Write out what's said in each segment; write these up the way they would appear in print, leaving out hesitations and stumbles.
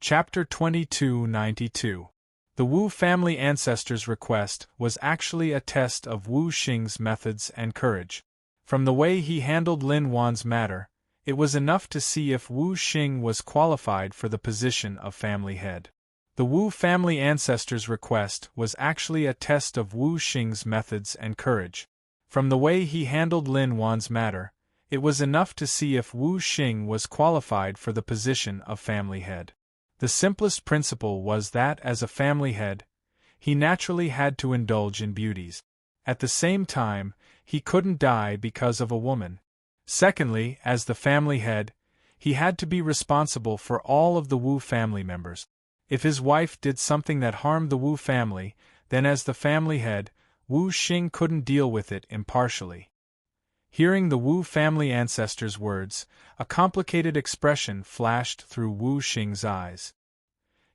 Chapter 2292. The Wu family ancestors' request was actually a test of Wu Xing's methods and courage. From the way he handled Lin Wan's matter, it was enough to see if Wu Xing was qualified for the position of family head. The Wu family ancestors' request was actually a test of Wu Xing's methods and courage. From the way he handled Lin Wan's matter, it was enough to see if Wu Xing was qualified for the position of family head. The simplest principle was that as a family head, he naturally had to indulge in beauties. At the same time, he couldn't die because of a woman. Secondly, as the family head, he had to be responsible for all of the Wu family members. If his wife did something that harmed the Wu family, then as the family head, Wu Xing couldn't deal with it impartially. Hearing the Wu family ancestors' words, a complicated expression flashed through Wu Xing's eyes.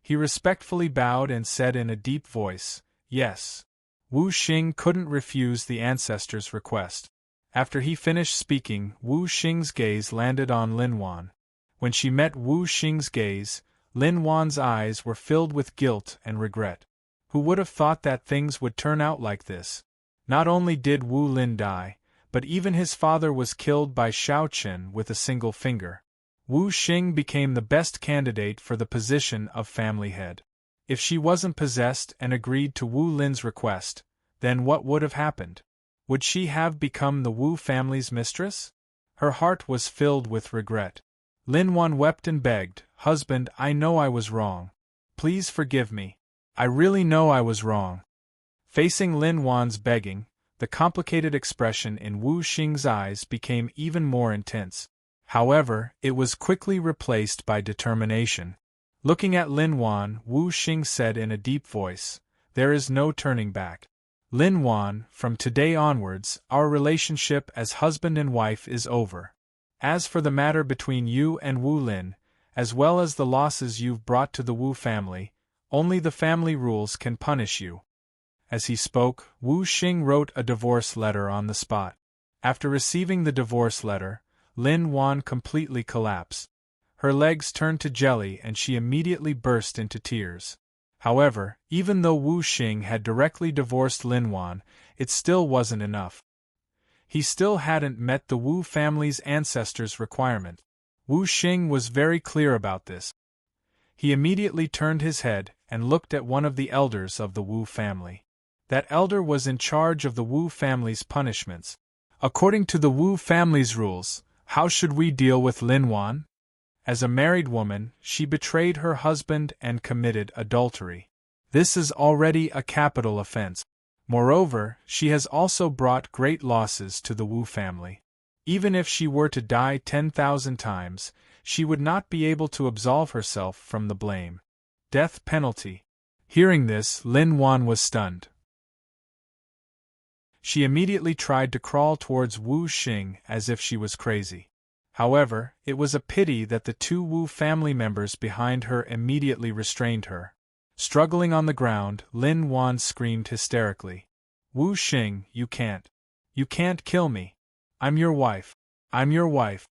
He respectfully bowed and said in a deep voice, "Yes." Wu Xing couldn't refuse the ancestors' request. After he finished speaking, Wu Xing's gaze landed on Lin Wan. When she met Wu Xing's gaze, Lin Wan's eyes were filled with guilt and regret. Who would have thought that things would turn out like this? Not only did Wu Lin die, but even his father was killed by Xiao Chen with a single finger. Wu Xing became the best candidate for the position of family head. If she wasn't possessed and agreed to Wu Lin's request, then what would have happened? Would she have become the Wu family's mistress? Her heart was filled with regret. Lin Wan wept and begged, "Husband, I know I was wrong. Please forgive me. I really know I was wrong." Facing Lin Wan's begging, the complicated expression in Wu Xing's eyes became even more intense. However, it was quickly replaced by determination. Looking at Lin Wan, Wu Xing said in a deep voice, "There is no turning back. Lin Wan, from today onwards, our relationship as husband and wife is over. As for the matter between you and Wu Lin, as well as the losses you've brought to the Wu family, only the family rules can punish you." As he spoke, Wu Xing wrote a divorce letter on the spot. After receiving the divorce letter, Lin Wan completely collapsed. Her legs turned to jelly and she immediately burst into tears. However, even though Wu Xing had directly divorced Lin Wan, it still wasn't enough. He still hadn't met the Wu family's ancestors' requirement. Wu Xing was very clear about this. He immediately turned his head and looked at one of the elders of the Wu family. That elder was in charge of the Wu family's punishments. "According to the Wu family's rules, how should we deal with Lin Wan? As a married woman, she betrayed her husband and committed adultery. This is already a capital offense. Moreover, she has also brought great losses to the Wu family. Even if she were to die 10,000 times, she would not be able to absolve herself from the blame. Death penalty." Hearing this, Lin Wan was stunned. She immediately tried to crawl towards Wu Xing as if she was crazy. However, it was a pity that the two Wu family members behind her immediately restrained her. Struggling on the ground, Lin Wan screamed hysterically, "Wu Xing, you can't. You can't kill me. I'm your wife. I'm your wife."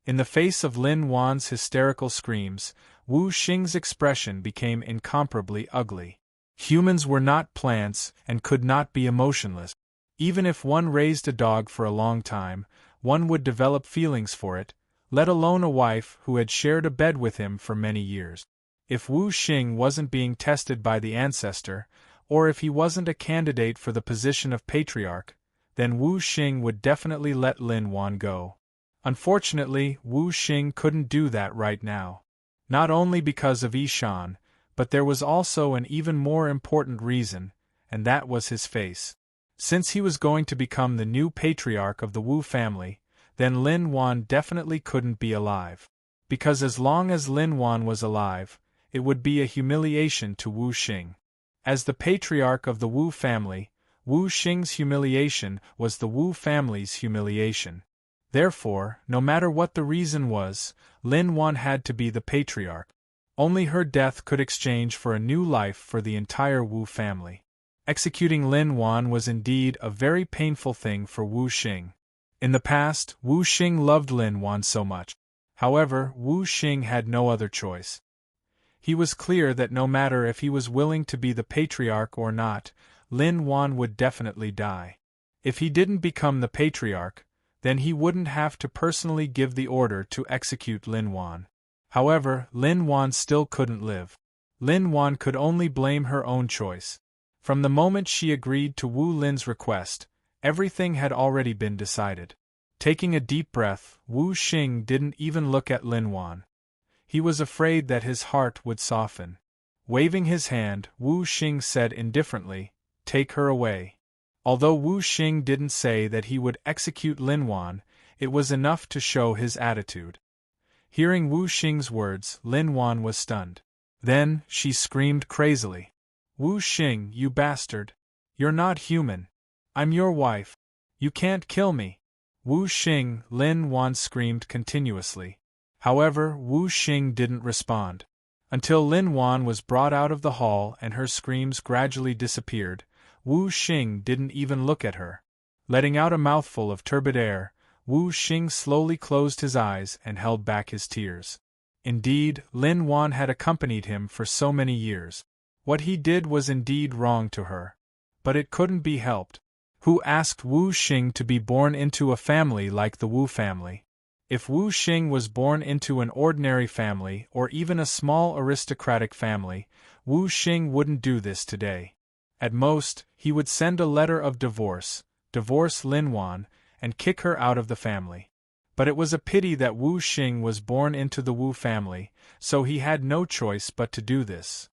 In the face of Lin Wan's hysterical screams, Wu Xing's expression became incomparably ugly. Humans were not plants and could not be emotionless. Even if one raised a dog for a long time, one would develop feelings for it, let alone a wife who had shared a bed with him for many years. If Wu Xing wasn't being tested by the ancestor, or if he wasn't a candidate for the position of patriarch, then Wu Xing would definitely let Lin Wan go. Unfortunately, Wu Xing couldn't do that right now. Not only because of Yishan, but there was also an even more important reason, and that was his face. Since he was going to become the new patriarch of the Wu family, then Lin Wan definitely couldn't be alive. Because as long as Lin Wan was alive, it would be a humiliation to Wu Xing. As the patriarch of the Wu family, Wu Xing's humiliation was the Wu family's humiliation. Therefore, no matter what the reason was, Lin Wan had to be the patriarch. Only her death could exchange for a new life for the entire Wu family. Executing Lin Wan was indeed a very painful thing for Wu Xing. In the past, Wu Xing loved Lin Wan so much. However, Wu Xing had no other choice. He was clear that no matter if he was willing to be the patriarch or not, Lin Wan would definitely die. If he didn't become the patriarch, then he wouldn't have to personally give the order to execute Lin Wan. However, Lin Wan still couldn't live. Lin Wan could only blame her own choice. From the moment she agreed to Wu Lin's request, everything had already been decided. Taking a deep breath, Wu Xing didn't even look at Lin Wan. He was afraid that his heart would soften. Waving his hand, Wu Xing said indifferently, "Take her away." Although Wu Xing didn't say that he would execute Lin Wan, it was enough to show his attitude. Hearing Wu Xing's words, Lin Wan was stunned. Then, she screamed crazily. "Wu Xing, you bastard! You're not human! I'm your wife! You can't kill me!" "Wu Xing," Lin Wan screamed continuously. However, Wu Xing didn't respond. Until Lin Wan was brought out of the hall and her screams gradually disappeared, Wu Xing didn't even look at her. Letting out a mouthful of turbid air, Wu Xing slowly closed his eyes and held back his tears. Indeed, Lin Wan had accompanied him for so many years. What he did was indeed wrong to her. But it couldn't be helped. Who asked Wu Xing to be born into a family like the Wu family? If Wu Xing was born into an ordinary family or even a small aristocratic family, Wu Xing wouldn't do this today. At most, he would send a letter of divorce Lin Wan, and kick her out of the family. But it was a pity that Wu Xing was born into the Wu family, so he had no choice but to do this.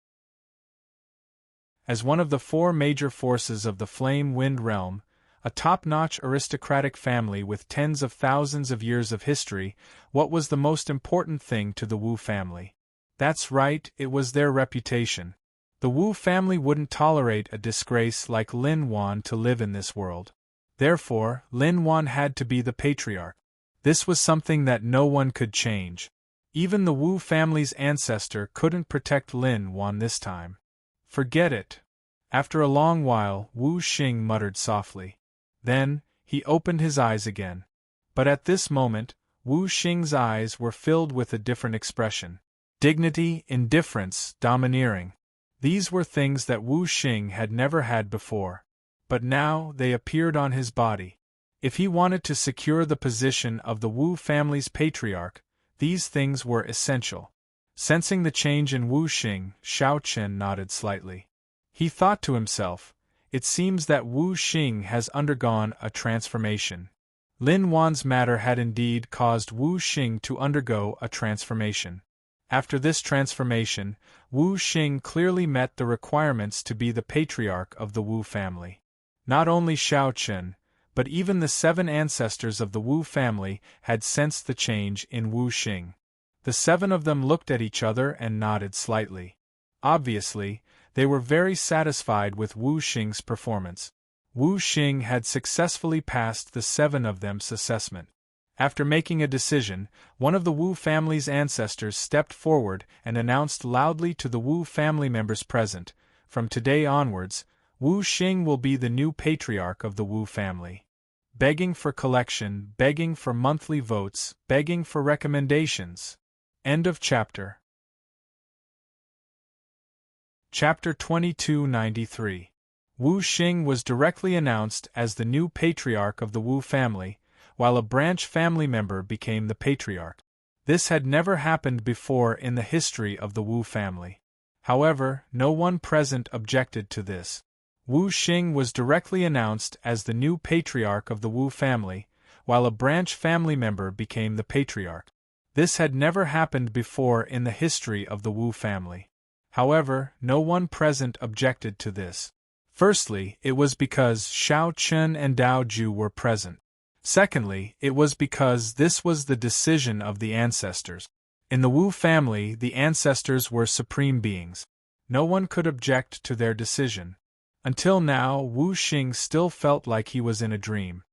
As one of the 4 major forces of the Flame-Wind realm, a top-notch aristocratic family with tens of thousands of years of history, what was the most important thing to the Wu family? That's right, it was their reputation. The Wu family wouldn't tolerate a disgrace like Lin Wan to live in this world. Therefore, Lin Wan had to be the patriarch. This was something that no one could change. Even the Wu family's ancestor couldn't protect Lin Wan this time. Forget it. After a long while, Wu Xing muttered softly. Then, he opened his eyes again. But at this moment, Wu Xing's eyes were filled with a different expression. Dignity, indifference, domineering. These were things that Wu Xing had never had before. But now, they appeared on his body. If he wanted to secure the position of the Wu family's patriarch, these things were essential. Sensing the change in Wu Xing, Xiao Chen nodded slightly. He thought to himself, "It seems that Wu Xing has undergone a transformation." Lin Wan's matter had indeed caused Wu Xing to undergo a transformation. After this transformation, Wu Xing clearly met the requirements to be the patriarch of the Wu family. Not only Xiao Chen, but even the 7 ancestors of the Wu family had sensed the change in Wu Xing. The 7 of them looked at each other and nodded slightly. Obviously, they were very satisfied with Wu Xing's performance. Wu Xing had successfully passed the 7 of them's assessment. After making a decision, one of the Wu family's ancestors stepped forward and announced loudly to the Wu family members present, "From today onwards, Wu Xing will be the new patriarch of the Wu family." Begging for collection, begging for monthly votes, begging for recommendations. End of chapter. Chapter 2293. Wu Xing was directly announced as the new patriarch of the Wu family, while a branch family member became the patriarch. This had never happened before in the history of the Wu family. However, no one present objected to this. Wu Xing was directly announced as the new patriarch of the Wu family, while a branch family member became the patriarch. This had never happened before in the history of the Wu family. However, no one present objected to this. Firstly, it was because Xiao Chen and Dao Ju were present. Secondly, it was because this was the decision of the ancestors. In the Wu family, the ancestors were supreme beings. No one could object to their decision. Until now, Wu Xing still felt like he was in a dream.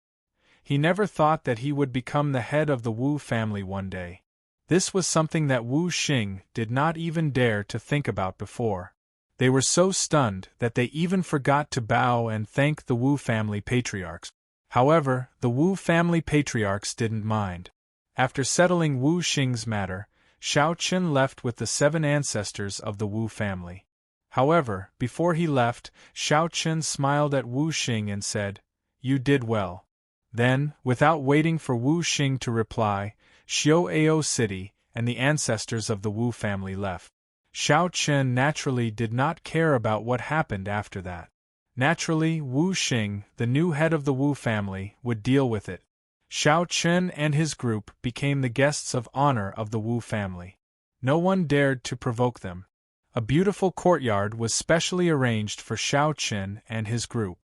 He never thought that he would become the head of the Wu family one day. This was something that Wu Xing did not even dare to think about before. They were so stunned that they even forgot to bow and thank the Wu family patriarchs. However, the Wu family patriarchs didn't mind. After settling Wu Xing's matter, Shao Chen left with the 7 ancestors of the Wu family. However, before he left, Shao Chen smiled at Wu Xing and said, "You did well." Then, without waiting for Wu Xing to reply, Xiao City and the ancestors of the Wu family left. Shao Chen naturally did not care about what happened after that. Naturally, Wu Xing, the new head of the Wu family, would deal with it. Shao Chen and his group became the guests of honor of the Wu family. No one dared to provoke them. A beautiful courtyard was specially arranged for Shao Chen and his group.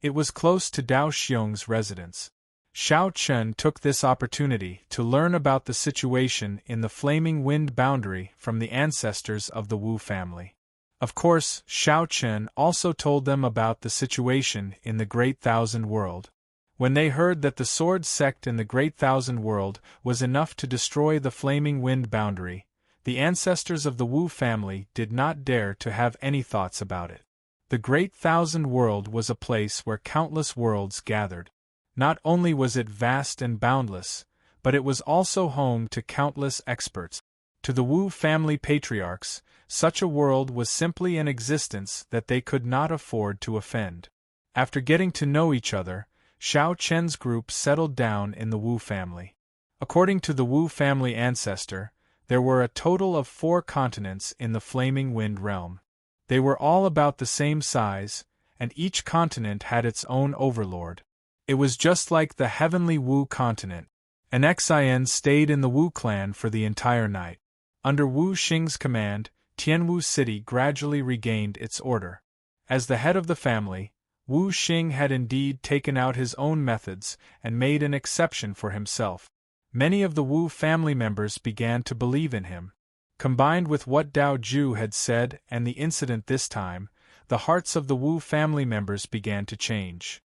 It was close to Dao Xiong's residence. Shao Chen took this opportunity to learn about the situation in the Flaming Wind boundary from the ancestors of the Wu family. Of course, Shao Chen also told them about the situation in the Great Thousand World. When they heard that the sword sect in the Great Thousand World was enough to destroy the Flaming Wind boundary, the ancestors of the Wu family did not dare to have any thoughts about it. The Great Thousand World was a place where countless worlds gathered. Not only was it vast and boundless, but it was also home to countless experts. To the Wu family patriarchs, such a world was simply an existence that they could not afford to offend. After getting to know each other, Shao Chen's group settled down in the Wu family. According to the Wu family ancestor, there were a total of 4 continents in the Flaming Wind realm. They were all about the same size, and each continent had its own overlord. It was just like the heavenly Wu continent. An Xin stayed in the Wu clan for the entire night. Under Wu Xing's command, Tianwu City gradually regained its order. As the head of the family, Wu Xing had indeed taken out his own methods and made an exception for himself. Many of the Wu family members began to believe in him. Combined with what Dao Ju had said and the incident this time, the hearts of the Wu family members began to change.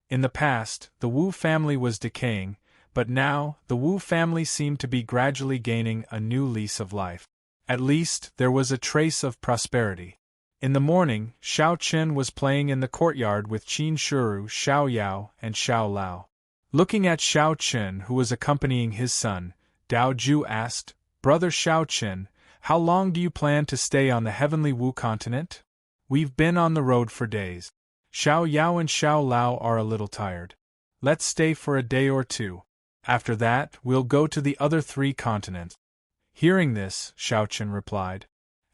In the past, the Wu family was decaying, but now, the Wu family seemed to be gradually gaining a new lease of life. At least, there was a trace of prosperity. In the morning, Shao Chen was playing in the courtyard with Qin Shuru, Xiao Yao, and Xiao Lao. Looking at Shao Chen, who was accompanying his son, Dao Ju asked, "Brother Shao Chen, how long do you plan to stay on the heavenly Wu continent? We've been on the road for days. Xiao Yao and Xiao Lao are a little tired. Let's stay for a day or 2. After that, we'll go to the other 3 continents." Hearing this, Shao Chen replied.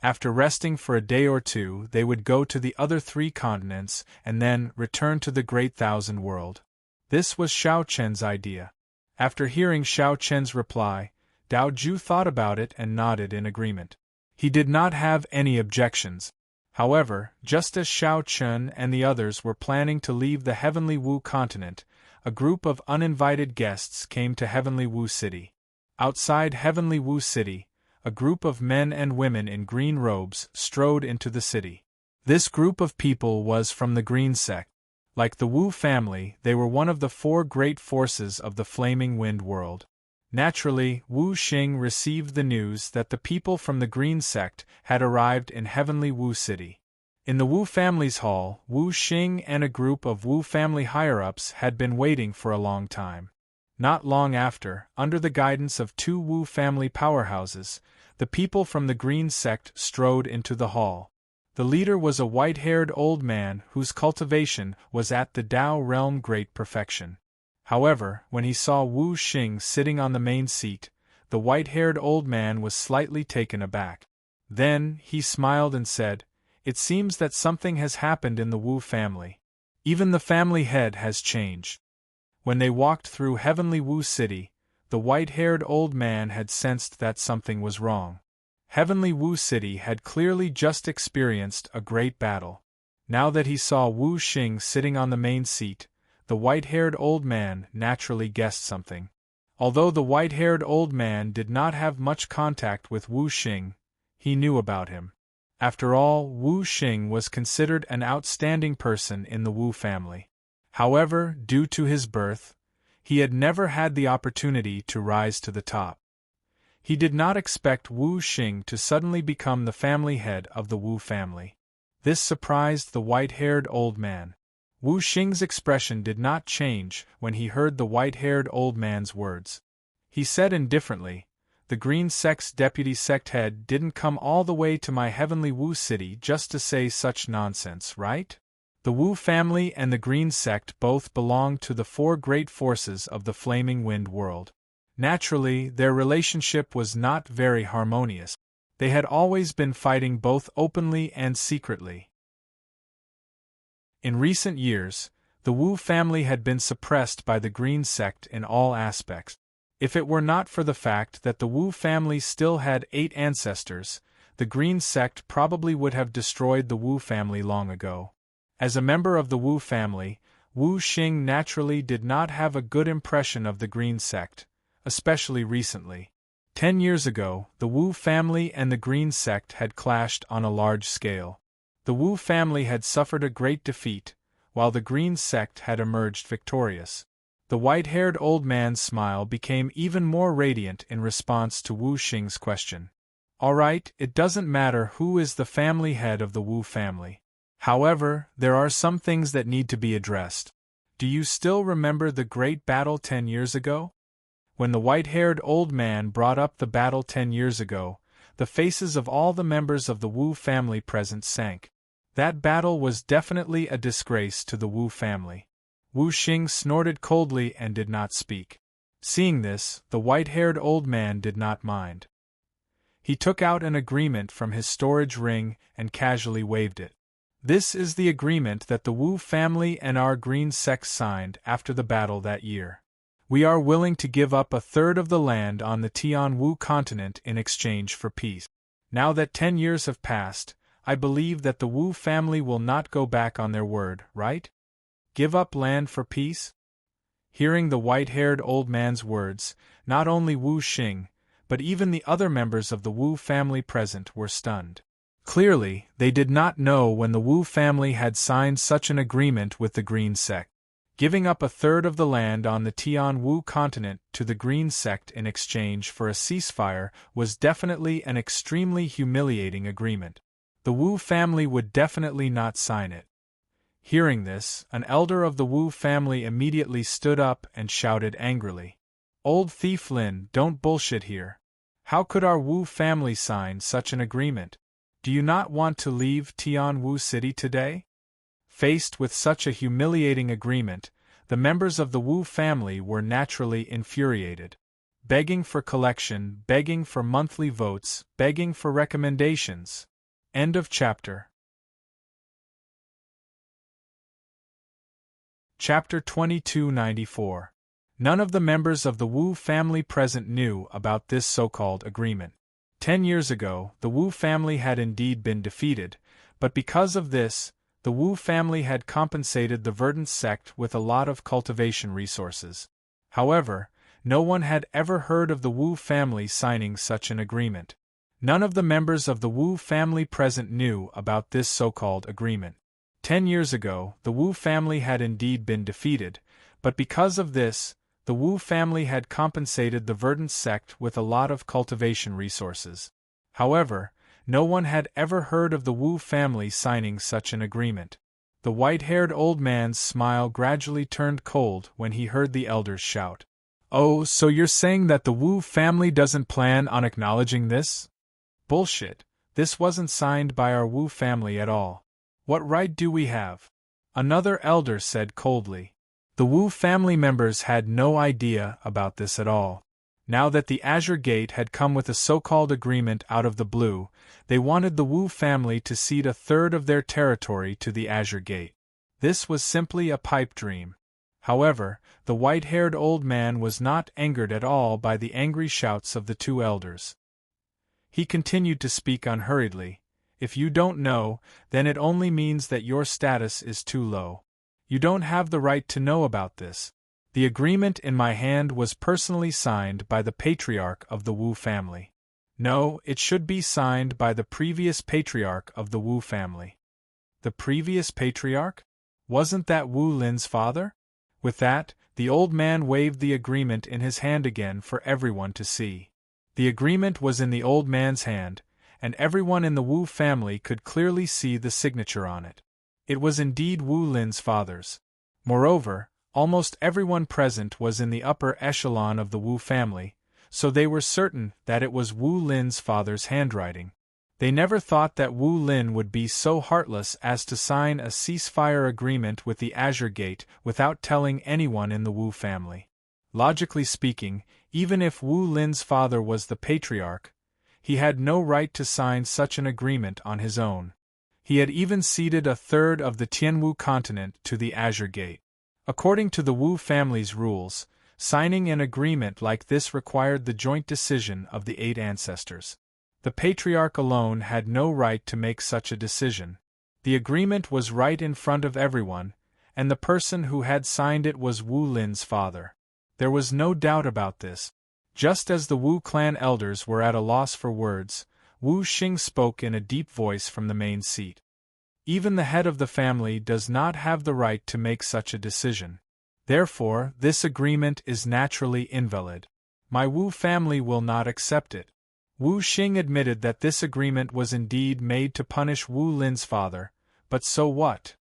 After resting for a day or 2, they would go to the other 3 continents and then return to the Great Thousand World. This was Shao Chen's idea. After hearing Shao Chen's reply, Dao Ju thought about it and nodded in agreement. He did not have any objections. However, just as Shao Chen and the others were planning to leave the Heavenly Wu continent, a group of uninvited guests came to Heavenly Wu City. Outside Heavenly Wu City, a group of men and women in green robes strode into the city. This group of people was from the Green sect. Like the Wu family, they were one of the 4 great forces of the Flaming Wind world. Naturally, Wu Xing received the news that the people from the Green sect had arrived in Heavenly Wu City. In the Wu family's hall, Wu Xing and a group of Wu family higher-ups had been waiting for a long time. Not long after, under the guidance of 2 Wu family powerhouses, the people from the Green sect strode into the hall. The leader was a white-haired old man whose cultivation was at the Dao realm great perfection. However, when he saw Wu Xing sitting on the main seat, the white-haired old man was slightly taken aback. Then, he smiled and said, "It seems that something has happened in the Wu family. Even the family head has changed." When they walked through Heavenly Wu City, the white-haired old man had sensed that something was wrong. Heavenly Wu City had clearly just experienced a great battle. Now that he saw Wu Xing sitting on the main seat, the white-haired old man naturally guessed something. Although the white-haired old man did not have much contact with Wu Xing, he knew about him. After all, Wu Xing was considered an outstanding person in the Wu family. However, due to his birth, he had never had the opportunity to rise to the top. He did not expect Wu Xing to suddenly become the family head of the Wu family. This surprised the white-haired old man. Wu Xing's expression did not change when he heard the white-haired old man's words. He said indifferently, The Green Sect's deputy sect head didn't come all the way to my heavenly Wu city just to say such nonsense, right? The Wu family and the Green Sect both belong to the four great forces of the Flaming Wind world. Naturally, their relationship was not very harmonious. They had always been fighting both openly and secretly. In recent years, the Wu family had been suppressed by the Green Sect in all aspects. If it were not for the fact that the Wu family still had 8 ancestors, the Green Sect probably would have destroyed the Wu family long ago. As a member of the Wu family, Wu Xing naturally did not have a good impression of the Green Sect, especially recently. 10 years ago, the Wu family and the Green Sect had clashed on a large scale. The Wu family had suffered a great defeat, while the Green Sect had emerged victorious. The white-haired old man's smile became even more radiant in response to Wu Xing's question. All right, it doesn't matter who is the family head of the Wu family. However, there are some things that need to be addressed. Do you still remember the great battle 10 years ago? When the white-haired old man brought up the battle 10 years ago, the faces of all the members of the Wu family present sank. That battle was definitely a disgrace to the Wu family. Wu Xing snorted coldly and did not speak. Seeing this, the white-haired old man did not mind. He took out an agreement from his storage ring and casually waved it. This is the agreement that the Wu family and our Green Sect signed after the battle that year. We are willing to give up 1/3 of the land on the Tian Wu continent in exchange for peace. Now that 10 years have passed, I believe that the Wu family will not go back on their word, right? Give up land for peace? Hearing the white-haired old man's words, not only Wu Xing, but even the other members of the Wu family present were stunned. Clearly, they did not know when the Wu family had signed such an agreement with the Green Sect. Giving up 1/3 of the land on the Tian Wu continent to the Green Sect in exchange for a ceasefire was definitely an extremely humiliating agreement. The Wu family would definitely not sign it. Hearing this, an elder of the Wu family immediately stood up and shouted angrily. Old thief Lin, don't bullshit here. How could our Wu family sign such an agreement? Do you not want to leave Tian Wu City today? Faced with such a humiliating agreement, the members of the Wu family were naturally infuriated. Begging for collection, begging for monthly votes, begging for recommendations. End of chapter. Chapter 2294. None of the members of the Wu family present knew about this so-called agreement. 10 years ago, the Wu family had indeed been defeated, but because of this, the Wu family had compensated the Verdant sect with a lot of cultivation resources. However, no one had ever heard of the Wu family signing such an agreement. None of the members of the Wu family present knew about this so-called agreement. 10 years ago, the Wu family had indeed been defeated, but because of this, the Wu family had compensated the Verdant sect with a lot of cultivation resources. However, no one had ever heard of the Wu family signing such an agreement. The white-haired old man's smile gradually turned cold when he heard the elders shout. Oh, so you're saying that the Wu family doesn't plan on acknowledging this? Bullshit, this wasn't signed by our Wu family at all. What right do we have? Another elder said coldly. The Wu family members had no idea about this at all. Now that the Azure Gate had come with a so-called agreement out of the blue, they wanted the Wu family to cede 1/3 of their territory to the Azure Gate. This was simply a pipe dream. However, the white-haired old man was not angered at all by the angry shouts of the two elders. He continued to speak unhurriedly. If you don't know, then it only means that your status is too low. You don't have the right to know about this. The agreement in my hand was personally signed by the patriarch of the Wu family. No, it should be signed by the previous patriarch of the Wu family. The previous patriarch? Wasn't that Wu Lin's father? With that, the old man waved the agreement in his hand again for everyone to see. The agreement was in the old man's hand, and everyone in the Wu family could clearly see the signature on it. It was indeed Wu Lin's father's. Moreover, almost everyone present was in the upper echelon of the Wu family, so they were certain that it was Wu Lin's father's handwriting. They never thought that Wu Lin would be so heartless as to sign a ceasefire agreement with the Azure Gate without telling anyone in the Wu family. Logically speaking, even if Wu Lin's father was the patriarch, he had no right to sign such an agreement on his own. He had even ceded a third of the Tianwu continent to the Azure Gate. According to the Wu family's rules, signing an agreement like this required the joint decision of the 8 ancestors. The patriarch alone had no right to make such a decision. The agreement was right in front of everyone, and the person who had signed it was Wu Lin's father. There was no doubt about this. Just as the Wu clan elders were at a loss for words, Wu Xing spoke in a deep voice from the main seat. Even the head of the family does not have the right to make such a decision. Therefore, this agreement is naturally invalid. My Wu family will not accept it. Wu Xing admitted that this agreement was indeed made to punish Wu Lin's father, but so what?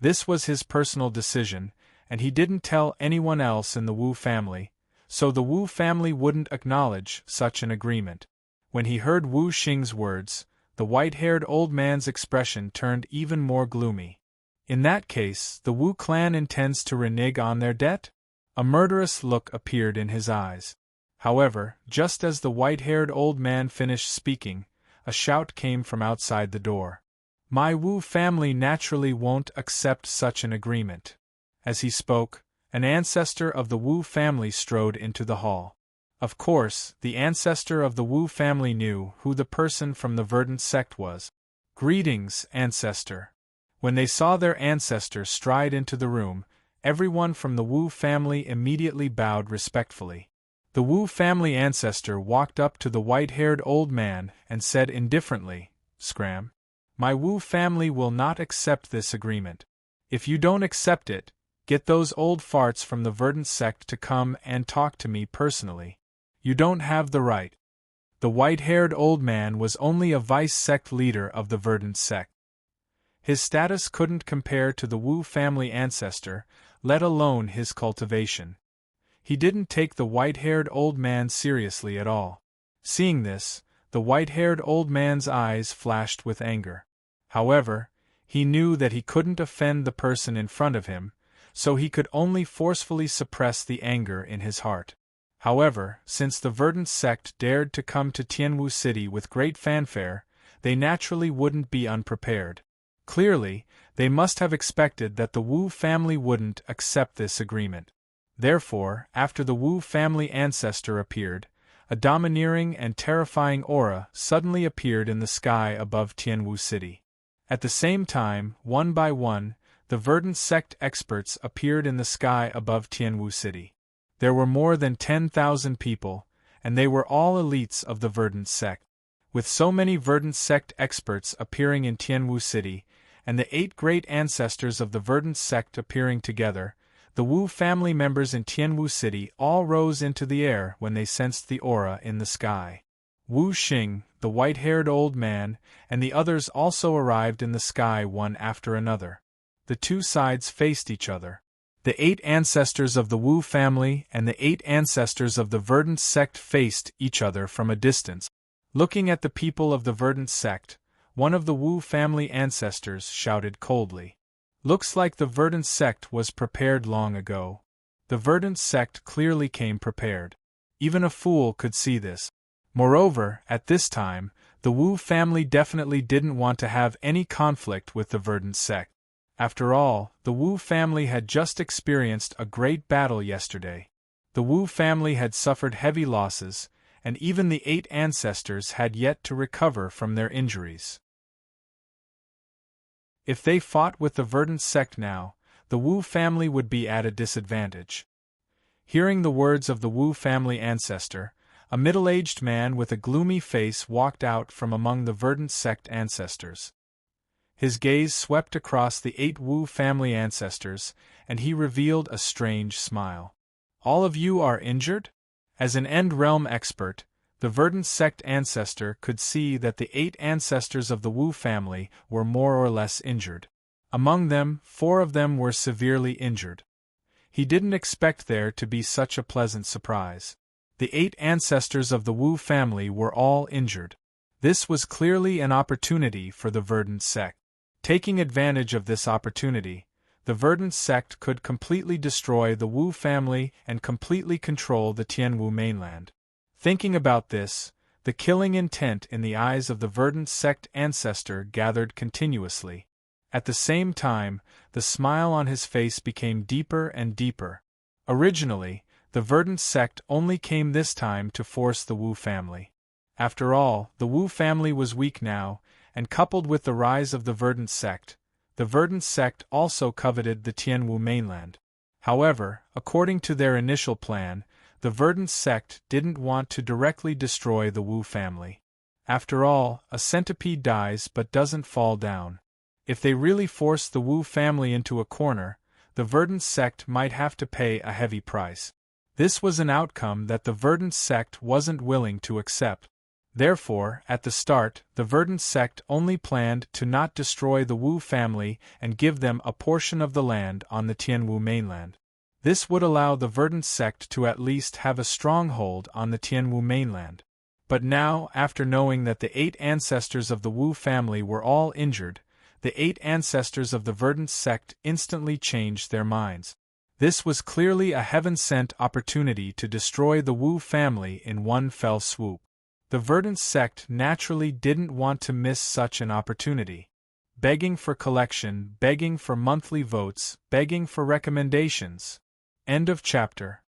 This was his personal decision, and he didn't tell anyone else in the Wu family, so the Wu family wouldn't acknowledge such an agreement. When he heard Wu Xing's words, the white-haired old man's expression turned even more gloomy. In that case, the Wu clan intends to renege on their debt? A murderous look appeared in his eyes. However, just as the white-haired old man finished speaking, a shout came from outside the door. My Wu family naturally won't accept such an agreement. As he spoke, an ancestor of the Wu family strode into the hall. Of course, the ancestor of the Wu family knew who the person from the verdant sect was. Greetings, ancestor. When they saw their ancestor stride into the room, everyone from the Wu family immediately bowed respectfully. The Wu family ancestor walked up to the white-haired old man and said indifferently, "Scram. My Wu family will not accept this agreement. If you don't accept it, get those old farts from the verdant sect to come and talk to me personally. You don't have the right." The white-haired old man was only a vice-sect leader of the verdant sect. His status couldn't compare to the Wu family ancestor, let alone his cultivation. He didn't take the white-haired old man seriously at all. Seeing this, the white-haired old man's eyes flashed with anger. However, he knew that he couldn't offend the person in front of him, so he could only forcefully suppress the anger in his heart. However, since the verdant sect dared to come to Tianwu City with great fanfare, they naturally wouldn't be unprepared. Clearly, they must have expected that the Wu family wouldn't accept this agreement. Therefore, after the Wu family ancestor appeared, a domineering and terrifying aura suddenly appeared in the sky above Tianwu City. At the same time, one by one, the verdant sect experts appeared in the sky above Tianwu City. There were more than 10,000 people, and they were all elites of the verdant sect. With so many verdant sect experts appearing in Tianwu City, and the 8 great ancestors of the verdant sect appearing together, the Wu family members in Tianwu City all rose into the air when they sensed the aura in the sky. Wu Xing, the white-haired old man, and the others also arrived in the sky one after another. The two sides faced each other. The 8 ancestors of the Wu family and the 8 ancestors of the verdant sect faced each other from a distance. Looking at the people of the verdant sect, one of the Wu family ancestors shouted coldly, "Looks like the verdant sect was prepared long ago." The verdant sect clearly came prepared. Even a fool could see this. Moreover, at this time, the Wu family definitely didn't want to have any conflict with the verdant sect. After all, the Wu family had just experienced a great battle yesterday. The Wu family had suffered heavy losses, and even the 8 ancestors had yet to recover from their injuries. If they fought with the verdant sect now, the Wu family would be at a disadvantage. Hearing the words of the Wu family ancestor, a middle-aged man with a gloomy face walked out from among the verdant sect ancestors. His gaze swept across the 8 Wu family ancestors, and he revealed a strange smile. "All of you are injured?" As an End Realm expert, the verdant sect ancestor could see that the 8 ancestors of the Wu family were more or less injured. Among them, 4 of them were severely injured. He didn't expect there to be such a pleasant surprise. The 8 ancestors of the Wu family were all injured. This was clearly an opportunity for the Verdant sect. Taking advantage of this opportunity, the Verdant sect could completely destroy the Wu family and completely control the Tianwu mainland. Thinking about this, the killing intent in the eyes of the Verdant sect ancestor gathered continuously. At the same time, the smile on his face became deeper and deeper. Originally, the Verdant sect only came this time to force the Wu family. After all, the Wu family was weak now, and coupled with the rise of the Verdant sect also coveted the Tianwu mainland. However, according to their initial plan, the Verdant sect didn't want to directly destroy the Wu family. After all, a centipede dies but doesn't fall down. If they really forced the Wu family into a corner, the Verdant sect might have to pay a heavy price. This was an outcome that the Verdant sect wasn't willing to accept. Therefore, at the start, the Verdant sect only planned to not destroy the Wu family and give them a portion of the land on the Tianwu mainland. This would allow the Verdant sect to at least have a stronghold on the Tianwu mainland. But now, after knowing that the 8 ancestors of the Wu family were all injured, the 8 ancestors of the Verdant sect instantly changed their minds. This was clearly a heaven-sent opportunity to destroy the Wu family in one fell swoop. The Verdant sect naturally didn't want to miss such an opportunity. Begging for collection, begging for monthly votes, begging for recommendations. End of chapter.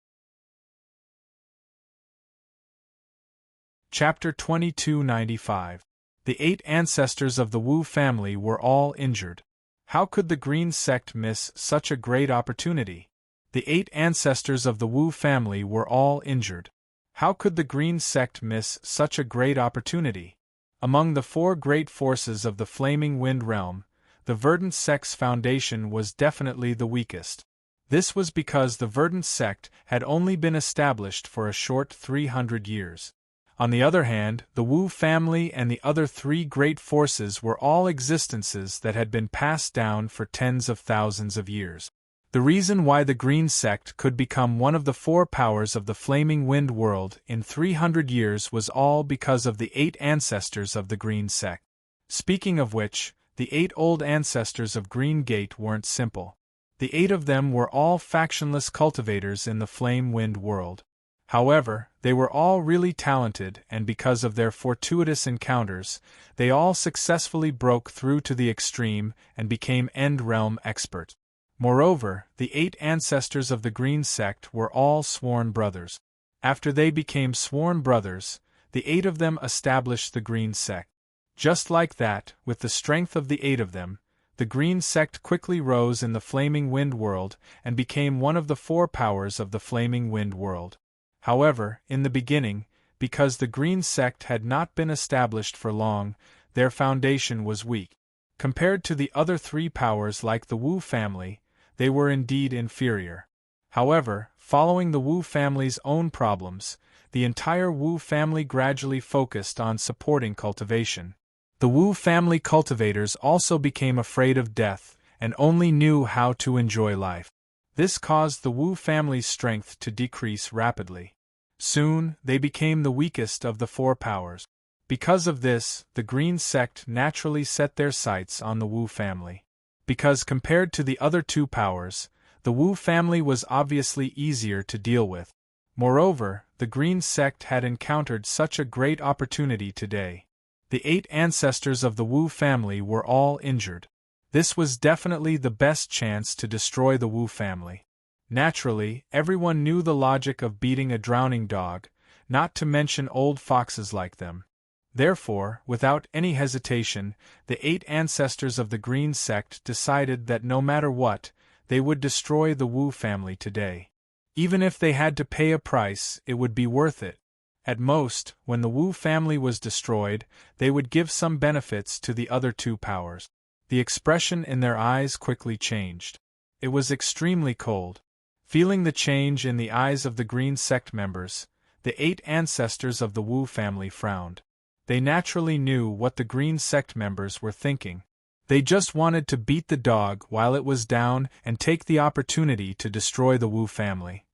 Chapter 2295. The 8 ancestors of the Wu family were all injured. How could the Green sect miss such a great opportunity? The 8 ancestors of the Wu family were all injured. How could the Green sect miss such a great opportunity? Among the 4 great forces of the Flaming Wind realm, the Verdant sect's foundation was definitely the weakest. This was because the Verdant sect had only been established for a short 300 years. On the other hand, the Wu family and the other 3 great forces were all existences that had been passed down for tens of thousands of years. The reason why the Green sect could become one of the 4 powers of the Flaming Wind world in 300 years was all because of the 8 ancestors of the Green sect. Speaking of which, the 8 old ancestors of Green Gate weren't simple. The 8 of them were all factionless cultivators in the Flame Wind world. However, they were all really talented, and because of their fortuitous encounters, they all successfully broke through to the extreme and became End Realm experts. Moreover, the 8 ancestors of the Green sect were all sworn brothers. After they became sworn brothers, the 8 of them established the Green sect. Just like that, with the strength of the 8 of them, the Green sect quickly rose in the Flaming Wind world and became one of the 4 powers of the Flaming Wind world. However, in the beginning, because the Green sect had not been established for long, their foundation was weak. Compared to the other 3 powers like the Wu family, they were indeed inferior. However, following the Wu family's own problems, the entire Wu family gradually focused on supporting cultivation. The Wu family cultivators also became afraid of death and only knew how to enjoy life. This caused the Wu family's strength to decrease rapidly. Soon, they became the weakest of the 4 powers. Because of this, the Green sect naturally set their sights on the Wu family. Because compared to the other 2 powers, the Wu family was obviously easier to deal with. Moreover, the Green sect had encountered such a great opportunity today. The 8 ancestors of the Wu family were all injured. This was definitely the best chance to destroy the Wu family. Naturally, everyone knew the logic of beating a drowning dog, not to mention old foxes like them. Therefore, without any hesitation, the 8 ancestors of the Green sect decided that no matter what, they would destroy the Wu family today. Even if they had to pay a price, it would be worth it. At most, when the Wu family was destroyed, they would give some benefits to the other 2 powers. The expression in their eyes quickly changed. It was extremely cold. Feeling the change in the eyes of the Green sect members, the 8 ancestors of the Wu family frowned. They naturally knew what the Green sect members were thinking. They just wanted to beat the dog while it was down and take the opportunity to destroy the Wu family.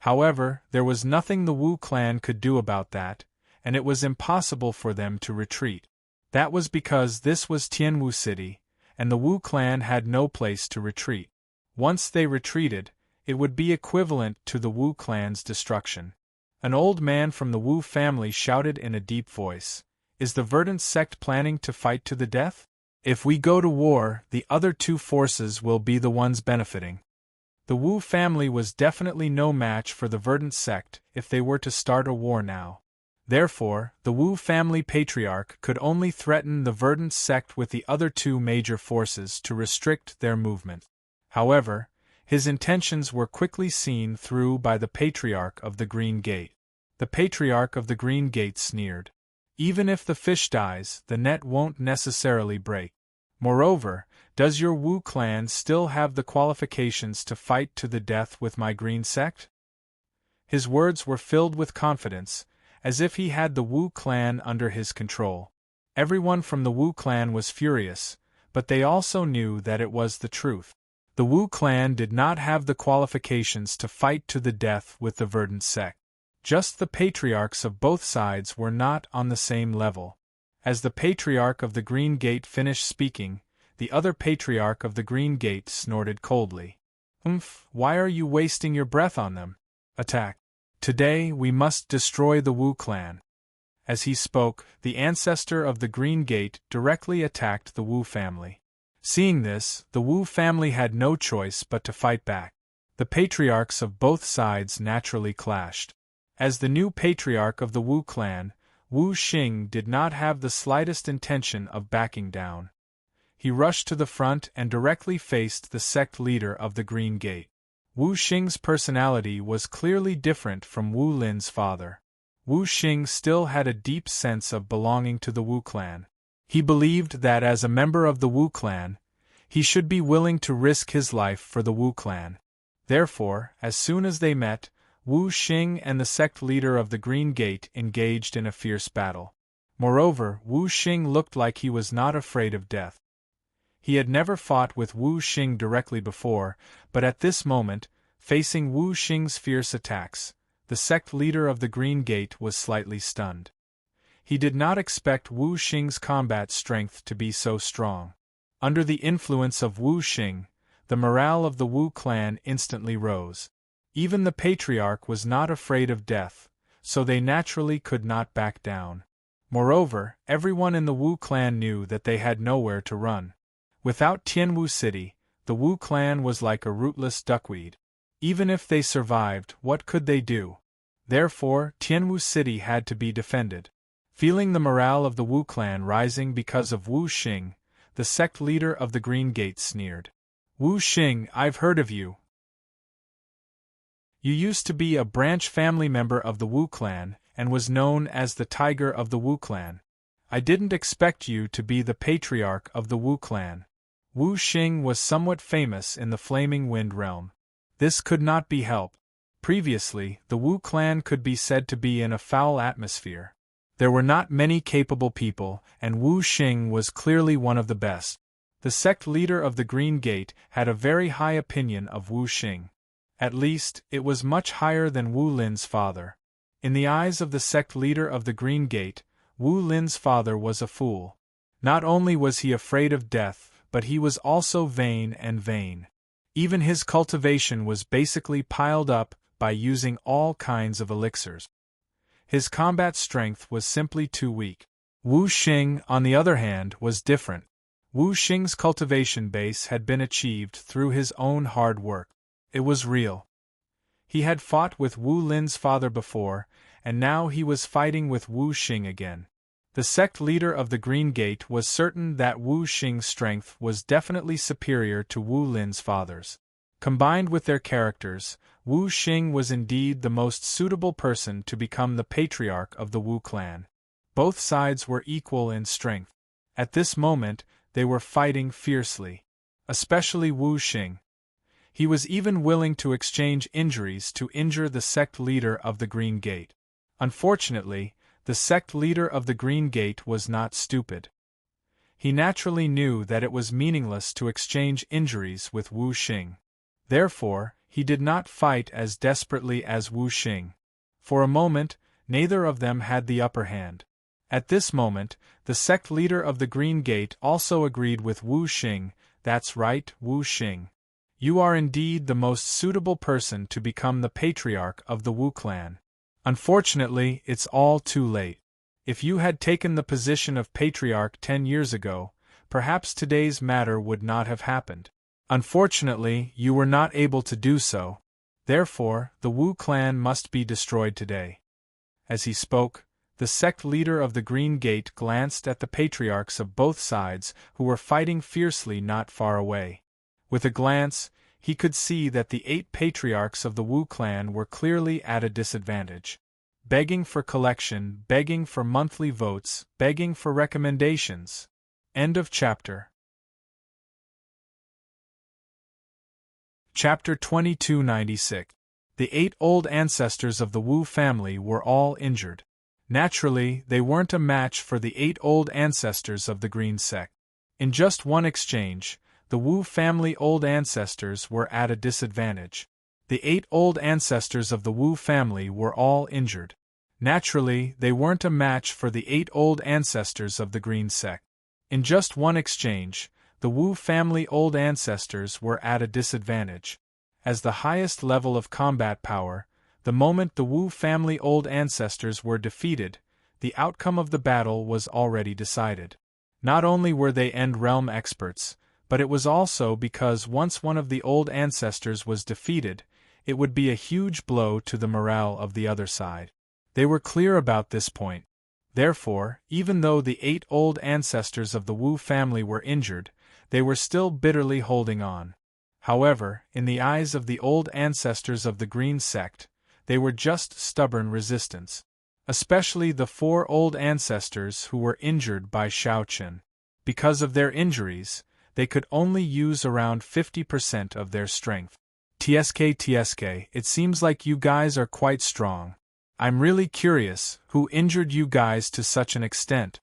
However, there was nothing the Wu clan could do about that, and it was impossible for them to retreat. That was because this was Tianwu City, and the Wu clan had no place to retreat. Once they retreated, it would be equivalent to the Wu clan's destruction. An old man from the Wu family shouted in a deep voice, "Is the Verdant sect planning to fight to the death? If we go to war, the other two forces will be the ones benefiting." The Wu family was definitely no match for the Verdant sect if they were to start a war now. Therefore, the Wu family patriarch could only threaten the Verdant sect with the other two major forces to restrict their movement. However, his intentions were quickly seen through by the Patriarch of the Green Gate. The Patriarch of the Green Gate sneered. "Even if the fish dies, the net won't necessarily break. Moreover, does your Wu clan still have the qualifications to fight to the death with my Green sect?" His words were filled with confidence, as if he had the Wu clan under his control. Everyone from the Wu clan was furious, but they also knew that it was the truth. The Wu clan did not have the qualifications to fight to the death with the Verdant sect. Just the patriarchs of both sides were not on the same level. As the Patriarch of the Green Gate finished speaking, the other Patriarch of the Green Gate snorted coldly. Why are you wasting your breath on them? Attack. Today we must destroy the Wu clan." As he spoke, the ancestor of the Green Gate directly attacked the Wu family. Seeing this, the Wu family had no choice but to fight back. The patriarchs of both sides naturally clashed. As the new patriarch of the Wu clan, Wu Xing did not have the slightest intention of backing down. He rushed to the front and directly faced the sect leader of the Green Gate. Wu Xing's personality was clearly different from Wu Lin's father. Wu Xing still had a deep sense of belonging to the Wu clan. He believed that as a member of the Wu clan, he should be willing to risk his life for the Wu clan. Therefore, as soon as they met, Wu Xing and the sect leader of the Green Gate engaged in a fierce battle. Moreover, Wu Xing looked like he was not afraid of death. He had never fought with Wu Xing directly before, but at this moment, facing Wu Xing's fierce attacks, the sect leader of the Green Gate was slightly stunned. He did not expect Wu Xing's combat strength to be so strong. Under the influence of Wu Xing, the morale of the Wu clan instantly rose. Even the patriarch was not afraid of death, so they naturally could not back down. Moreover, everyone in the Wu clan knew that they had nowhere to run. Without Tianwu City, the Wu clan was like a rootless duckweed. Even if they survived, what could they do? Therefore, Tianwu City had to be defended. Feeling the morale of the Wu clan rising because of Wu Xing, the sect leader of the Green Gate sneered. "Wu Xing, I've heard of you. You used to be a branch family member of the Wu clan, and was known as the Tiger of the Wu clan. I didn't expect you to be the patriarch of the Wu clan." Wu Xing was somewhat famous in the Flaming Wind realm. This could not be helped. Previously, the Wu clan could be said to be in a foul atmosphere. There were not many capable people, and Wu Xing was clearly one of the best. The sect leader of the Green Gate had a very high opinion of Wu Xing. At least, it was much higher than Wu Lin's father. In the eyes of the sect leader of the Green Gate, Wu Lin's father was a fool. Not only was he afraid of death, but he was also vain. Even his cultivation was basically piled up by using all kinds of elixirs. His combat strength was simply too weak. Wu Xing, on the other hand, was different. Wu Xing's cultivation base had been achieved through his own hard work. It was real. He had fought with Wu Lin's father before, and now he was fighting with Wu Xing again. The sect leader of the Green Gate was certain that Wu Xing's strength was definitely superior to Wu Lin's father's. Combined with their characters, Wu Xing was indeed the most suitable person to become the patriarch of the Wu clan. Both sides were equal in strength. At this moment, they were fighting fiercely. Especially Wu Xing. He was even willing to exchange injuries to injure the sect leader of the Green Gate. Unfortunately, the sect leader of the Green Gate was not stupid. He naturally knew that it was meaningless to exchange injuries with Wu Xing. Therefore, he did not fight as desperately as Wu Xing. For a moment, neither of them had the upper hand. At this moment, the sect leader of the Green Gate also agreed with Wu Xing. That's right, Wu Xing. You are indeed the most suitable person to become the patriarch of the Wu clan. Unfortunately, it's all too late. If you had taken the position of patriarch 10 years ago, perhaps today's matter would not have happened. Unfortunately, you were not able to do so. Therefore, the Wu clan must be destroyed today. As he spoke, the sect leader of the Green Gate glanced at the patriarchs of both sides who were fighting fiercely not far away. With a glance, he could see that the 8 patriarchs of the Wu clan were clearly at a disadvantage. Begging for collection, begging for monthly votes, begging for recommendations. End of chapter. Chapter 2296. The 8 old ancestors of the Wu family were all injured. Naturally, they weren't a match for the 8 old ancestors of the Green sect. In just one exchange, the Wu family old ancestors were at a disadvantage. The 8 old ancestors of the Wu family were all injured. Naturally, they weren't a match for the 8 old ancestors of the Green sect. In just one exchange, the Wu family old ancestors were at a disadvantage. As the highest level of combat power, the moment the Wu family old ancestors were defeated, the outcome of the battle was already decided. Not only were they End Realm experts, but it was also because once one of the old ancestors was defeated, it would be a huge blow to the morale of the other side. They were clear about this point. Therefore, even though the 8 old ancestors of the Wu family were injured, they were still bitterly holding on. However, in the eyes of the old ancestors of the Green sect, they were just stubborn resistance. Especially the 4 old ancestors who were injured by Shaoqun. Because of their injuries, they could only use around 50% of their strength. TSK, it seems like you guys are quite strong. I'm really curious, who injured you guys to such an extent?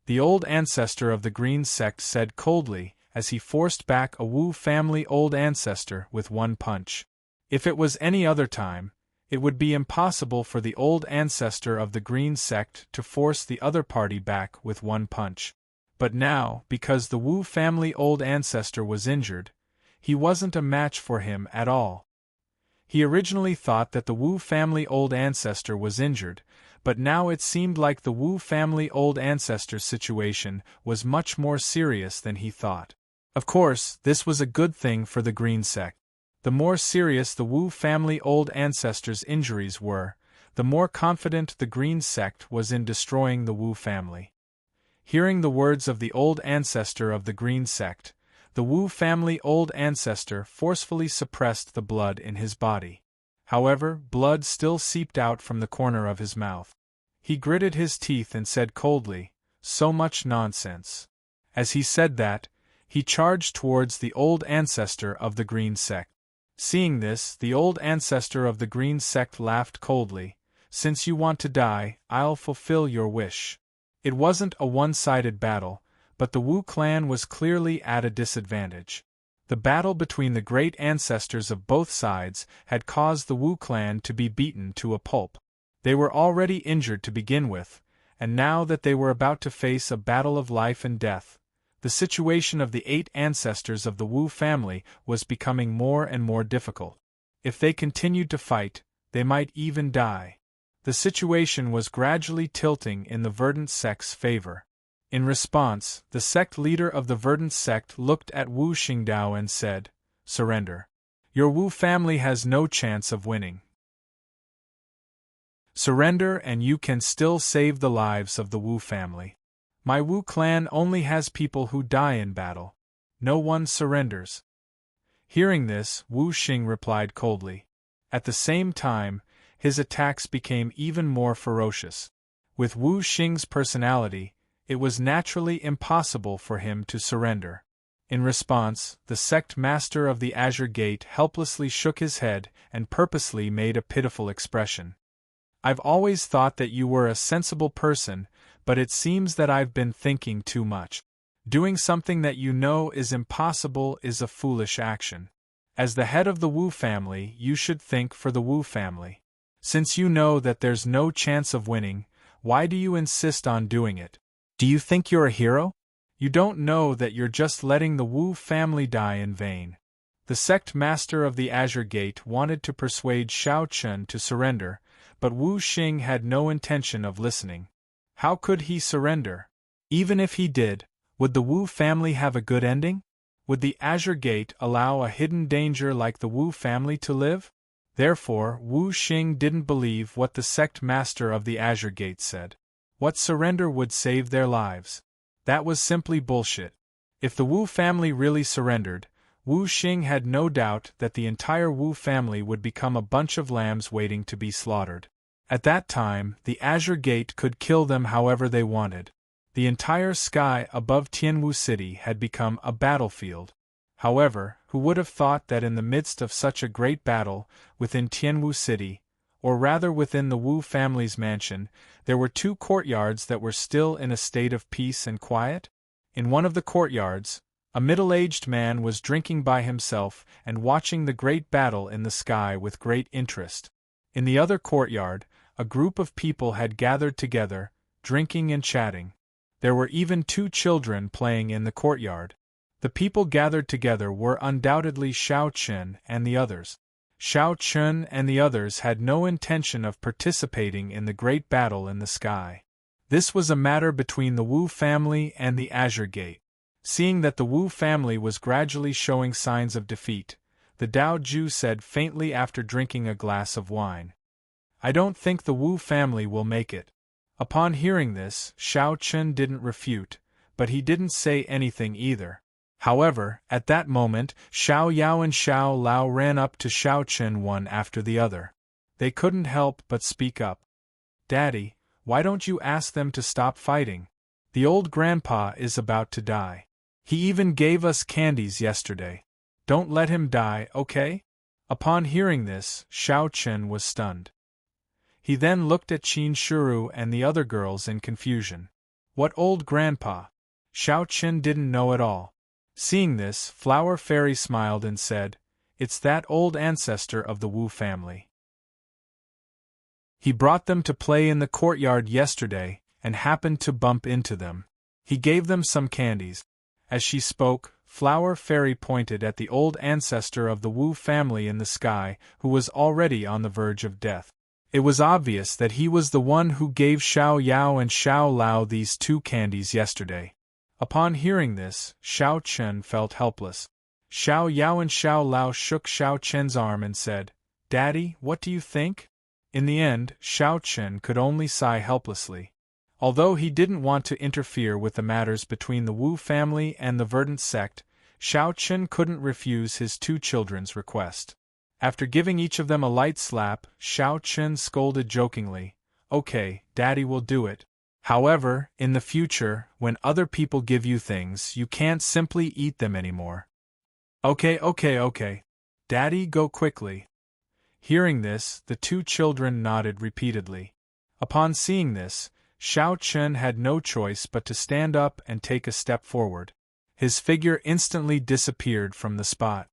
The old ancestor of the Green sect said coldly, as he forced back a Wu family old ancestor with one punch. If it was any other time, it would be impossible for the old ancestor of the Green sect to force the other party back with one punch. But now, because the Wu family old ancestor was injured, he wasn't a match for him at all. He originally thought that the Wu family old ancestor was injured, but now it seemed like the Wu family old ancestor's situation was much more serious than he thought. Of course, this was a good thing for the Green sect. The more serious the Wu family old ancestor's injuries were, the more confident the Green sect was in destroying the Wu family. Hearing the words of the old ancestor of the Green sect, the Wu family old ancestor forcefully suppressed the blood in his body. However, blood still seeped out from the corner of his mouth. He gritted his teeth and said coldly, "So much nonsense." As he said that, he charged towards the old ancestor of the Green sect. Seeing this, the old ancestor of the Green sect laughed coldly. "Since you want to die, I'll fulfill your wish." It wasn't a one-sided battle, but the Wu clan was clearly at a disadvantage. The battle between the great ancestors of both sides had caused the Wu clan to be beaten to a pulp. They were already injured to begin with, and now that they were about to face a battle of life and death, the situation of the 8 ancestors of the Wu family was becoming more and more difficult. If they continued to fight, they might even die. The situation was gradually tilting in the Verdant sect's favor. In response, the sect leader of the Verdant sect looked at Wu Xingdao and said, "Surrender. Your Wu family has no chance of winning. Surrender and you can still save the lives of the Wu family. My Wu clan only has people who die in battle. No one surrenders." Hearing this, Wu Xing replied coldly. At the same time, his attacks became even more ferocious. With Wu Xing's personality, it was naturally impossible for him to surrender. In response, the sect master of the Azure Gate helplessly shook his head and purposely made a pitiful expression. "I've always thought that you were a sensible person, but it seems that I've been thinking too much. Doing something that you know is impossible is a foolish action. As the head of the Wu family, you should think for the Wu family. Since you know that there's no chance of winning, why do you insist on doing it? Do you think you're a hero? You don't know that you're just letting the Wu family die in vain. The sect master of the Azure Gate wanted to persuade Shao Chun to surrender, but Wu Xing had no intention of listening. How could he surrender? Even if he did, would the Wu family have a good ending? Would the Azure Gate allow a hidden danger like the Wu family to live? Therefore, Wu Xing didn't believe what the sect master of the Azure Gate said. What surrender would save their lives? That was simply bullshit. If the Wu family really surrendered, Wu Xing had no doubt that the entire Wu family would become a bunch of lambs waiting to be slaughtered. At that time, the Azure Gate could kill them however they wanted. The entire sky above Tianwu City had become a battlefield. However, who would have thought that in the midst of such a great battle, within Tianwu City, or rather within the Wu family's mansion, there were two courtyards that were still in a state of peace and quiet? In one of the courtyards, a middle-aged man was drinking by himself and watching the great battle in the sky with great interest. In the other courtyard, a group of people had gathered together, drinking and chatting. There were even two children playing in the courtyard. The people gathered together were undoubtedly Shao Chun and the others. Shao Chun and the others had no intention of participating in the great battle in the sky. This was a matter between the Wu family and the Azure Gate. Seeing that the Wu family was gradually showing signs of defeat, the Dao Ju said faintly after drinking a glass of wine, "I don't think the Wu family will make it." Upon hearing this, Shao Chun didn't refute, but he didn't say anything either. However, at that moment, Xiao Yao and Xiao Lao ran up to Shao Chun one after the other. They couldn't help but speak up. "Daddy, why don't you ask them to stop fighting? The old grandpa is about to die. He even gave us candies yesterday. Don't let him die, okay?" Upon hearing this, Shao Chun was stunned. He then looked at Qin Shuru and the other girls in confusion. What old grandpa? Shao Chun didn't know at all. Seeing this, Flower Fairy smiled and said, "It's that old ancestor of the Wu family. He brought them to play in the courtyard yesterday, and happened to bump into them. He gave them some candies." As she spoke, Flower Fairy pointed at the old ancestor of the Wu family in the sky, who was already on the verge of death. It was obvious that he was the one who gave Xiao Yao and Xiao Lao these two candies yesterday. Upon hearing this, Shao Chun felt helpless. Xiao Yao and Xiao Lao shook Shao Chun's arm and said, "Daddy, what do you think?" In the end, Shao Chun could only sigh helplessly. Although he didn't want to interfere with the matters between the Wu family and the Verdant sect, Shao Chun couldn't refuse his two children's request. After giving each of them a light slap, Shao Chun scolded jokingly, "Okay, Daddy will do it. However, in the future, when other people give you things, you can't simply eat them anymore." Okay. Daddy, go quickly." Hearing this, the two children nodded repeatedly. Upon seeing this, Shao Chun had no choice but to stand up and take a step forward. His figure instantly disappeared from the spot.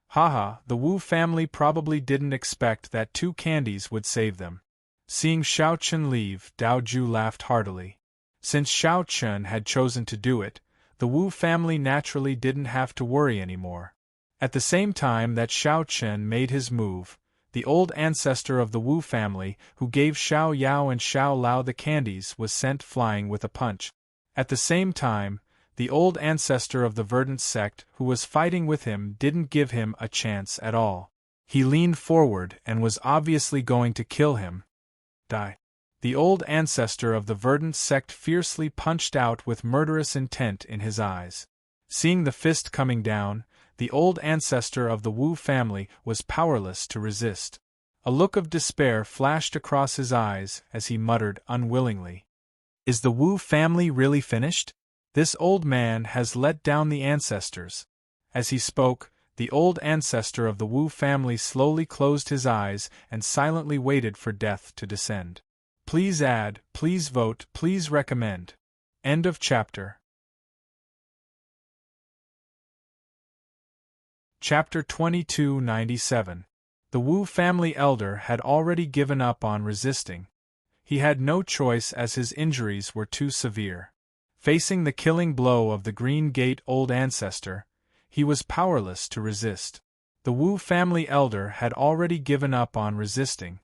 Haha, the Wu family probably didn't expect that two candies would save them. Seeing Shao Chun leave, Dao Ju laughed heartily. Since Shao Chun had chosen to do it, the Wu family naturally didn't have to worry anymore. At the same time that Shao Chun made his move, the old ancestor of the Wu family, who gave Xiao Yao and Xiao Lao the candies, was sent flying with a punch. At the same time, the old ancestor of the Verdant sect, who was fighting with him, didn't give him a chance at all. He leaned forward and was obviously going to kill him. Die. The old ancestor of the Verdant sect fiercely punched out with murderous intent in his eyes. Seeing the fist coming down, the old ancestor of the Wu family was powerless to resist. A look of despair flashed across his eyes as he muttered unwillingly, "Is the Wu family really finished? This old man has let down the ancestors." As he spoke, the old ancestor of the Wu family slowly closed his eyes and silently waited for death to descend. Please add, please vote, please recommend. End of chapter. Chapter 2297. The Wu family elder had already given up on resisting. He had no choice as his injuries were too severe. Facing the killing blow of the Green Gate Old Ancestor, he was powerless to resist. The Wu family elder had already given up on resisting.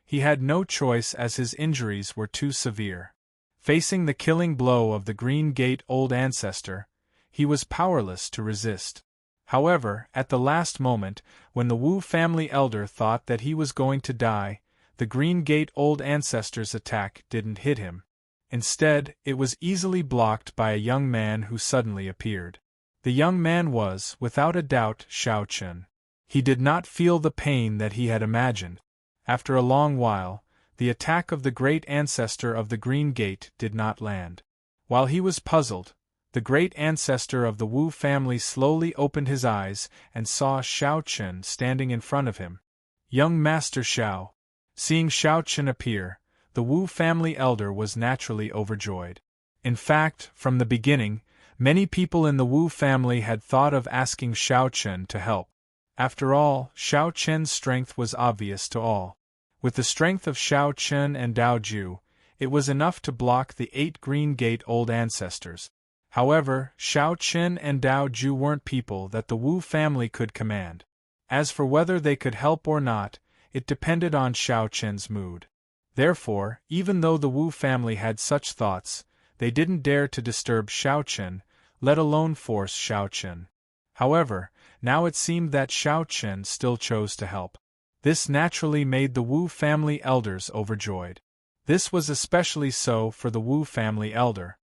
He had no choice as his injuries were too severe. Facing the killing blow of the Green Gate Old Ancestor, he was powerless to resist. However, at the last moment, when the Wu family elder thought that he was going to die, the Green Gate Old Ancestor's attack didn't hit him. Instead, it was easily blocked by a young man who suddenly appeared. The young man was, without a doubt, Xiao Chen. He did not feel the pain that he had imagined. After a long while, the attack of the great ancestor of the Green Gate did not land. While he was puzzled, the great ancestor of the Wu family slowly opened his eyes and saw Xiao Chen standing in front of him. Young Master Xiao. Seeing Xiao Chen appear, the Wu family elder was naturally overjoyed. In fact, from the beginning, many people in the Wu family had thought of asking Xiao Chen to help. After all, Xiao Chen's strength was obvious to all. With the strength of Xiao Chen and Dao Ju, it was enough to block the 8 Green Gate Old Ancestors. However, Xiao Chen and Dao Ju weren't people that the Wu family could command. As for whether they could help or not, it depended on Xiao Chen's mood. Therefore, even though the Wu family had such thoughts, they didn't dare to disturb Xiao Chen, let alone force Xiao Chen. However, now it seemed that Xiao Chen still chose to help. This naturally made the Wu family elders overjoyed. This was especially so for the Wu family elder.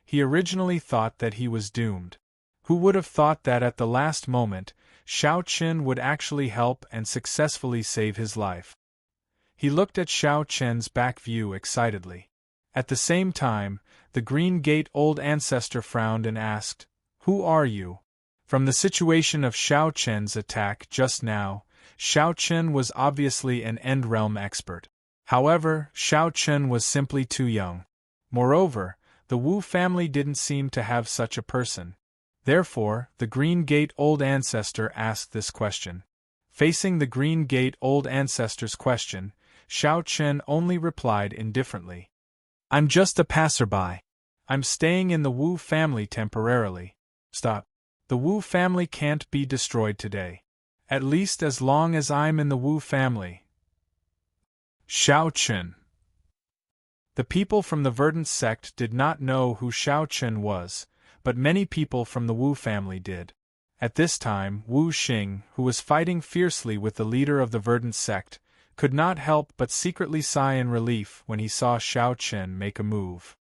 He originally thought that he was doomed. Who would have thought that at the last moment, Xiao Chen would actually help and successfully save his life? He looked at Xiao Chen's back view excitedly. At the same time, the Green Gate Old Ancestor frowned and asked, "Who are you?" From the situation of Xiao Chen's attack just now, Xiao Chen was obviously an End Realm expert. However, Xiao Chen was simply too young. Moreover, the Wu family didn't seem to have such a person. Therefore, the Green Gate Old Ancestor asked this question. Facing the Green Gate Old Ancestor's question, Xiao Chen only replied indifferently. "I'm just a passerby. I'm staying in the Wu family temporarily." Stop. The Wu family can't be destroyed today. At least as long as I'm in the Wu family. Xiao Chen. The people from the Verdant sect did not know who Xiao Chen was, but many people from the Wu family did. At this time, Wu Xing, who was fighting fiercely with the leader of the Verdant sect, could not help but secretly sigh in relief when he saw Xiao Chen make a move.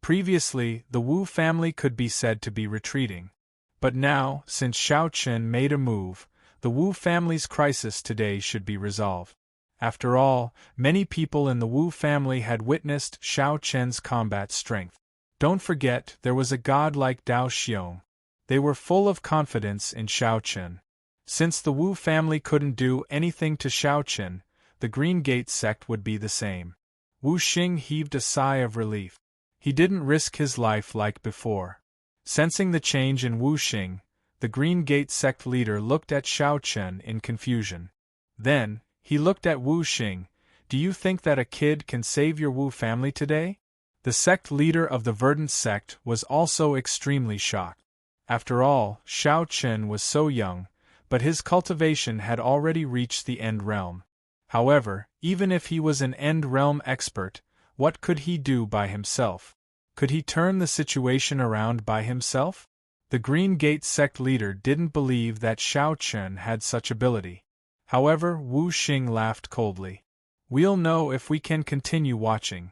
Previously, the Wu family could be said to be retreating. But now, since Xiao Chen made a move, the Wu family's crisis today should be resolved. After all, many people in the Wu family had witnessed Xiao Chen's combat strength. Don't forget, there was a god like Dao Xiong. They were full of confidence in Xiao Chen. Since the Wu family couldn't do anything to Xiao Chen, the Green Gate sect would be the same. Wu Xing heaved a sigh of relief. He didn't risk his life like before. Sensing the change in Wu Xing, the Green Gate sect leader looked at Xiao Chen in confusion. Then, he looked at Wu Xing. "Do you think that a kid can save your Wu family today?" The sect leader of the Verdant sect was also extremely shocked. After all, Xiao Chen was so young, but his cultivation had already reached the End Realm. However, even if he was an End Realm expert, what could he do by himself? Could he turn the situation around by himself? The Green Gate sect leader didn't believe that Xiao Chen had such ability. However, Wu Xing laughed coldly. "We'll know if we can continue watching."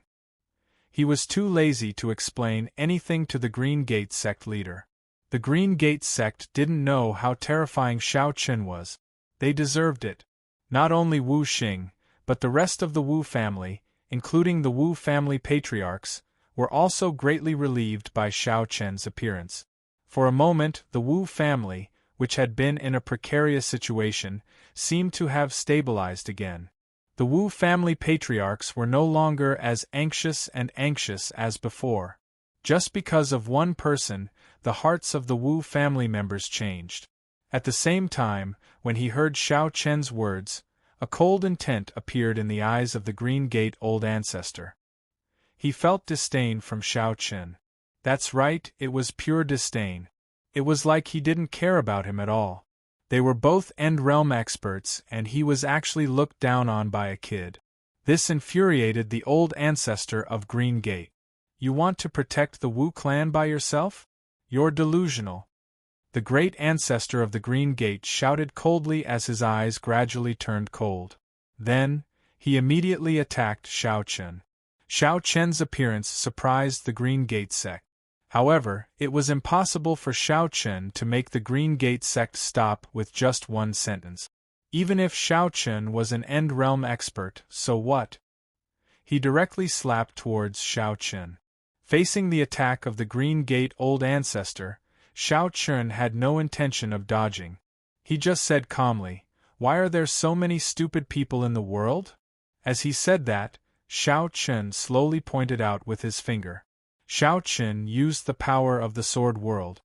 He was too lazy to explain anything to the Green Gate sect leader. The Green Gate sect didn't know how terrifying Xiao Chen was. They deserved it. Not only Wu Xing, but the rest of the Wu family, including the Wu family patriarchs, were also greatly relieved by Xiao Chen's appearance. For a moment, the Wu family, which had been in a precarious situation, seemed to have stabilized again. The Wu family patriarchs were no longer as anxious as before. Just because of one person, the hearts of the Wu family members changed. At the same time, when he heard Xiao Chen's words, a cold intent appeared in the eyes of the Green Gate old ancestor. He felt disdain from Xiao Chen. That's right, it was pure disdain. It was like he didn't care about him at all. They were both End Realm experts, and he was actually looked down on by a kid. This infuriated the old ancestor of Green Gate. You want to protect the Wu clan by yourself? You're delusional. The great ancestor of the Green Gate shouted coldly as his eyes gradually turned cold. Then, he immediately attacked Xiao Chen. Xiao Chen's appearance surprised the Green Gate sect. However, it was impossible for Xiao Chen to make the Green Gate sect stop with just one sentence. Even if Xiao Chen was an End Realm expert, so what? He directly slapped towards Xiao Chen. Facing the attack of the Green Gate old ancestor, Xiao Chen had no intention of dodging. He just said calmly, "Why are there so many stupid people in the world?" As he said that, Xiao Chen slowly pointed out with his finger. Xiao Chen used the power of the Sword World.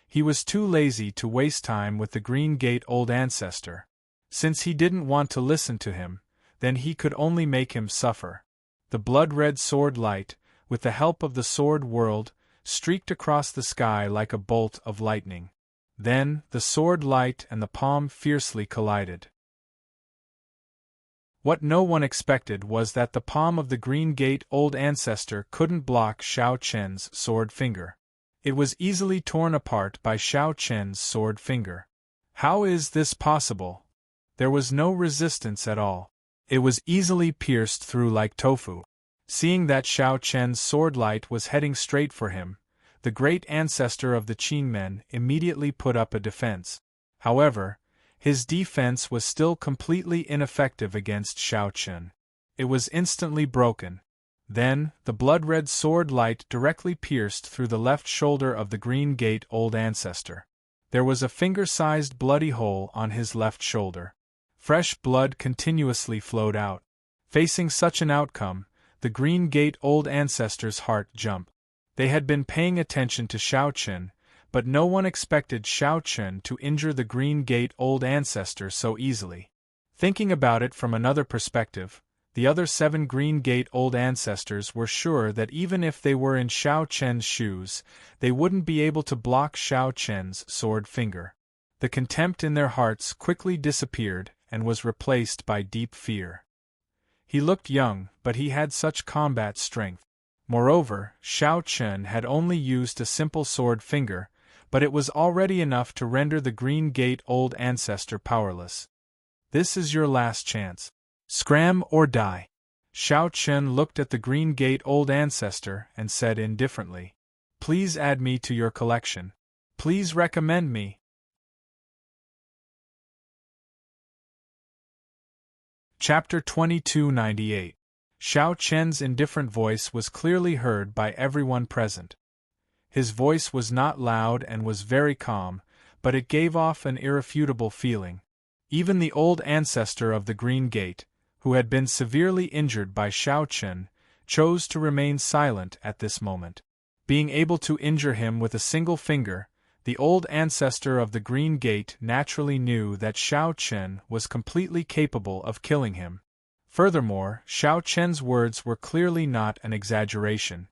He was too lazy to waste time with the Green Gate old ancestor. Since he didn't want to listen to him, then he could only make him suffer. The blood-red sword light, with the help of the Sword World, streaked across the sky like a bolt of lightning. Then, the sword light and the palm fiercely collided. What no one expected was that the palm of the Green Gate old ancestor couldn't block Xiao Chen's sword finger. It was easily torn apart by Xiao Chen's sword finger. How is this possible? There was no resistance at all. It was easily pierced through like tofu. Seeing that Xiao Chen's sword light was heading straight for him, the great ancestor of the Qin men immediately put up a defense. However, his defense was still completely ineffective against Xiao Chen. It was instantly broken. Then, the blood-red sword light directly pierced through the left shoulder of the Green Gate old ancestor. There was a finger-sized bloody hole on his left shoulder. Fresh blood continuously flowed out. Facing such an outcome, the Green Gate old ancestor's heart jumped. They had been paying attention to Xiao Chen, but no one expected Xiao Chen to injure the Green Gate old ancestor so easily. Thinking about it from another perspective, the other 7 Green Gate old ancestors were sure that even if they were in Xiao Chen's shoes, they wouldn't be able to block Xiao Chen's sword finger. The contempt in their hearts quickly disappeared and was replaced by deep fear. He looked young, but he had such combat strength. Moreover, Xiao Chen had only used a simple sword finger, but it was already enough to render the Green Gate old ancestor powerless. This is your last chance. Scram or die. Xiao Chen looked at the Green Gate old ancestor and said indifferently, "Please add me to your collection. Please recommend me." Chapter 2298. Xiao Chen's indifferent voice was clearly heard by everyone present. His voice was not loud and was very calm, but it gave off an irrefutable feeling. Even the old ancestor of the Green Gate, who had been severely injured by Xiao Chen, chose to remain silent at this moment. Being able to injure him with a single finger, the old ancestor of the Green Gate naturally knew that Xiao Chen was completely capable of killing him. Furthermore, Xiao Chen's words were clearly not an exaggeration.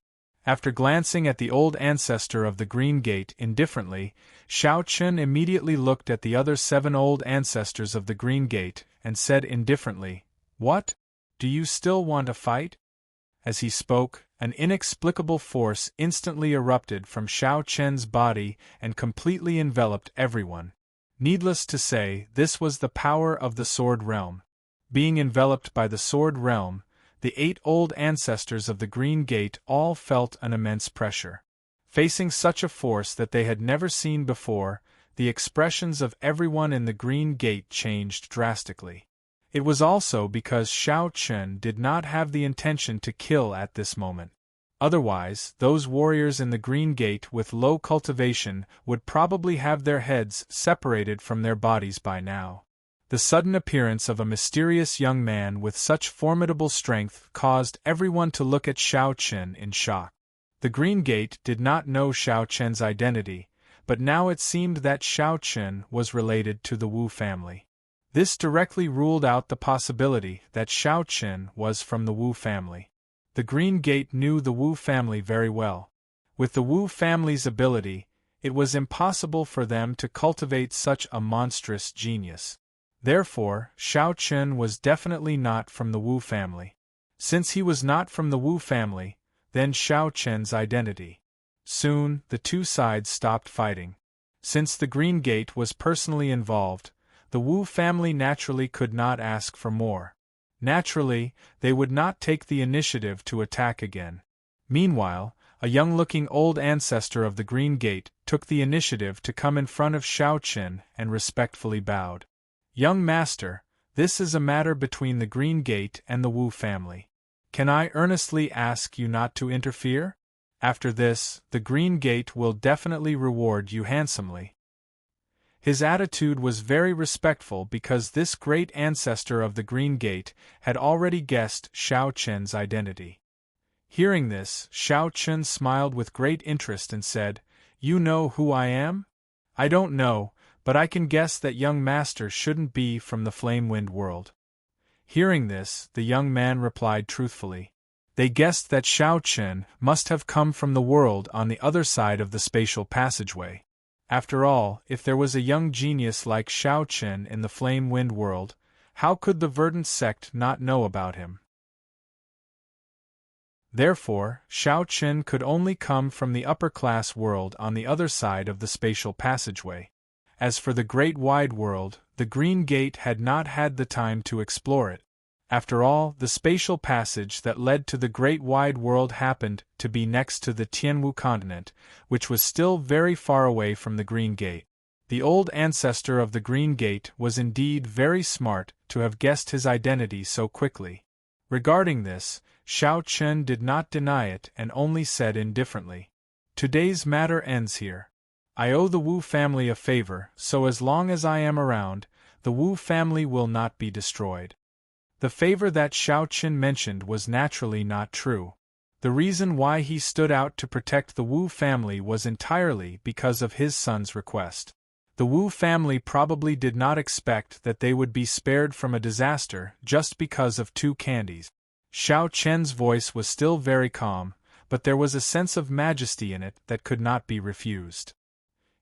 After glancing at the old ancestor of the Green Gate indifferently, Xiao Chen immediately looked at the other 7 old ancestors of the Green Gate and said indifferently, "What? Do you still want to fight?" As he spoke, an inexplicable force instantly erupted from Xiao Chen's body and completely enveloped everyone. Needless to say, this was the power of the Sword Realm. Being enveloped by the Sword Realm, the 8 old ancestors of the Green Gate all felt an immense pressure. Facing such a force that they had never seen before, the expressions of everyone in the Green Gate changed drastically. It was also because Xiao Chen did not have the intention to kill at this moment. Otherwise, those warriors in the Green Gate with low cultivation would probably have their heads separated from their bodies by now. The sudden appearance of a mysterious young man with such formidable strength caused everyone to look at Xiao Chen in shock. The Green Gate did not know Xiao Chen's identity, but now it seemed that Xiao Chen was related to the Wu family. This directly ruled out the possibility that Xiao Chen was from the Wu family. The Green Gate knew the Wu family very well. With the Wu family's ability, it was impossible for them to cultivate such a monstrous genius. Therefore, Xiao Chen was definitely not from the Wu family. Since he was not from the Wu family, then Xiao Chen's identity. Soon, the two sides stopped fighting. Since the Green Gate was personally involved, the Wu family naturally could not ask for more. Naturally, they would not take the initiative to attack again. Meanwhile, a young-looking old ancestor of the Green Gate took the initiative to come in front of Xiao Chen and respectfully bowed. "Young master, this is a matter between the Green Gate and the Wu family. Can I earnestly ask you not to interfere? After this, the Green Gate will definitely reward you handsomely." His attitude was very respectful because this great ancestor of the Green Gate had already guessed Xiao Chen's identity. Hearing this, Xiao Chen smiled with great interest and said, "You know who I am?" "I don't know, but I can guess that young master shouldn't be from the Flame Wind world." Hearing this, the young man replied truthfully. They guessed that Xiao Chen must have come from the world on the other side of the spatial passageway. After all, if there was a young genius like Xiao Chen in the Flame Wind world, how could the Verdant sect not know about him? Therefore, Xiao Chen could only come from the upper-class world on the other side of the spatial passageway. As for the Great Wide World, the Green Gate had not had the time to explore it. After all, the spatial passage that led to the Great Wide World happened to be next to the Tianwu continent, which was still very far away from the Green Gate. The old ancestor of the Green Gate was indeed very smart to have guessed his identity so quickly. Regarding this, Xiao Chen did not deny it and only said indifferently, "Today's matter ends here. I owe the Wu family a favor, so as long as I am around, the Wu family will not be destroyed." The favor that Xiao Chen mentioned was naturally not true. The reason why he stood out to protect the Wu family was entirely because of his son's request. The Wu family probably did not expect that they would be spared from a disaster just because of two candies. Xiao Chen's voice was still very calm, but there was a sense of majesty in it that could not be refused.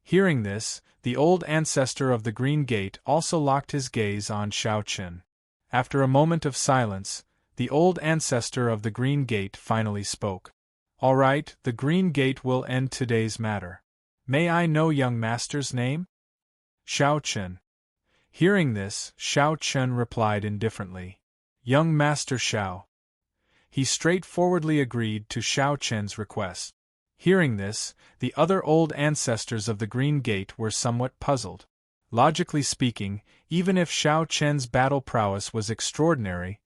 Hearing this, the old ancestor of the Green Gate also locked his gaze on Xiao Chen. After a moment of silence, the old ancestor of the Green Gate finally spoke. "All right, the Green Gate will end today's matter. May I know young master's name?" "Xiao Chen." Hearing this, Xiao Chen replied indifferently, "Young Master Xiao." He straightforwardly agreed to Xiao Chen's request. Hearing this, the other old ancestors of the Green Gate were somewhat puzzled. Logically speaking, even if Xiao Chen's battle prowess was extraordinary,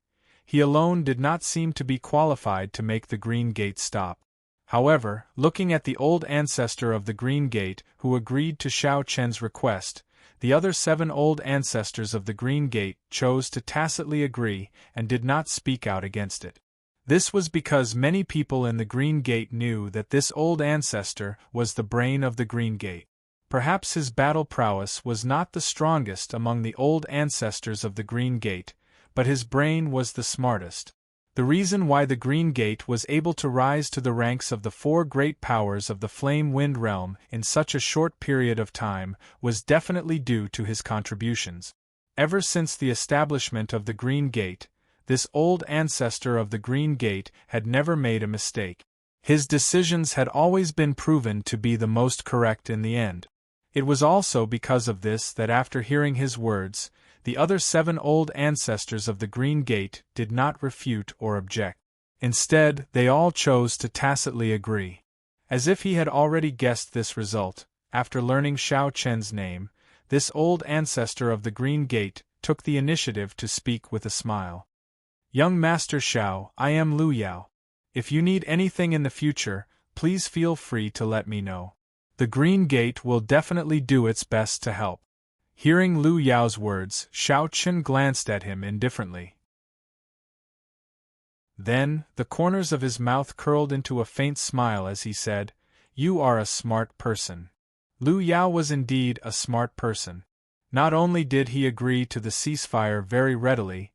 he alone did not seem to be qualified to make the Green Gate stop. However, looking at the old ancestor of the Green Gate who agreed to Xiao Chen's request, the other 7 old ancestors of the Green Gate chose to tacitly agree and did not speak out against it. This was because many people in the Green Gate knew that this old ancestor was the brain of the Green Gate. Perhaps his battle prowess was not the strongest among the old ancestors of the Green Gate, but his brain was the smartest. The reason why the Green Gate was able to rise to the ranks of the 4 great powers of the Flame Wind realm in such a short period of time was definitely due to his contributions. Ever since the establishment of the Green Gate, this old ancestor of the Green Gate had never made a mistake. His decisions had always been proven to be the most correct in the end. It was also because of this that after hearing his words, the other 7 old ancestors of the Green Gate did not refute or object. Instead, they all chose to tacitly agree. As if he had already guessed this result, after learning Xiao Chen's name, this old ancestor of the Green Gate took the initiative to speak with a smile. "Young Master Xiao, I am Lu Yao. If you need anything in the future, please feel free to let me know. The Green Gate will definitely do its best to help." Hearing Lu Yao's words, Xiao Chen glanced at him indifferently. Then, the corners of his mouth curled into a faint smile as he said, "You are a smart person." Lu Yao was indeed a smart person. Not only did he agree to the ceasefire very readily,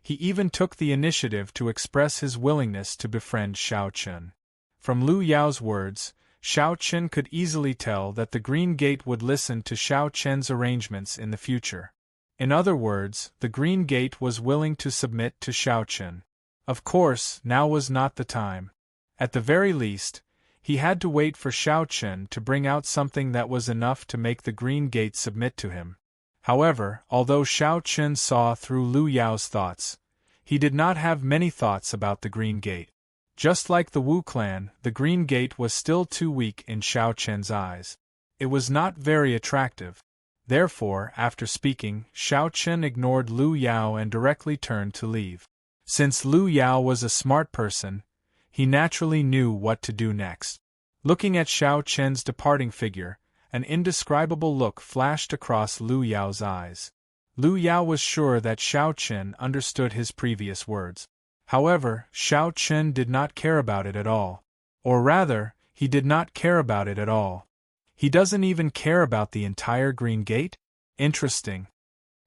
he even took the initiative to express his willingness to befriend Xiao Chen. From Lu Yao's words, Xiao Chen could easily tell that the Green Gate would listen to Xiao Chen's arrangements in the future. In other words, the Green Gate was willing to submit to Xiao Chen. Of course, now was not the time. At the very least, he had to wait for Xiao Chen to bring out something that was enough to make the Green Gate submit to him. However, although Xiao Chen saw through Lu Yao's thoughts, he did not have many thoughts about the Green Gate. Just like the Wu clan, the Green Gate was still too weak in Xiao Chen's eyes. It was not very attractive. Therefore, after speaking, Xiao Chen ignored Lu Yao and directly turned to leave. Since Lu Yao was a smart person, he naturally knew what to do next. Looking at Xiao Chen's departing figure, an indescribable look flashed across Lu Yao's eyes. Lu Yao was sure that Xiao Chen understood his previous words. However, Xiao Chen did not care about it at all. Or rather, he did not care about it at all. He doesn't even care about the entire Green Gate? Interesting.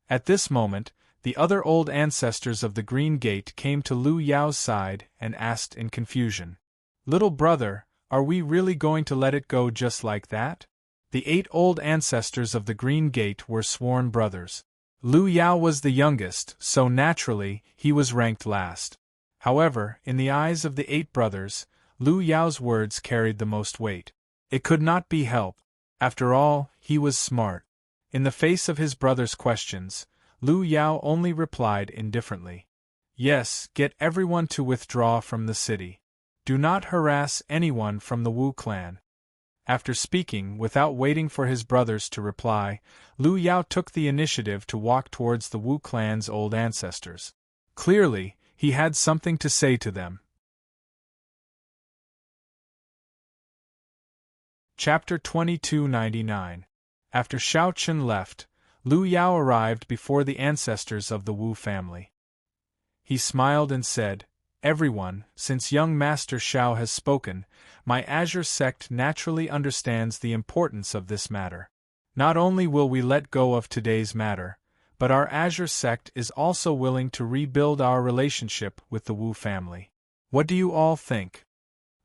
At this moment, the other old ancestors of the Green Gate came to Lu Yao's side and asked in confusion, "Little brother, are we really going to let it go just like that?" The 8 old ancestors of the Green Gate were sworn brothers. Lu Yao was the youngest, so naturally, he was ranked last. However, in the eyes of the 8 brothers, Lu Yao's words carried the most weight. It could not be helped. After all, he was smart. In the face of his brothers' questions, Lu Yao only replied indifferently, "Yes, get everyone to withdraw from the city. Do not harass anyone from the Wu clan." After speaking, without waiting for his brothers to reply, Lu Yao took the initiative to walk towards the Wu clan's old ancestors. Clearly, he had something to say to them. Chapter 2299. After Xiao Chen left, Lu Yao arrived before the ancestors of the Wu family. He smiled and said, "Everyone, since young Master Xiao has spoken, my Azure sect naturally understands the importance of this matter. Not only will we let go of today's matter, but our Azure sect is also willing to rebuild our relationship with the Wu family. What do you all think?"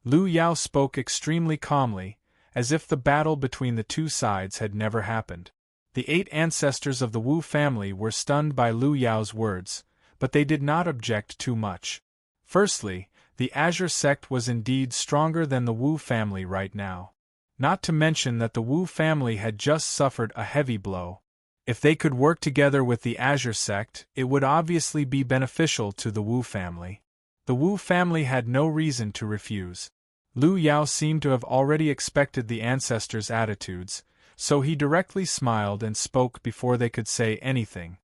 Lu Yao spoke extremely calmly, as if the battle between the two sides had never happened. The 8 ancestors of the Wu family were stunned by Lu Yao's words, but they did not object too much. Firstly, the Azure sect was indeed stronger than the Wu family right now. Not to mention that the Wu family had just suffered a heavy blow. If they could work together with the Azure sect, it would obviously be beneficial to the Wu family. The Wu family had no reason to refuse. Lu Yao seemed to have already expected the ancestors' attitudes, so he directly smiled and spoke before they could say anything.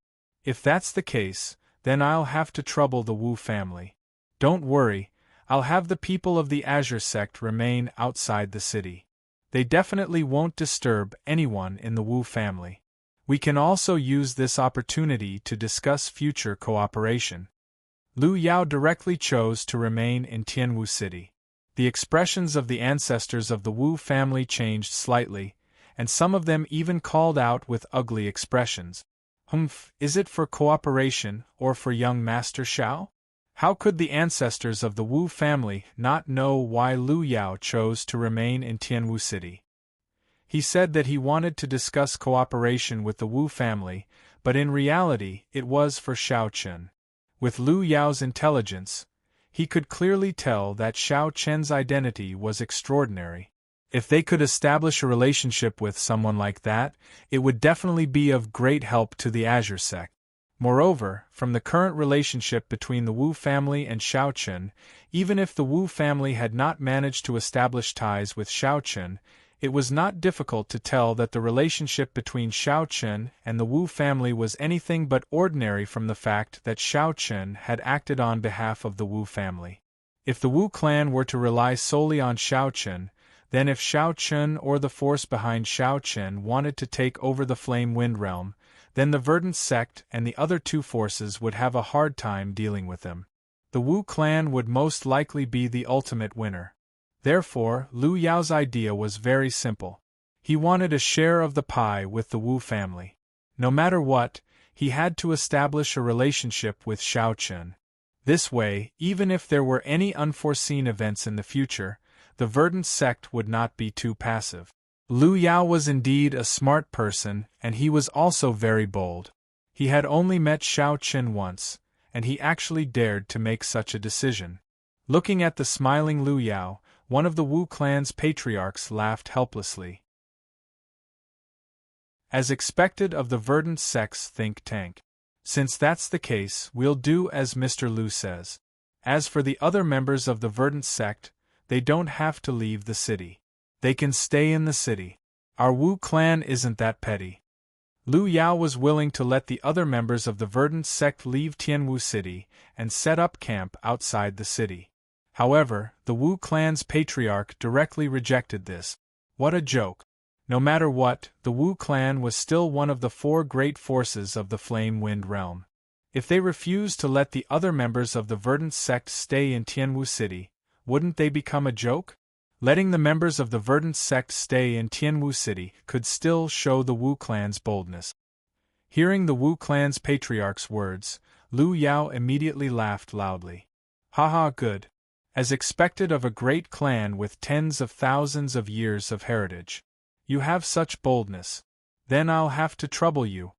"If that's the case, then I'll have to trouble the Wu family. Don't worry, I'll have the people of the Azure sect remain outside the city. They definitely won't disturb anyone in the Wu family. We can also use this opportunity to discuss future cooperation." Lu Yao directly chose to remain in Tianwu City. The expressions of the ancestors of the Wu family changed slightly, and some of them even called out with ugly expressions. "Humph, is it for cooperation or for young Master Xiao?" How could the ancestors of the Wu family not know why Lu Yao chose to remain in Tianwu City? He said that he wanted to discuss cooperation with the Wu family, but in reality it was for Xiao Chen. With Lu Yao's intelligence, he could clearly tell that Xiao Chen's identity was extraordinary. If they could establish a relationship with someone like that, it would definitely be of great help to the Azure sect. Moreover, from the current relationship between the Wu family and Xiao Chen, even if the Wu family had not managed to establish ties with Xiao Chen, it was not difficult to tell that the relationship between Xiao Chen and the Wu family was anything but ordinary from the fact that Xiao Chen had acted on behalf of the Wu family. If the Wu clan were to rely solely on Xiao Chen, then if Xiao Chen or the force behind Xiao Chen wanted to take over the Flame Wind Realm, then the Verdant sect and the other 2 forces would have a hard time dealing with them. the Wu clan would most likely be the ultimate winner. Therefore, Lu Yao's idea was very simple. He wanted a share of the pie with the Wu family. No matter what, he had to establish a relationship with Xiao Chen. This way, even if there were any unforeseen events in the future, the verdant sect would not be too passive. Lu Yao was indeed a smart person, and he was also very bold. He had only met Xiao Chen once, and he actually dared to make such a decision. Looking at the smiling Lu Yao, one of the Wu clan's patriarchs laughed helplessly. As expected of the verdant sect's think tank. Since that's the case, we'll do as Mr. Lu says. As for the other members of the verdant sect, they don't have to leave the city. They can stay in the city. Our Wu clan isn't that petty. Lu Yao was willing to let the other members of the verdant sect leave Tianwu City and set up camp outside the city. However, the Wu clan's patriarch directly rejected this. What a joke! No matter what, the Wu clan was still one of the four great forces of the Flame Wind realm. If they refused to let the other members of the verdant sect stay in Tianwu City, wouldn't they become a joke? Letting the members of the verdant sect stay in Tianwu City could still show the Wu clan's boldness. Hearing the Wu clan's patriarch's words, Lu Yao immediately laughed loudly. Haha, good. As expected of a great clan with tens of thousands of years of heritage. You have such boldness. Then I'll have to trouble you.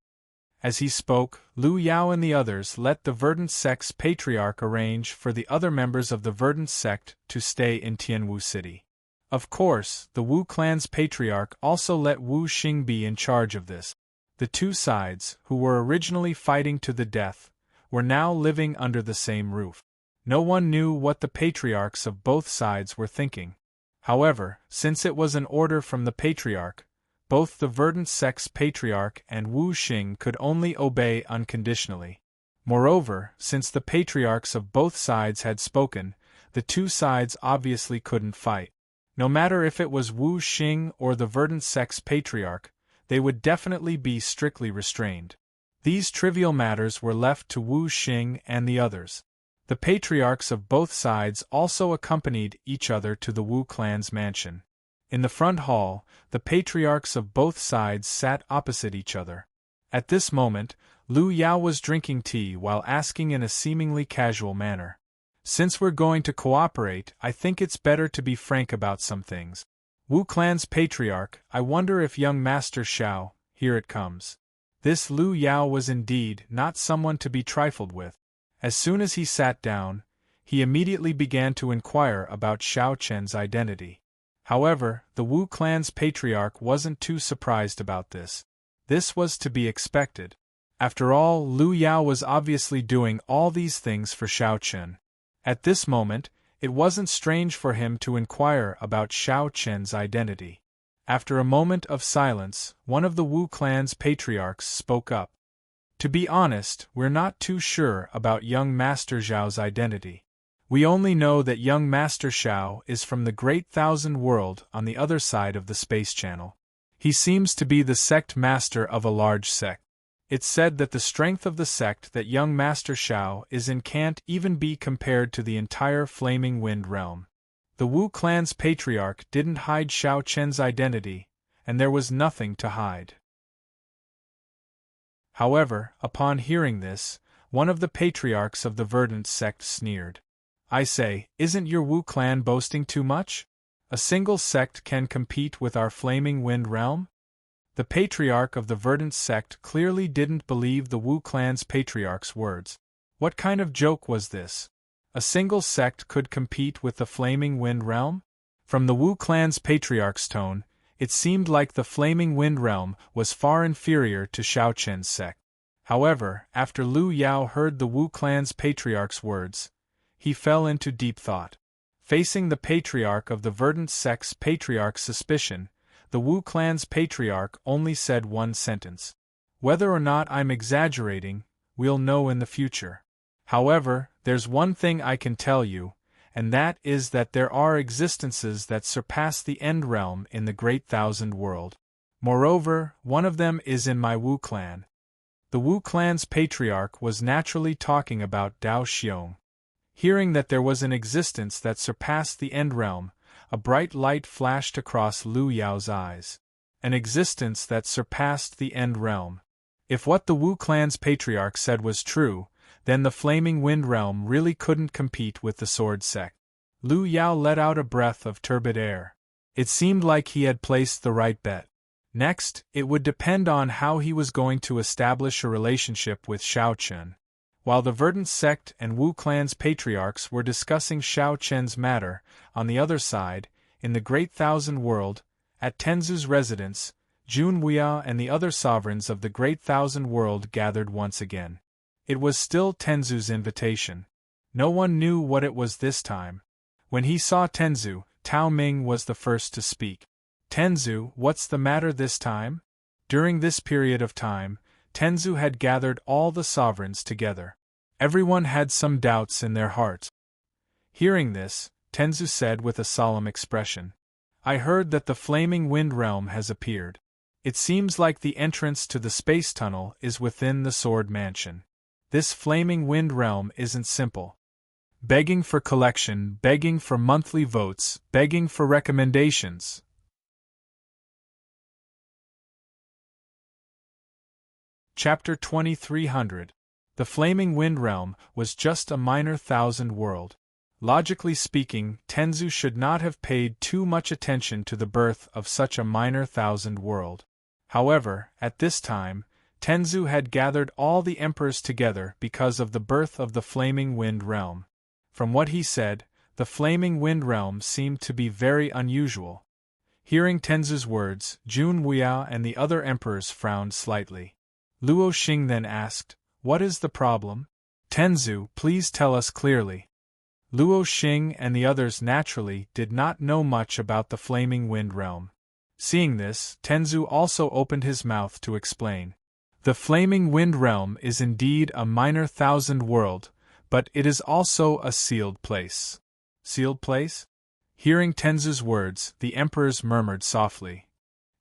As he spoke, Lu Yao and the others let the verdant sect's patriarch arrange for the other members of the verdant sect to stay in Tianwu City. Of course, the Wu clan's patriarch also let Wu Xing be in charge of this. The two sides, who were originally fighting to the death, were now living under the same roof. No one knew what the patriarchs of both sides were thinking. However, since it was an order from the patriarch, both the verdant sect's patriarch and Wu Xing could only obey unconditionally. Moreover, since the patriarchs of both sides had spoken, the two sides obviously couldn't fight. No matter if it was Wu Xing or the verdant sect's patriarch, they would definitely be strictly restrained. These trivial matters were left to Wu Xing and the others. The patriarchs of both sides also accompanied each other to the Wu clan's mansion. In the front hall, the patriarchs of both sides sat opposite each other. At this moment, Lu Yao was drinking tea while asking in a seemingly casual manner. Since we're going to cooperate, I think it's better to be frank about some things. Wu clan's patriarch, I wonder if young Master Xiao, here it comes. This Lu Yao was indeed not someone to be trifled with. As soon as he sat down, he immediately began to inquire about Xiao Chen's identity. However, the Wu clan's patriarch wasn't too surprised about this. This was to be expected. After all, Lu Yao was obviously doing all these things for Xiao Chen. At this moment, it wasn't strange for him to inquire about Xiao Chen's identity. After a moment of silence, one of the Wu clan's patriarchs spoke up. To be honest, we're not too sure about young Master Xiao's identity. We only know that young Master Xiao is from the Great Thousand World on the other side of the space channel. He seems to be the sect master of a large sect. It's said that the strength of the sect that young Master Xiao is in can't even be compared to the entire Flaming Wind realm. The Wu clan's patriarch didn't hide Xiao Chen's identity, and there was nothing to hide. However, upon hearing this, one of the patriarchs of the verdant sect sneered. I say, isn't your Wu clan boasting too much? A single sect can compete with our Flaming Wind realm? The patriarch of the verdant sect clearly didn't believe the Wu clan's patriarch's words. What kind of joke was this? A single sect could compete with the Flaming Wind realm? From the Wu clan's patriarch's tone, it seemed like the Flaming Wind realm was far inferior to Xiao Chen's sect. However, after Lu Yao heard the Wu clan's patriarch's words, he fell into deep thought. Facing the patriarch of the verdant sect's patriarch's suspicion, the Wu clan's patriarch only said one sentence. Whether or not I'm exaggerating, we'll know in the future. However, there's one thing I can tell you, and that is that there are existences that surpass the End Realm in the Great Thousand World. Moreover, one of them is in my Wu clan. The Wu clan's patriarch was naturally talking about Dao Xiong. Hearing that there was an existence that surpassed the End Realm, a bright light flashed across Lu Yao's eyes. An existence that surpassed the End Realm. If what the Wu clan's patriarch said was true, then the Flaming Wind Realm really couldn't compete with the Sword Sect. Lu Yao let out a breath of turbid air. It seemed like he had placed the right bet. Next, it would depend on how he was going to establish a relationship with Shao Chen. While the Verdant Sect and Wu clan's patriarchs were discussing Shao Chen's matter, on the other side, in the Great Thousand World, at Tenzu's residence, Jun Wuya and the other sovereigns of the Great Thousand World gathered once again. It was still Tenzu's invitation. No one knew what it was this time. When he saw Tenzu, Tao Ming was the first to speak. "Tenzu, what's the matter this time?" During this period of time, Tenzu had gathered all the sovereigns together. Everyone had some doubts in their hearts. Hearing this, Tenzu said with a solemn expression, "I heard that the Flaming Wind Realm has appeared. It seems like the entrance to the space tunnel is within the Sword Mansion. This Flaming Wind Realm isn't simple. Begging for collection, begging for monthly votes, begging for recommendations." Chapter 2300. The Flaming Wind Realm was just a minor thousand world. Logically speaking, Tenzu should not have paid too much attention to the birth of such a minor thousand world. However, at this time, Tenzu had gathered all the emperors together because of the birth of the Flaming Wind Realm. From what he said, the Flaming Wind Realm seemed to be very unusual. Hearing Tenzu's words, Jun Wuya and the other emperors frowned slightly. Luo Xing then asked, "What is the problem? Tenzu, please tell us clearly." Luo Xing and the others naturally did not know much about the Flaming Wind Realm. Seeing this, Tenzu also opened his mouth to explain. The Flaming Wind Realm is indeed a minor thousand world, but it is also a sealed place. Sealed place? Hearing Tenzu's words, the emperors murmured softly.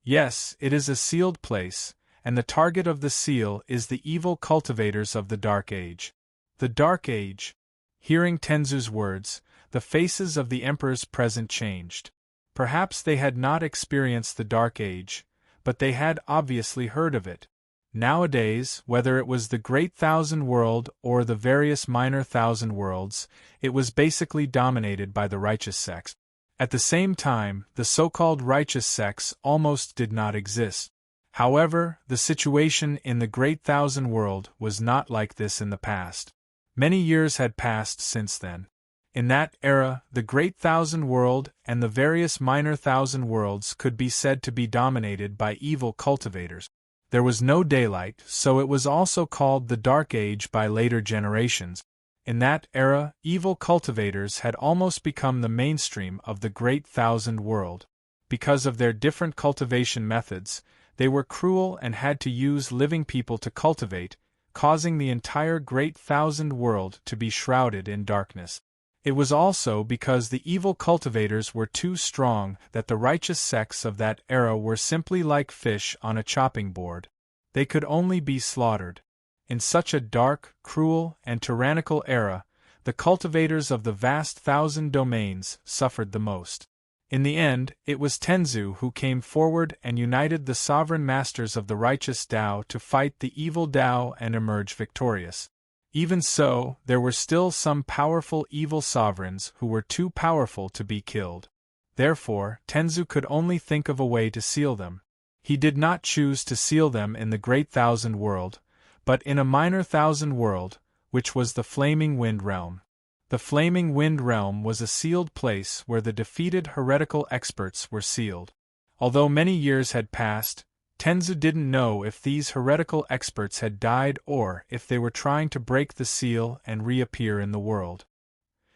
Yes, it is a sealed place, and the target of the seal is the evil cultivators of the Dark Age. The Dark Age? Hearing Tenzu's words, the faces of the emperors present changed. Perhaps they had not experienced the Dark Age, but they had obviously heard of it. Nowadays, whether it was the Great Thousand World or the various minor thousand worlds, it was basically dominated by the righteous sects. At the same time, the so-called righteous sects almost did not exist. However, the situation in the Great Thousand World was not like this in the past. Many years had passed since then. In that era, the Great Thousand World and the various minor thousand worlds could be said to be dominated by evil cultivators. There was no daylight, so it was also called the Dark Age by later generations. In that era, evil cultivators had almost become the mainstream of the Great Thousand World. Because of their different cultivation methods, they were cruel and had to use living people to cultivate, causing the entire Great Thousand World to be shrouded in darkness. It was also because the evil cultivators were too strong that the righteous sects of that era were simply like fish on a chopping board. They could only be slaughtered. In such a dark, cruel, and tyrannical era, the cultivators of the vast thousand domains suffered the most. In the end, it was Tenzu who came forward and united the sovereign masters of the righteous Tao to fight the evil Tao and emerge victorious. Even so, there were still some powerful evil sovereigns who were too powerful to be killed. Therefore, Tenzu could only think of a way to seal them. He did not choose to seal them in the Great Thousand World, but in a minor thousand world, which was the Flaming Wind Realm. The Flaming Wind Realm was a sealed place where the defeated heretical experts were sealed. Although many years had passed, Tenzu didn't know if these heretical experts had died or if they were trying to break the seal and reappear in the world.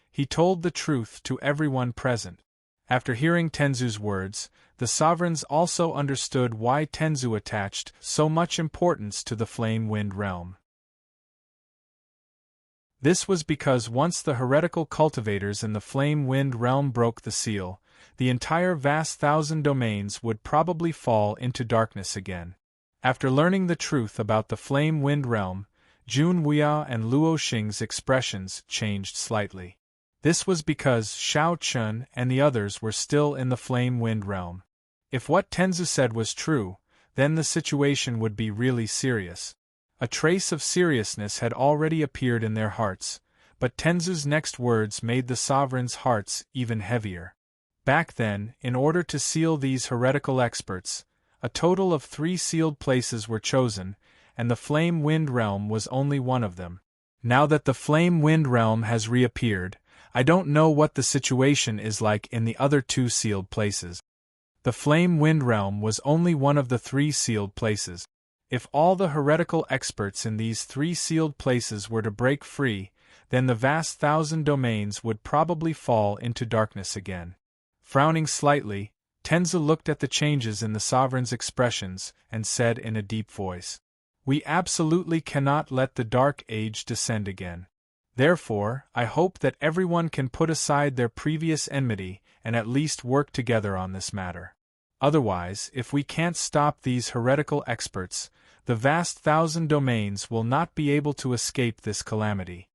He told the truth to everyone present. After hearing Tenzu's words, the sovereigns also understood why Tenzu attached so much importance to the Flame Wind Realm. This was because once the heretical cultivators in the Flame Wind Realm broke the seal, the entire vast thousand domains would probably fall into darkness again. After learning the truth about the Flame Wind Realm, Jun Wuya and Luo Xing's expressions changed slightly. This was because Xiao Chun and the others were still in the flame wind realm. If what Tenzu said was true, then the situation would be really serious. A trace of seriousness had already appeared in their hearts, but Tenzu's next words made the sovereign's hearts even heavier. Back then, in order to seal these heretical experts, a total of 3 sealed places were chosen, and the flame wind realm was only one of them. Now that the flame wind realm has reappeared, I don't know what the situation is like in the other 2 sealed places. The flame wind realm was only one of the 3 sealed places. If all the heretical experts in these 3 sealed places were to break free, then the vast 1,000 domains would probably fall into darkness again. Frowning slightly, Tenzu looked at the changes in the sovereign's expressions and said in a deep voice, "We absolutely cannot let the Dark Age descend again. Therefore, I hope that everyone can put aside their previous enmity and at least work together on this matter. Otherwise, if we can't stop these heretical experts, the vast 1,000 domains will not be able to escape this calamity."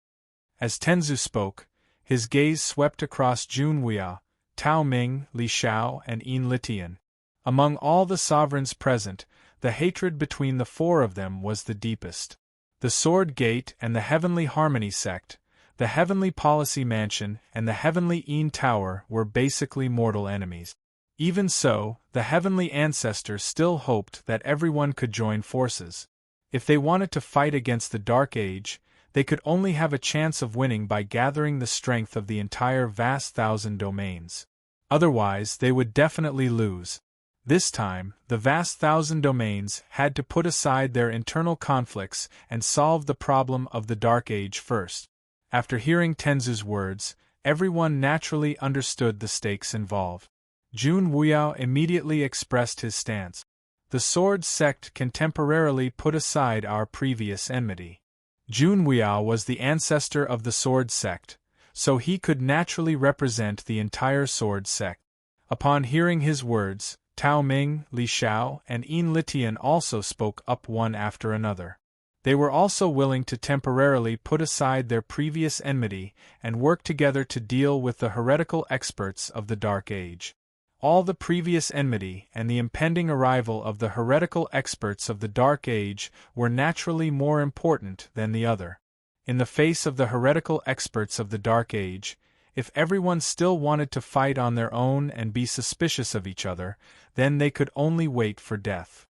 As Tenzu spoke, his gaze swept across Jun Wuya, Tao Ming, Li Xiao, and Yin Litian. Among all the sovereigns present, the hatred between the 4 of them was the deepest. The Sword Gate and the Heavenly Harmony Sect, the Heavenly Policy Mansion and the Heavenly Yin Tower were basically mortal enemies. Even so, the Heavenly Ancestors still hoped that everyone could join forces. If they wanted to fight against the Dark Age, they could only have a chance of winning by gathering the strength of the entire vast 1,000 domains. Otherwise, they would definitely lose. This time, the vast 1,000 domains had to put aside their internal conflicts and solve the problem of the Dark Age first. After hearing Tenzu's words, everyone naturally understood the stakes involved. Jun Wuya immediately expressed his stance. The Sword Sect can temporarily put aside our previous enmity. Jun Wuya was the ancestor of the Sword Sect, so he could naturally represent the entire Sword Sect. Upon hearing his words, Tao Ming, Li Xiao, and Yin Litian also spoke up one after another. They were also willing to temporarily put aside their previous enmity and work together to deal with the heretical experts of the Dark Age. All the previous enmity and the impending arrival of the heretical experts of the Dark Age were naturally more important than the other. In the face of the heretical experts of the Dark Age, if everyone still wanted to fight on their own and be suspicious of each other, then they could only wait for death.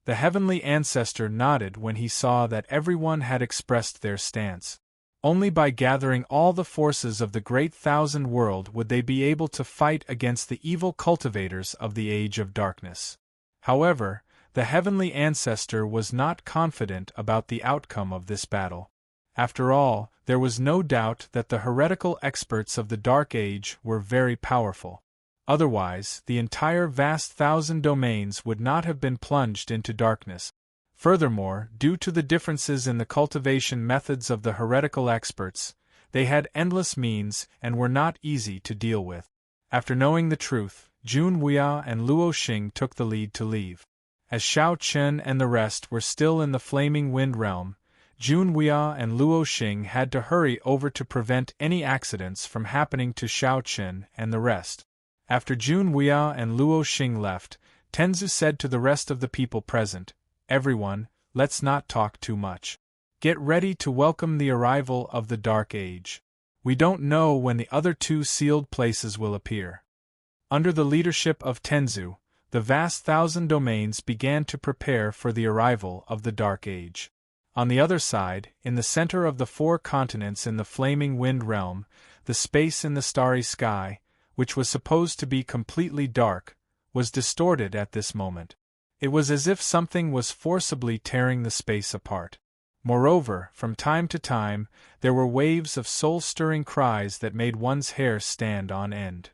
The Heavenly Ancestor nodded when he saw that everyone had expressed their stance. Only by gathering all the forces of the Great 1,000 World would they be able to fight against the evil cultivators of the Age of Darkness. However, the Heavenly Ancestor was not confident about the outcome of this battle. After all, there was no doubt that the heretical experts of the Dark Age were very powerful. Otherwise, the entire vast 1,000 domains would not have been plunged into darkness. Furthermore, due to the differences in the cultivation methods of the heretical experts, they had endless means and were not easy to deal with. After knowing the truth, Jun Wuya and Luo Xing took the lead to leave. As Xiao Chen and the rest were still in the Flaming Wind Realm, Jun Wuya and Luo Xing had to hurry over to prevent any accidents from happening to Xiao Chen and the rest. After Jun Wuya and Luo Xing left, Tenzu said to the rest of the people present, "Everyone, let's not talk too much. Get ready to welcome the arrival of the Dark Age. We don't know when the other 2 sealed places will appear." Under the leadership of Tenzu, the vast 1,000 domains began to prepare for the arrival of the Dark Age. On the other side, in the center of the 4 continents in the Flaming Wind Realm, the space in the starry sky, which was supposed to be completely dark, was distorted at this moment. It was as if something was forcibly tearing the space apart. Moreover, from time to time, there were waves of soul-stirring cries that made one's hair stand on end.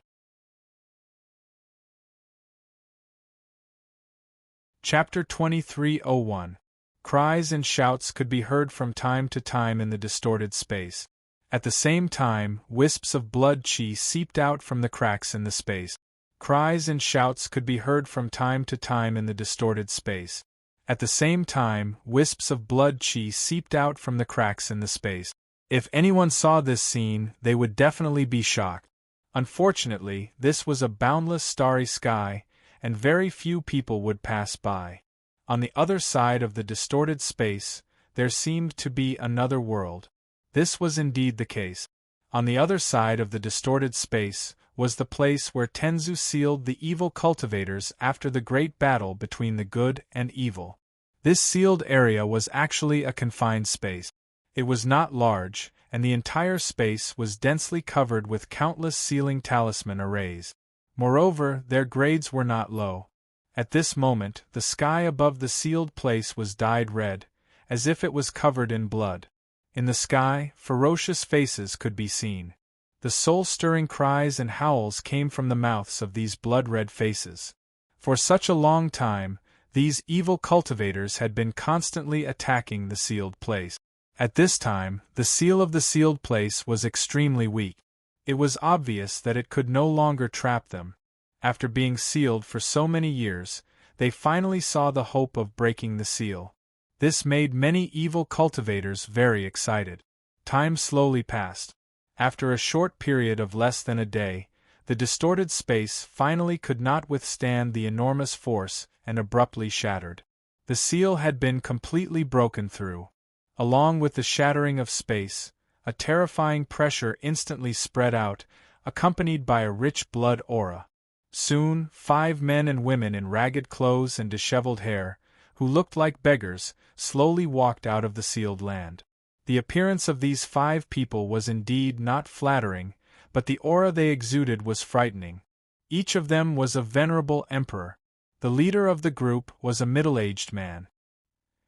Chapter 2301. Cries and shouts could be heard from time to time in the distorted space. At the same time, wisps of blood chi seeped out from the cracks in the space. Cries and shouts could be heard from time to time in the distorted space. At the same time, wisps of blood chi seeped out from the cracks in the space. If anyone saw this scene, they would definitely be shocked. Unfortunately, this was a boundless starry sky, and very few people would pass by. On the other side of the distorted space, there seemed to be another world. This was indeed the case. On the other side of the distorted space was the place where Tenzu sealed the evil cultivators after the great battle between the good and evil. This sealed area was actually a confined space. It was not large, and the entire space was densely covered with countless sealing talisman arrays. Moreover, their grades were not low. At this moment, the sky above the sealed place was dyed red, as if it was covered in blood. In the sky, ferocious faces could be seen. The soul-stirring cries and howls came from the mouths of these blood-red faces. For such a long time, these evil cultivators had been constantly attacking the sealed place. At this time, the seal of the sealed place was extremely weak. It was obvious that it could no longer trap them. After being sealed for so many years, they finally saw the hope of breaking the seal. This made many evil cultivators very excited. Time slowly passed. After a short period of less than a day, the distorted space finally could not withstand the enormous force and abruptly shattered. The seal had been completely broken through. Along with the shattering of space, a terrifying pressure instantly spread out, accompanied by a rich blood aura. Soon, 5 men and women in ragged clothes and disheveled hair, who looked like beggars, slowly walked out of the sealed land. The appearance of these 5 people was indeed not flattering, but the aura they exuded was frightening. Each of them was a venerable emperor. The leader of the group was a middle-aged man.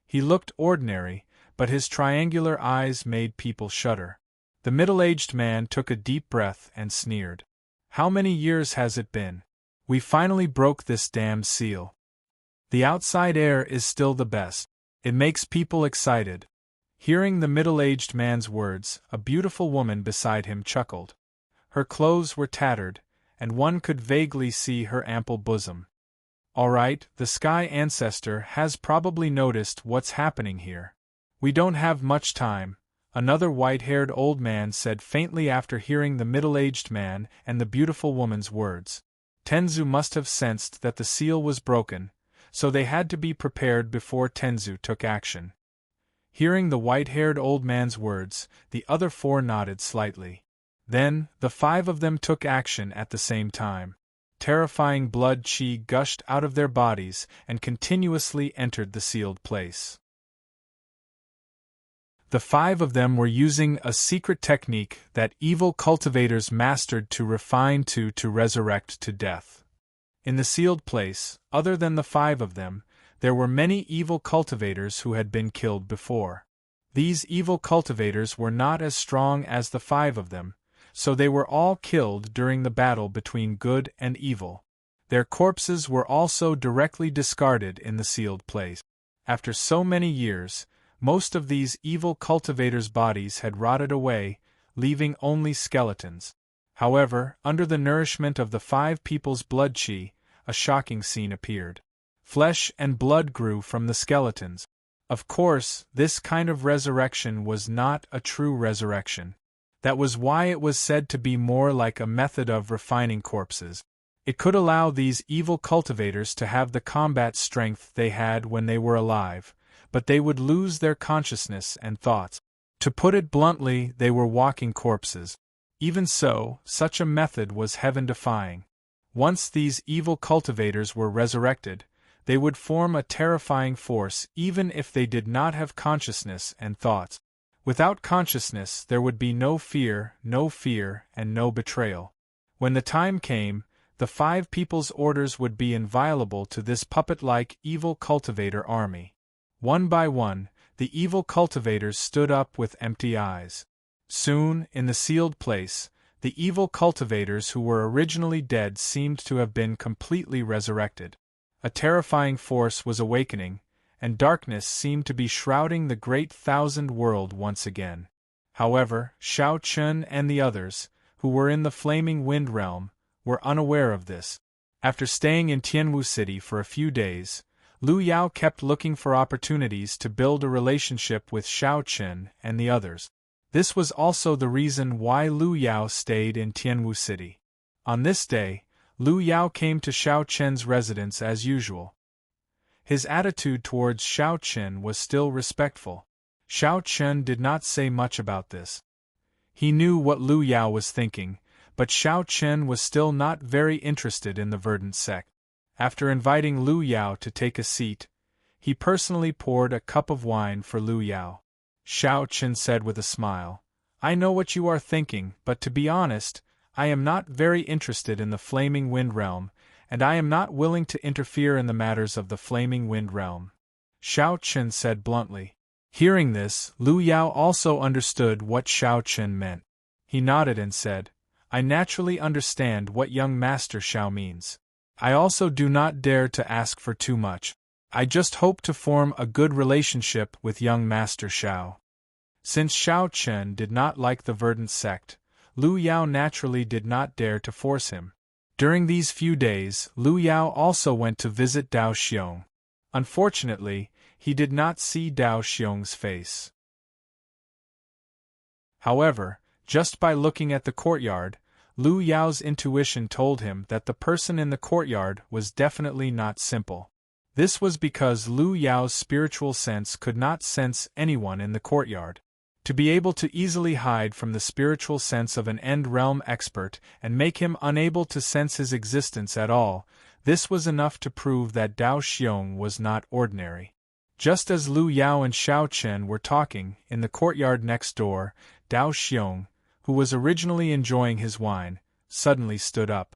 He looked ordinary, but his triangular eyes made people shudder. The middle-aged man took a deep breath and sneered. "How many years has it been? We finally broke this damned seal. The outside air is still the best. It makes people excited." Hearing the middle-aged man's words, a beautiful woman beside him chuckled. Her clothes were tattered, and one could vaguely see her ample bosom. "All right, the Sky Ancestor has probably noticed what's happening here. We don't have much time," another white-haired old man said faintly after hearing the middle-aged man and the beautiful woman's words. Tenzu must have sensed that the seal was broken, so they had to be prepared before Tenzu took action. Hearing the white-haired old man's words, the other 4 nodded slightly. Then, the 5 of them took action at the same time. Terrifying blood chi gushed out of their bodies and continuously entered the sealed place. The 5 of them were using a secret technique that evil cultivators mastered to refine to resurrect to death. In the sealed place, other than the 5 of them, there were many evil cultivators who had been killed before. These evil cultivators were not as strong as the 5 of them, so they were all killed during the battle between good and evil. Their corpses were also directly discarded in the sealed place. After so many years, most of these evil cultivators' bodies had rotted away, leaving only skeletons. However, under the nourishment of the 5 people's blood chi, a shocking scene appeared. Flesh and blood grew from the skeletons. Of course, this kind of resurrection was not a true resurrection. That was why it was said to be more like a method of refining corpses. It could allow these evil cultivators to have the combat strength they had when they were alive, but they would lose their consciousness and thoughts. To put it bluntly, they were walking corpses. Even so, such a method was heaven-defying. Once these evil cultivators were resurrected, they would form a terrifying force even if they did not have consciousness and thoughts. Without consciousness there would be no fear, and no betrayal. When the time came, the 5 people's orders would be inviolable to this puppet-like evil cultivator army. One by one, the evil cultivators stood up with empty eyes. Soon, in the sealed place, the evil cultivators who were originally dead seemed to have been completely resurrected. A terrifying force was awakening, and darkness seemed to be shrouding the great thousand world once again. However, Shao Chun and the others, who were in the Flaming Wind Realm, were unaware of this. After staying in Tianwu City for a few days, Lu Yao kept looking for opportunities to build a relationship with Xiao Chen and the others. This was also the reason why Lu Yao stayed in Tianwu City. On this day, Lu Yao came to Xiao Chen's residence as usual. His attitude towards Xiao Chen was still respectful. Xiao Chen did not say much about this. He knew what Lu Yao was thinking, but Xiao Chen was still not very interested in the verdant sect. After inviting Lu Yao to take a seat, he personally poured a cup of wine for Lu Yao. Xiao Chen said with a smile, "I know what you are thinking, but to be honest, I am not very interested in the Flaming Wind Realm, and I am not willing to interfere in the matters of the Flaming Wind Realm," Xiao Chen said bluntly. Hearing this, Lu Yao also understood what Xiao Chen meant. He nodded and said, "I naturally understand what young Master Xiao means. I also do not dare to ask for too much. I just hope to form a good relationship with young Master Xiao." Since Xiao Chen did not like the verdant sect, Lu Yao naturally did not dare to force him. During these few days, Lu Yao also went to visit Dao Xiong. Unfortunately, he did not see Dao Xiong's face. However, just by looking at the courtyard, Lu Yao's intuition told him that the person in the courtyard was definitely not simple. This was because Lu Yao's spiritual sense could not sense anyone in the courtyard. To be able to easily hide from the spiritual sense of an end-realm expert and make him unable to sense his existence at all, this was enough to prove that Dao Xiong was not ordinary. Just as Lu Yao and Xiao Chen were talking in the courtyard next door, Dao Xiong, who was originally enjoying his wine, suddenly stood up.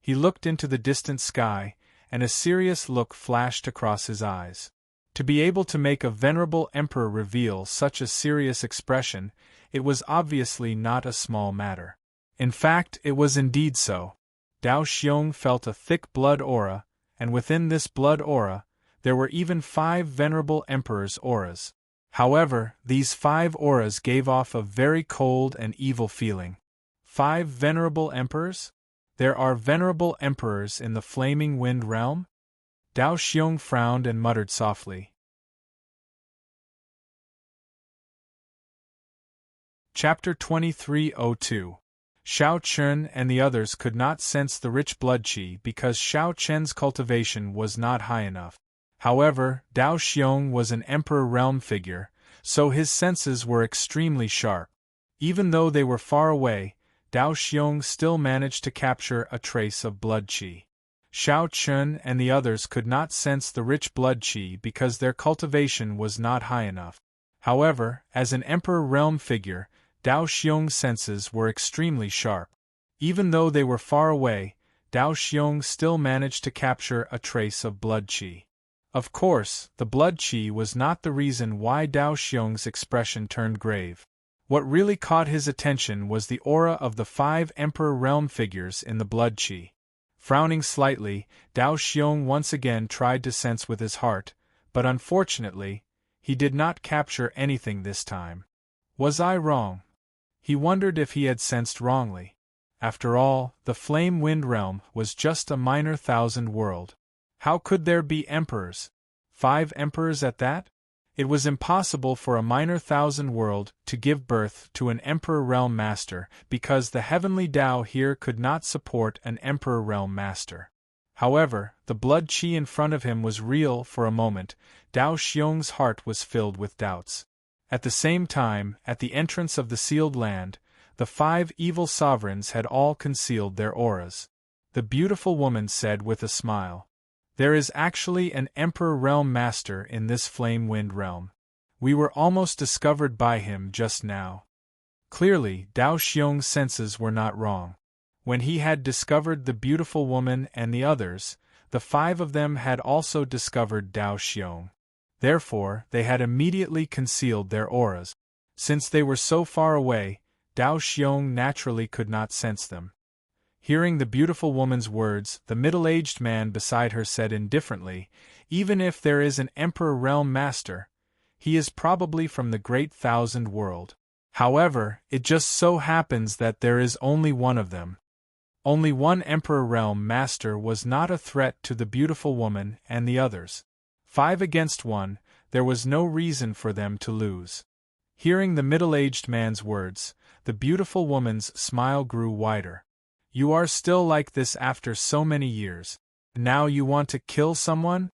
He looked into the distant sky, and a serious look flashed across his eyes. To be able to make a venerable emperor reveal such a serious expression, it was obviously not a small matter. In fact, it was indeed so. Dao Xiong felt a thick blood aura, and within this blood aura, there were even 5 venerable emperors' auras. However, these 5 auras gave off a very cold and evil feeling. 5 venerable emperors? There are venerable emperors in the Flaming Wind Realm? Dao Xiong frowned and muttered softly. Chapter 2302. Xiao Chen and the others could not sense the rich blood qi because Xiao Chen's cultivation was not high enough. However, Dao Xiong was an emperor realm figure, so his senses were extremely sharp. Even though they were far away, Dao Xiong still managed to capture a trace of blood qi. Xiao Chen and the others could not sense the rich blood qi because their cultivation was not high enough. However, as an emperor realm figure, Dao Xiong's senses were extremely sharp. Even though they were far away, Dao Xiong still managed to capture a trace of blood qi. Of course, the blood qi was not the reason why Dao Xiong's expression turned grave. What really caught his attention was the aura of the 5 emperor realm figures in the blood qi. Frowning slightly, Dao Xiong once again tried to sense with his heart, but unfortunately, he did not capture anything this time. Was I wrong? He wondered if he had sensed wrongly. After all, the Flame Wind Realm was just a minor 1,000 world. How could there be emperors? 5 emperors at that? It was impossible for a minor 1,000 world to give birth to an Emperor Realm Master because the heavenly Tao here could not support an Emperor Realm Master. However, the blood qi in front of him was real for a moment. Dao Xiong's heart was filled with doubts. At the same time, at the entrance of the sealed land, the 5 evil sovereigns had all concealed their auras. The beautiful woman said with a smile, "There is actually an Emperor Realm Master in this Flame Wind Realm. We were almost discovered by him just now." Clearly, Dao Xiong's senses were not wrong. When he had discovered the beautiful woman and the others, the 5 of them had also discovered Dao Xiong. Therefore, they had immediately concealed their auras. Since they were so far away, Dao Xiong naturally could not sense them. Hearing the beautiful woman's words, the middle-aged man beside her said indifferently, "Even if there is an Emperor Realm Master, he is probably from the Great 1,000 World. However, it just so happens that there is only one of them." Only one Emperor Realm Master was not a threat to the beautiful woman and the others. 5 against 1, there was no reason for them to lose. Hearing the middle-aged man's words, the beautiful woman's smile grew wider. You are still like this after so many years. Now you want to kill someone?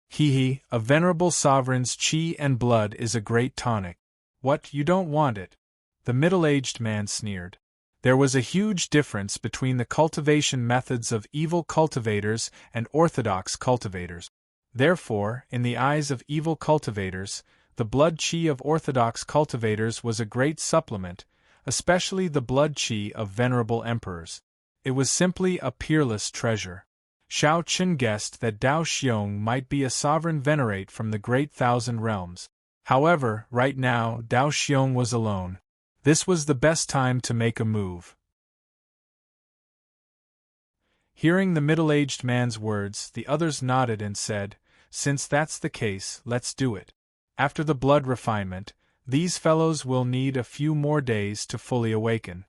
Hee, a venerable sovereign's chi and blood is a great tonic. What, you don't want it? The middle-aged man sneered. There was a huge difference between the cultivation methods of evil cultivators and orthodox cultivators. Therefore, in the eyes of evil cultivators, the blood chi of orthodox cultivators was a great supplement, especially the blood chi of venerable emperors. It was simply a peerless treasure. Shao Chen guessed that Dao Xiong might be a sovereign venerate from the Great Thousand Realms. However, right now, Dao Xiong was alone. This was the best time to make a move. Hearing the middle-aged man's words, the others nodded and said, "Since that's the case, let's do it." After the blood refinement, these fellows will need a few more days to fully awaken.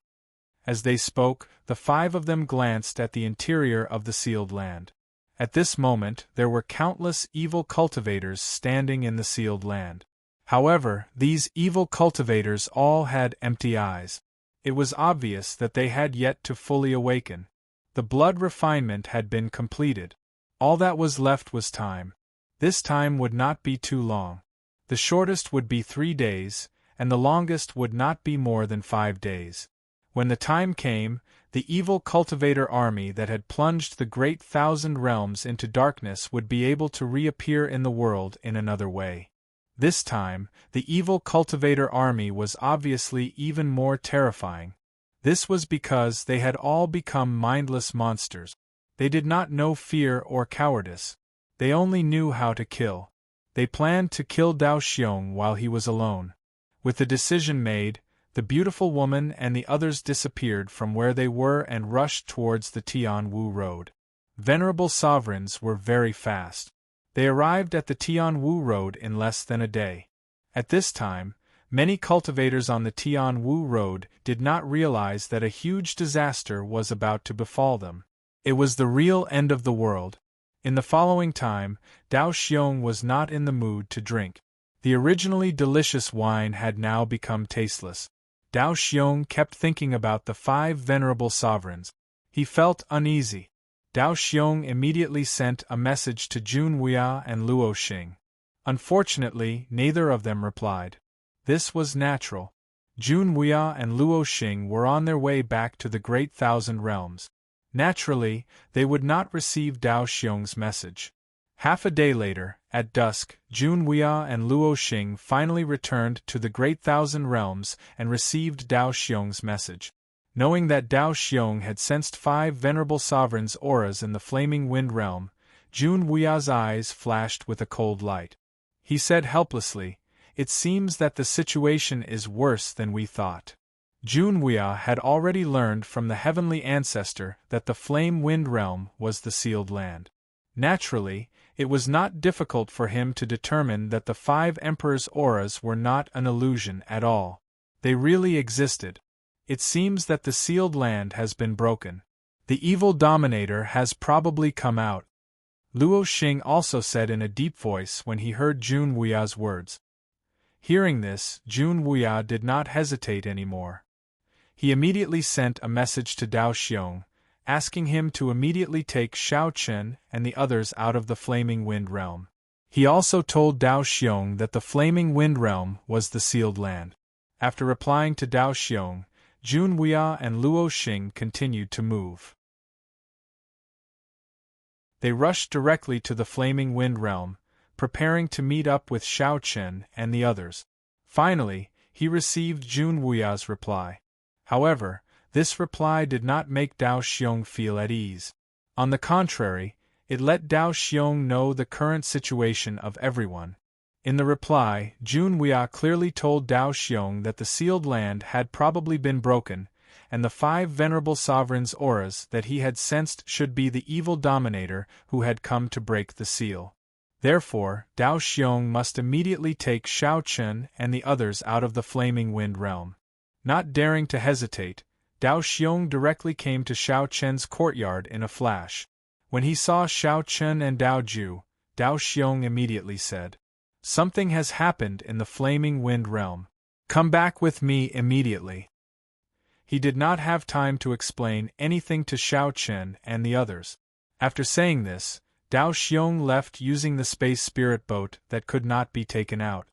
As they spoke, the 5 of them glanced at the interior of the sealed land. At this moment, there were countless evil cultivators standing in the sealed land. However, these evil cultivators all had empty eyes. It was obvious that they had yet to fully awaken. The blood refinement had been completed. All that was left was time. This time would not be too long. The shortest would be 3 days, and the longest would not be more than 5 days. When the time came, the evil cultivator army that had plunged the Great Thousand Realms into darkness would be able to reappear in the world in another way. This time, the evil cultivator army was obviously even more terrifying. This was because they had all become mindless monsters. They did not know fear or cowardice. They only knew how to kill. They planned to kill Dao Xiong while he was alone. With the decision made, the beautiful woman and the others disappeared from where they were and rushed towards the Tianwu Road. Venerable sovereigns were very fast. They arrived at the Tianwu Road in less than a day. At this time, many cultivators on the Tianwu Road did not realize that a huge disaster was about to befall them. It was the real end of the world. In the following time, Dao Xiong was not in the mood to drink. The originally delicious wine had now become tasteless. Dao Xiong kept thinking about the 5 venerable sovereigns. He felt uneasy. Dao Xiong immediately sent a message to Jun Wuya and Luo Xing. Unfortunately, neither of them replied. This was natural. Jun Wuya and Luo Xing were on their way back to the Great Thousand Realms. Naturally, they would not receive Dao Xiong's message. Half a day later, at dusk, Jun Wuya and Luo Xing finally returned to the Great Thousand Realms and received Dao Xiong's message. Knowing that Dao Xiong had sensed 5 venerable sovereigns' auras in the Flaming Wind Realm, Jun Wuya's eyes flashed with a cold light. He said helplessly, "It seems that the situation is worse than we thought." Jun Wuya had already learned from the heavenly ancestor that the Flame Wind Realm was the sealed land. Naturally, it was not difficult for him to determine that the 5 emperors' auras were not an illusion at all. They really existed. It seems that the sealed land has been broken. The evil dominator has probably come out. Luo Xing also said in a deep voice when he heard Jun Wuya's words. Hearing this, Jun Wuya did not hesitate anymore. He immediately sent a message to Dao Xiong, asking him to immediately take Shao Chen and the others out of the Flaming Wind Realm. He also told Dao Xiong that the Flaming Wind Realm was the sealed land. After replying to Dao Xiong, Jun Wuya and Luo Xing continued to move. They rushed directly to the Flaming Wind Realm, preparing to meet up with Shao Chen and the others. Finally, he received Jun Wuya's reply. However, this reply did not make Dao Xiong feel at ease. On the contrary, it let Dao Xiong know the current situation of everyone. In the reply, Jun Wuya clearly told Dao Xiong that the sealed land had probably been broken, and the 5 venerable sovereigns' auras that he had sensed should be the evil dominator who had come to break the seal. Therefore, Dao Xiong must immediately take Shao Chen and the others out of the Flaming Wind Realm. Not daring to hesitate, Dao Xiong directly came to Shao Chen's courtyard in a flash. When he saw Shao Chen and Dao Ju, Dao Xiong immediately said. Something has happened in the Flaming Wind realm. Come back with me immediately. He did not have time to explain anything to Xiao Chen and the others. After saying this, Dao Xiong left using the space spirit boat that could not be taken out.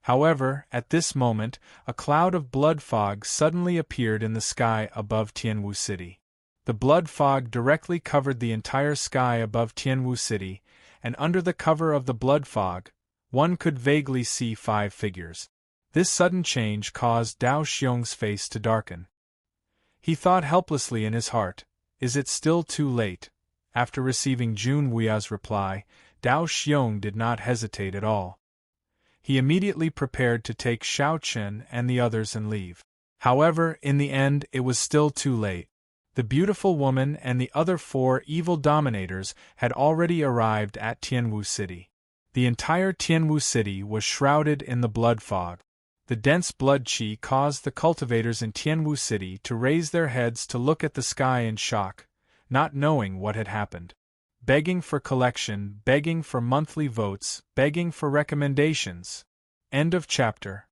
However, at this moment, a cloud of blood fog suddenly appeared in the sky above Tianwu City. The blood fog directly covered the entire sky above Tianwu City, and under the cover of the blood fog, one could vaguely see 5 figures. This sudden change caused Dao Xiong's face to darken. He thought helplessly in his heart, is it still too late? After receiving Jun Wuya's reply, Dao Xiong did not hesitate at all. He immediately prepared to take Xiao Chen and the others and leave. However, in the end it was still too late. The beautiful woman and the other 4 evil dominators had already arrived at Tianwu City. The entire Tianwu City was shrouded in the blood fog. The dense blood qi caused the cultivators in Tianwu City to raise their heads to look at the sky in shock, not knowing what had happened. Begging for collection, begging for monthly votes, begging for recommendations. End of chapter.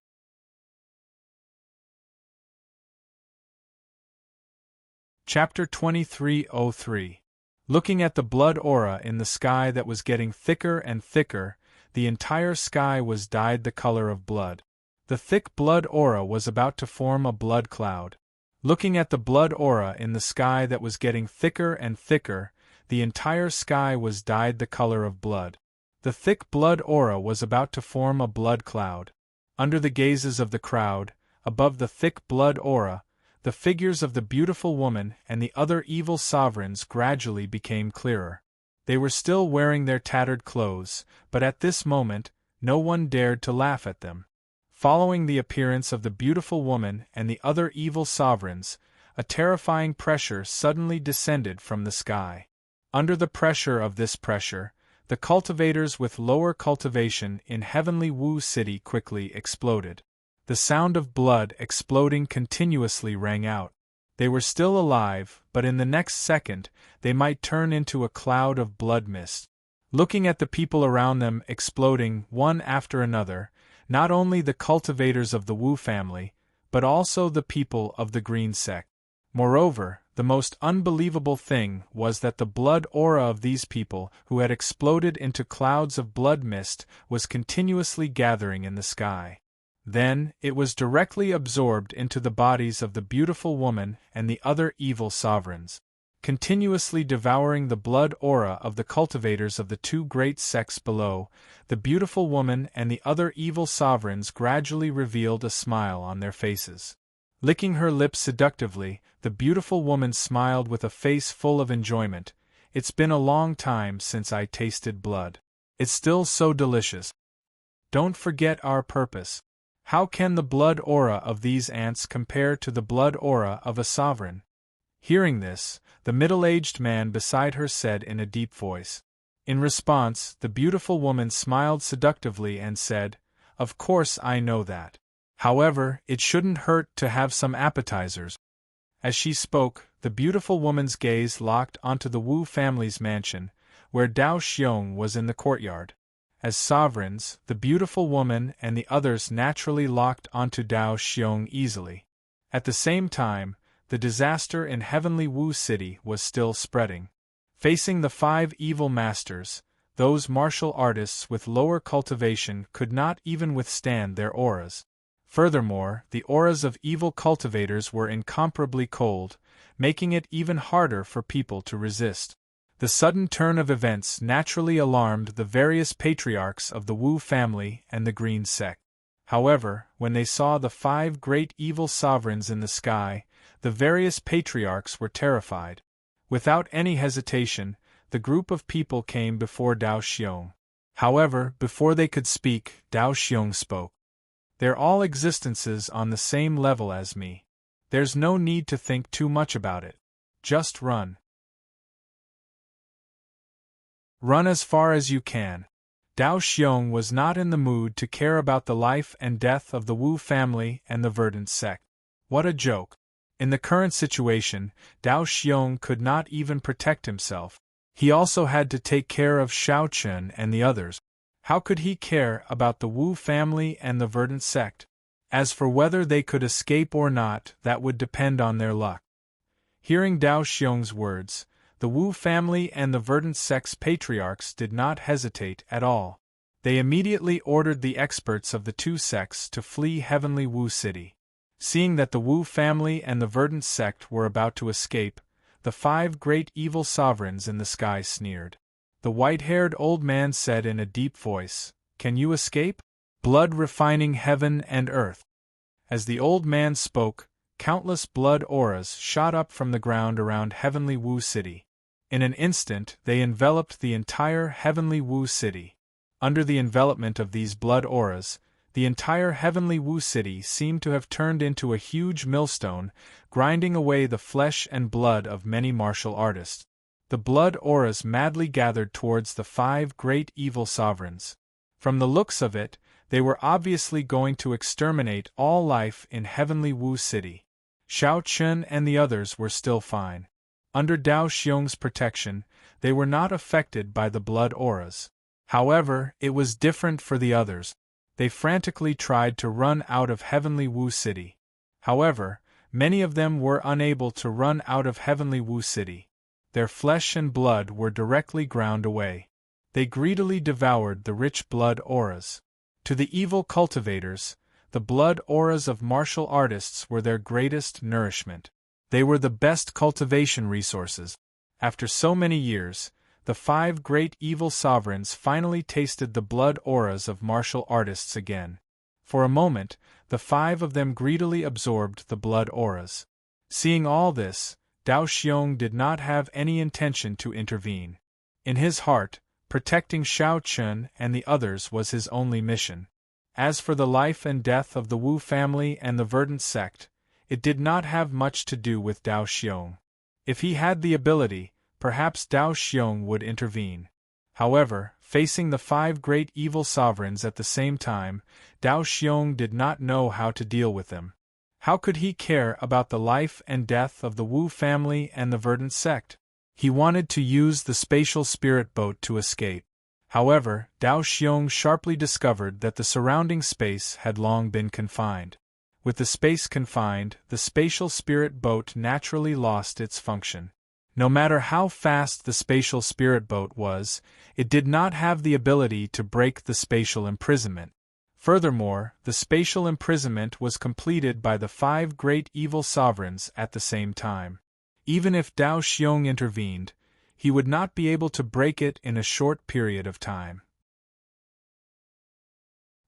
Chapter 2303. Looking at the blood aura in the sky that was getting thicker and thicker, the entire sky was dyed the color of blood. The thick blood aura was about to form a blood cloud. Looking at the blood aura in the sky that was getting thicker and thicker, the entire sky was dyed the color of blood. The thick blood aura was about to form a blood cloud. Under the gazes of the crowd, above the thick blood aura, the figures of the beautiful woman and the other evil sovereigns gradually became clearer. They were still wearing their tattered clothes, but at this moment, no one dared to laugh at them. Following the appearance of the beautiful woman and the other evil sovereigns, a terrifying pressure suddenly descended from the sky. Under the pressure of this pressure, the cultivators with lower cultivation in Heavenly Wu City quickly exploded. The sound of blood exploding continuously rang out. They were still alive, but in the next second, they might turn into a cloud of blood mist. Looking at the people around them exploding one after another, not only the cultivators of the Wu family, but also the people of the Green sect. Moreover, the most unbelievable thing was that the blood aura of these people who had exploded into clouds of blood mist was continuously gathering in the sky. Then, it was directly absorbed into the bodies of the beautiful woman and the other evil sovereigns. Continuously devouring the blood aura of the cultivators of the 2 great sects below, the beautiful woman and the other evil sovereigns gradually revealed a smile on their faces. Licking her lips seductively, the beautiful woman smiled with a face full of enjoyment. It's been a long time since I tasted blood. It's still so delicious. Don't forget our purpose. How can the blood aura of these ants compare to the blood aura of a sovereign? Hearing this, the middle-aged man beside her said in a deep voice. In response, the beautiful woman smiled seductively and said, "Of course I know that. However, it shouldn't hurt to have some appetizers." As she spoke, the beautiful woman's gaze locked onto the Wu family's mansion, where Dao Xiong was in the courtyard. As sovereigns, the beautiful woman and the others naturally locked onto Dao Xiong easily. At the same time, the disaster in Heavenly Wu City was still spreading. Facing the 5 evil masters, those martial artists with lower cultivation could not even withstand their auras. Furthermore, the auras of evil cultivators were incomparably cold, making it even harder for people to resist. The sudden turn of events naturally alarmed the various patriarchs of the Wu family and the Green sect. However, when they saw the 5 great evil sovereigns in the sky, the various patriarchs were terrified. Without any hesitation, the group of people came before Dao Xiong. However, before they could speak, Dao Xiong spoke. "They're all existences on the same level as me. There's no need to think too much about it. Just run. Run as far as you can." Dao Xiong was not in the mood to care about the life and death of the Wu family and the Verdant sect. What a joke. In the current situation, Dao Xiong could not even protect himself. He also had to take care of Xiao Chun and the others. How could he care about the Wu family and the verdant sect? As for whether they could escape or not, that would depend on their luck. Hearing Dao Xiong's words, the Wu family and the verdant sect's patriarchs did not hesitate at all. They immediately ordered the experts of the two sects to flee heavenly Wu City. Seeing that the Wu family and the verdant sect were about to escape, the 5 great evil sovereigns in the sky sneered. The white-haired old man said in a deep voice, "Can you escape? Blood refining heaven and earth." As the old man spoke, countless blood auras shot up from the ground around heavenly Wu City. In an instant they enveloped the entire heavenly Wu City. Under the envelopment of these blood auras, the entire heavenly Wu City seemed to have turned into a huge millstone, grinding away the flesh and blood of many martial artists. The blood auras madly gathered towards the 5 great evil sovereigns. From the looks of it, they were obviously going to exterminate all life in heavenly Wu City. Xiao Chun and the others were still fine. Under Dao Xiong's protection, they were not affected by the blood auras. However, it was different for the others. They frantically tried to run out of heavenly Wu City. However, many of them were unable to run out of heavenly Wu City. Their flesh and blood were directly ground away. They greedily devoured the rich blood auras. To the evil cultivators, the blood auras of martial artists were their greatest nourishment. They were the best cultivation resources. After so many years, the 5 great evil sovereigns finally tasted the blood auras of martial artists again. For a moment, the 5 of them greedily absorbed the blood auras. Seeing all this, Dao Xiong did not have any intention to intervene. In his heart, protecting Xiao Chun and the others was his only mission. As for the life and death of the Wu family and the verdant sect, it did not have much to do with Dao Xiong. If he had the ability, perhaps Dao Xiong would intervene. However, facing the 5 great evil sovereigns at the same time, Dao Xiong did not know how to deal with them. How could he care about the life and death of the Wu family and the verdant sect? He wanted to use the spatial spirit boat to escape. However, Dao Xiong sharply discovered that the surrounding space had long been confined. With the space confined, the spatial spirit boat naturally lost its function. No matter how fast the spatial spirit boat was, it did not have the ability to break the spatial imprisonment. Furthermore, the spatial imprisonment was completed by the 5 great evil sovereigns at the same time. Even if Dao Xiong intervened, he would not be able to break it in a short period of time.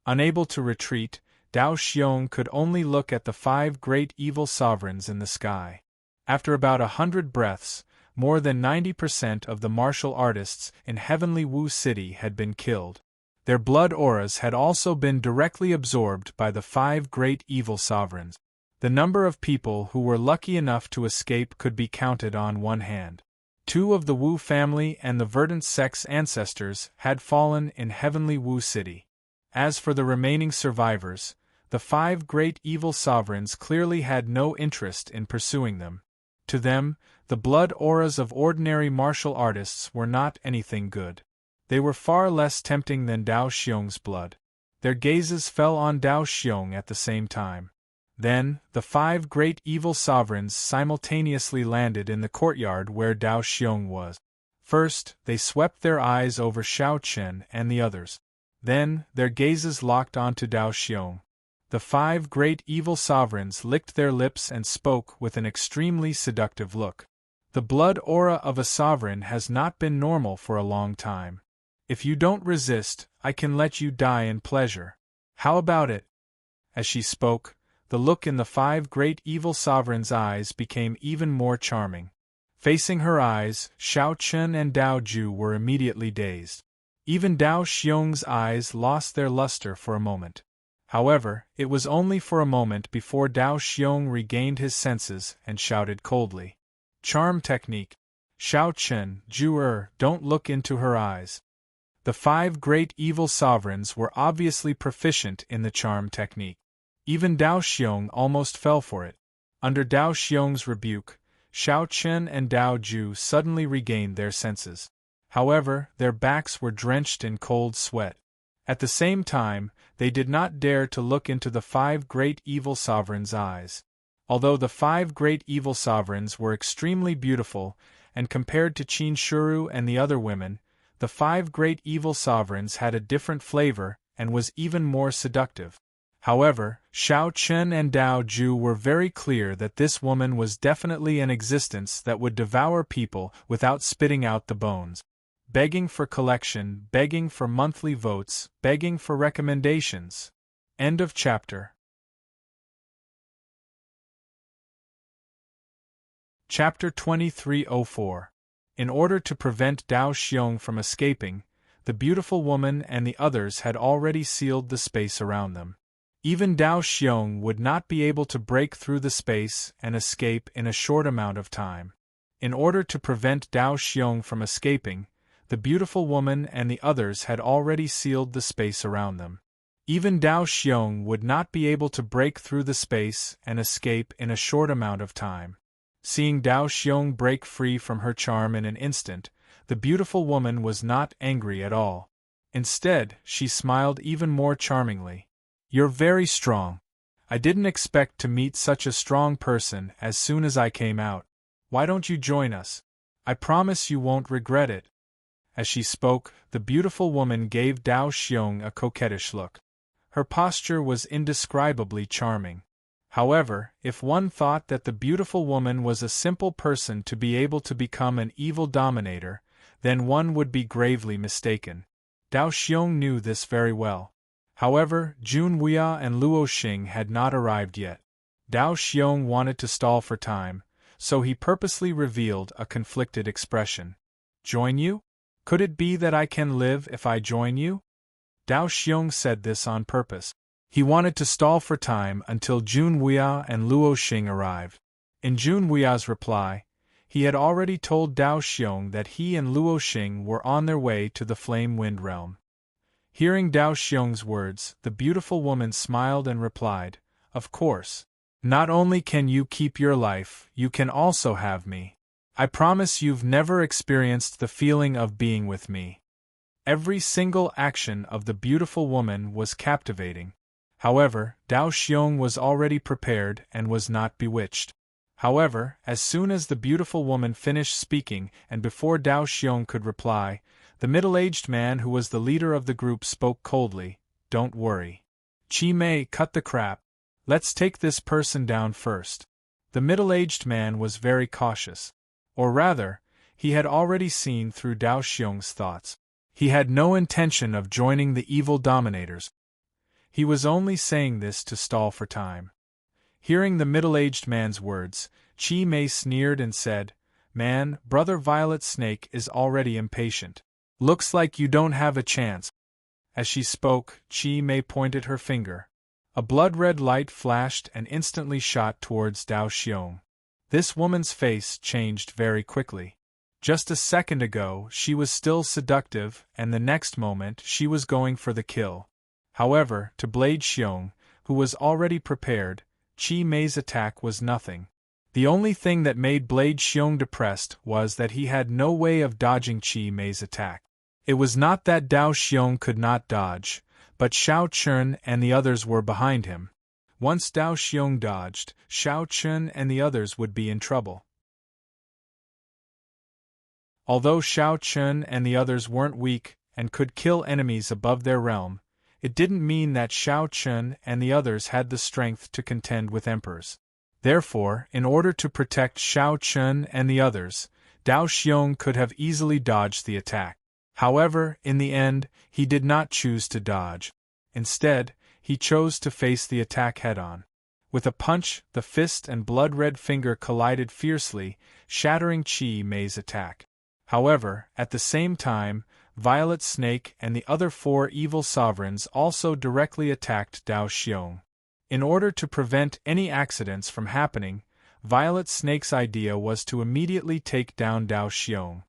Unable to retreat, Dao Xiong could only look at the 5 great evil sovereigns in the sky. After about 100 breaths, more than 90% of the martial artists in heavenly Wu City had been killed. Their blood auras had also been directly absorbed by the 5 great evil sovereigns. The number of people who were lucky enough to escape could be counted on one hand. 2 of the Wu family and the verdant sect's ancestors had fallen in heavenly Wu City. As for the remaining survivors, the 5 great evil sovereigns clearly had no interest in pursuing them. To them, the blood auras of ordinary martial artists were not anything good. They were far less tempting than Dao Xiong's blood. Their gazes fell on Dao Xiong at the same time. Then, the 5 great evil sovereigns simultaneously landed in the courtyard where Dao Xiong was. First, they swept their eyes over Xiao Chun and the others. Then, their gazes locked onto Dao Xiong. The 5 great evil sovereigns licked their lips and spoke with an extremely seductive look. The blood aura of a sovereign has not been normal for a long time. If you don't resist, I can let you die in pleasure. How about it? As she spoke, the look in the 5 great evil sovereigns' eyes became even more charming. Facing her eyes, Xiao Chun and Dao Ju were immediately dazed. Even Dao Xiong's eyes lost their luster for a moment. However, it was only for a moment before Dao Xiong regained his senses and shouted coldly. Charm technique. Xiao Chun, Ju don't look into her eyes. The 5 great evil sovereigns were obviously proficient in the charm technique. Even Dao Xiong almost fell for it. Under Dao Xiong's rebuke, Xiao Chun and Dao Ju suddenly regained their senses. However, their backs were drenched in cold sweat. At the same time, they did not dare to look into the 5 great evil sovereigns' eyes. Although the 5 great evil sovereigns were extremely beautiful, and compared to Chinshuru and the other women, the 5 great evil sovereigns had a different flavor and was even more seductive. However, Xiao Chen and Dao Ju were very clear that this woman was definitely an existence that would devour people without spitting out the bones. Begging for collection, begging for monthly votes, begging for recommendations. End of chapter. Chapter 2304. In order to prevent Dao Xiong from escaping, the beautiful woman and the others had already sealed the space around them. Even Dao Xiong would not be able to break through the space and escape in a short amount of time. In order to prevent Dao Xiong from escaping, the beautiful woman and the others had already sealed the space around them. Even Dao Xiong would not be able to break through the space and escape in a short amount of time. Seeing Dao Xiong break free from her charm in an instant, the beautiful woman was not angry at all. Instead, she smiled even more charmingly. "You're very strong. I didn't expect to meet such a strong person as soon as I came out. Why don't you join us? I promise you won't regret it." As she spoke, the beautiful woman gave Dao Xiong a coquettish look. Her posture was indescribably charming. However, if one thought that the beautiful woman was a simple person to be able to become an evil dominator, then one would be gravely mistaken. Dao Xiong knew this very well. However, Jun Wuya and Luo Xing had not arrived yet. Dao Xiong wanted to stall for time, so he purposely revealed a conflicted expression. "Join you? Could it be that I can live if I join you?" Dao Xiong said this on purpose. He wanted to stall for time until Jun Wuya and Luo Xing arrived. In Jun Wuya's reply, he had already told Dao Xiong that he and Luo Xing were on their way to the Flame Wind Realm. Hearing Dao Xiong's words, the beautiful woman smiled and replied, "Of course. Not only can you keep your life, you can also have me. I promise you've never experienced the feeling of being with me." Every single action of the beautiful woman was captivating. However, Dao Xiong was already prepared and was not bewitched. However, as soon as the beautiful woman finished speaking and before Dao Xiong could reply, the middle-aged man who was the leader of the group spoke coldly, "Don't worry. Qi Mei, cut the crap. Let's take this person down first." The middle-aged man was very cautious. Or rather, he had already seen through Dao Xiong's thoughts. He had no intention of joining the evil dominators. He was only saying this to stall for time. Hearing the middle-aged man's words, Qi Mei sneered and said, "Man, Brother Violet Snake is already impatient. Looks like you don't have a chance." As she spoke, Qi Mei pointed her finger. A blood-red light flashed and instantly shot towards Dao Xiong. This woman's face changed very quickly. Just a second ago she was still seductive, and the next moment she was going for the kill. However, to Blade Xiong, who was already prepared, Qi Mei's attack was nothing. The only thing that made Blade Xiong depressed was that he had no way of dodging Qi Mei's attack. It was not that Dao Xiong could not dodge, but Xiao Chun and the others were behind him. Once Dao Xiong dodged, Xiao Chun and the others would be in trouble. Although Xiao Chun and the others weren't weak and could kill enemies above their realm, it didn't mean that Xiao Chun and the others had the strength to contend with emperors. Therefore, in order to protect Xiao Chun and the others, Dao Xiong could have easily dodged the attack. However, in the end, he did not choose to dodge. Instead, he chose to face the attack head-on. With a punch, the fist and blood-red finger collided fiercely, shattering Qi Mei's attack. However, at the same time, Violet Snake and the other 4 evil sovereigns also directly attacked Dao Xiong. In order to prevent any accidents from happening, Violet Snake's idea was to immediately take down Dao Xiong.